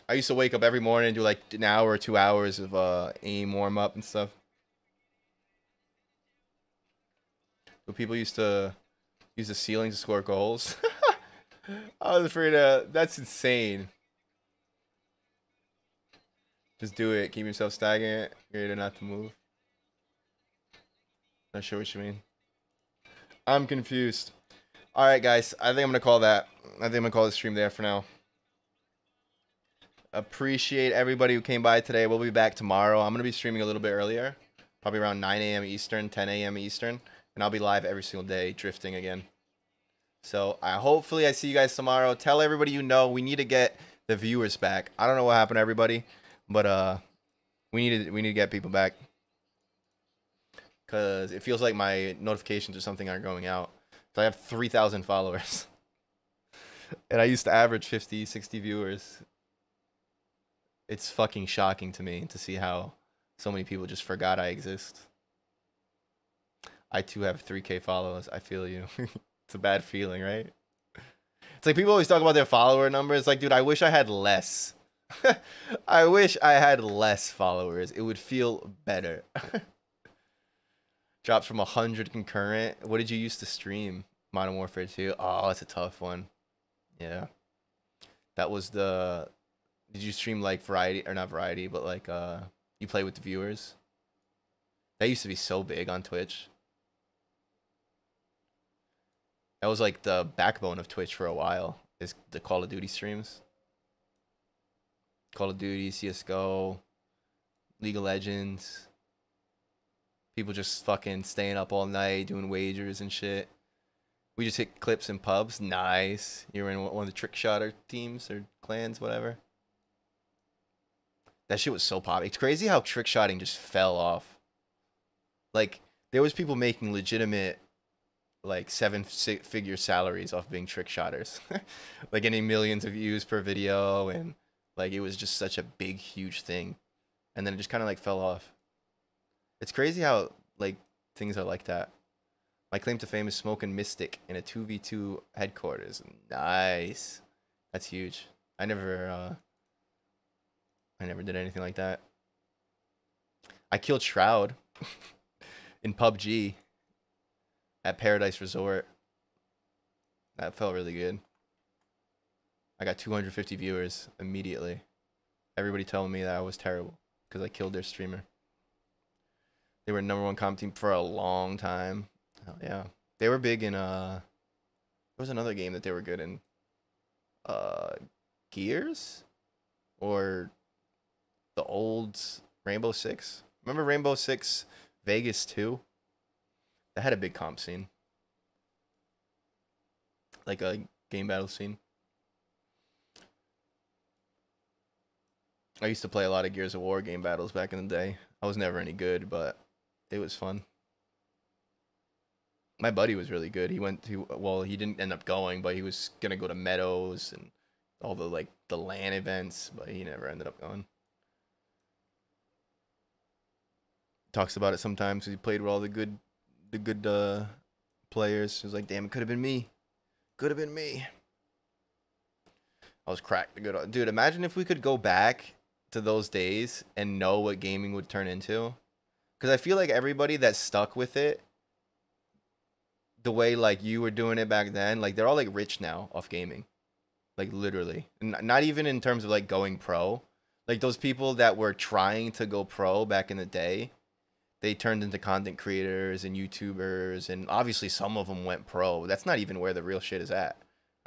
I used to wake up every morning and do like an hour or 2 hours of aim warm up and stuff. But people used to use the ceiling to score goals. I was afraid of that's insane. Just do it. Keep yourself stagnant. You're not to move. Not sure what you mean. I'm confused. Alright, guys. I think I'm going to call that. I think I'm going to call the stream there for now. Appreciate everybody who came by today. We'll be back tomorrow. I'm going to be streaming a little bit earlier. Probably around 9 a.m. Eastern, 10 a.m. Eastern. And I'll be live every single day, drifting again. So, hopefully I see you guys tomorrow. Tell everybody you know. We need to get the viewers back. I don't know what happened to everybody. But we need to get people back. Because it feels like my notifications or something aren't going out. So I have 3,000 followers. And I used to average 50, 60 viewers. It's fucking shocking to me to see how so many people just forgot I exist. I too have 3K followers. I feel you. It's a bad feeling, right? It's like people always talk about their follower numbers. Like, dude, I wish I had less. I wish I had less followers. It would feel better. Drops from 100 concurrent. What did you used to stream? Modern Warfare 2. Oh, that's a tough one. Yeah. That was the... Did you stream like variety, or not variety, but like you play with the viewers? That used to be so big on Twitch. That was like the backbone of Twitch for a while, is the Call of Duty streams. Call of Duty, CSGO, League of Legends. People just fucking staying up all night, doing wagers and shit. We just hit clips in pubs. Nice. You were in one of the trick shotter teams or clans, whatever. That shit was so pop. It's crazy how trick shotting just fell off. Like there was people making legitimate like figure salaries off being trick shotters, like getting millions of views per video, and like it was just such a big, huge thing, and then it just kind of like fell off. It's crazy how like things are like that. My claim to fame is smoking Mystic in a 2v2 headquarters. Nice, that's huge. I never did anything like that. I killed Shroud in PUBG at Paradise Resort. That felt really good. I got 250 viewers immediately. Everybody telling me that I was terrible because I killed their streamer. They were #1 comp team for a long time. Hell yeah. They were big in there was another game that they were good in. Gears? Or the old Rainbow Six? Remember Rainbow Six Vegas 2? That had a big comp scene. Like a game battle scene. I used to play a lot of Gears of War game battles back in the day. I was never any good, but it was fun. My buddy was really good. He went to, well, he didn't end up going, but he was gonna go to Meadows and all the like the LAN events, but he never ended up going. Talks about it sometimes. He played with all the good players. He was like, damn, it could have been me. Could have been me. I was cracked. Dude, imagine if we could go back to those days and know what gaming would turn into. Because I feel like everybody that's stuck with it, the way like you were doing it back then, like they're all like rich now off gaming. Like literally. Not even in terms of like going pro. Like those people that were trying to go pro back in the day, they turned into content creators and YouTubers, and obviously some of them went pro. That's not even where the real shit is at,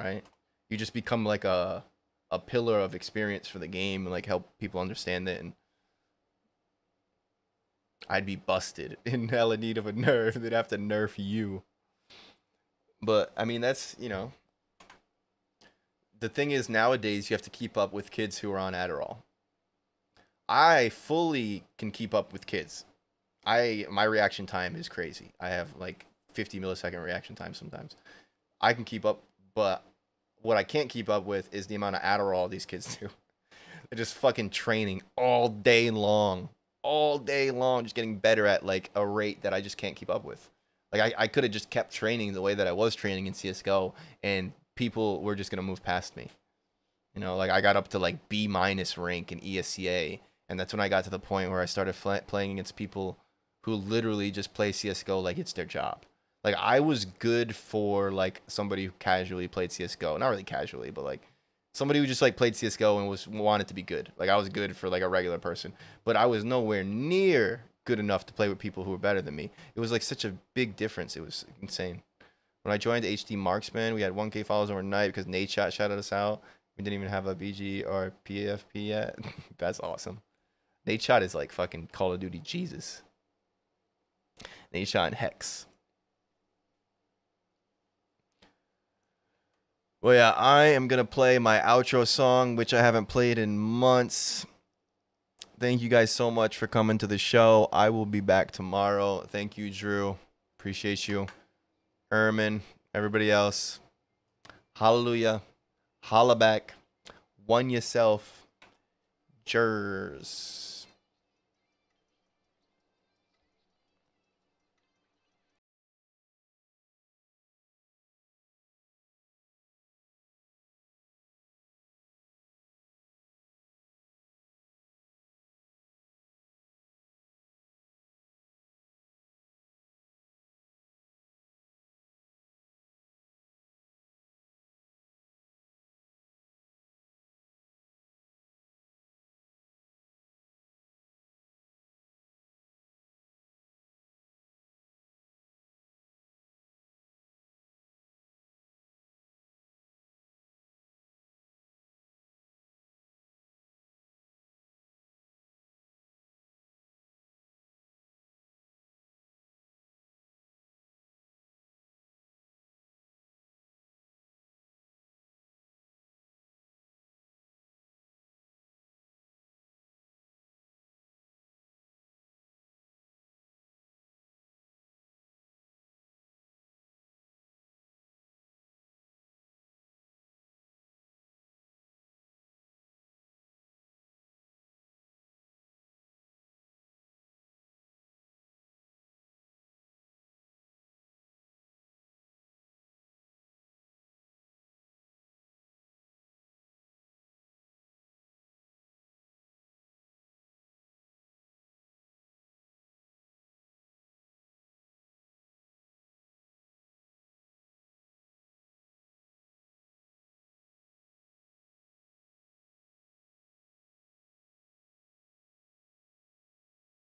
right? You just become like a pillar of experience for the game and like help people understand it. And I'd be busted in hella need of a nerf. They'd have to nerf you. But I mean, that's, you know, the thing is nowadays you have to keep up with kids who are on Adderall. I fully can keep up with kids. My reaction time is crazy. I have like 50 millisecond reaction time sometimes. I can keep up, but what I can't keep up with is the amount of Adderall these kids do. They're just fucking training all day long. All day long, just getting better at like a rate that I just can't keep up with. Like I could have just kept training the way that I was training in CSGO, and people were just gonna move past me. You know, like I got up to like B- rank in ESCA, and that's when I got to the point where I started playing against people who literally just play CSGO like it's their job. Like I was good for like somebody who casually played CSGO, not really casually, but like somebody who just like played CSGO and wanted to be good. Like I was good for like a regular person, but I was nowhere near good enough to play with people who were better than me. It was like such a big difference. It was insane. When I joined HD Marksman, we had 1K followers overnight because Nate shouted us out. We didn't even have a BG or PFP yet. That's awesome. Nate Shot is like fucking Call of Duty Jesus. Nate Shot and Hex. Well, yeah, I am going to play my outro song, which I haven't played in months. Thank you guys so much for coming to the show. I will be back tomorrow. Thank you, Drew. Appreciate you. Herman, everybody else. Hallelujah. Holla back. One yourself. Jers.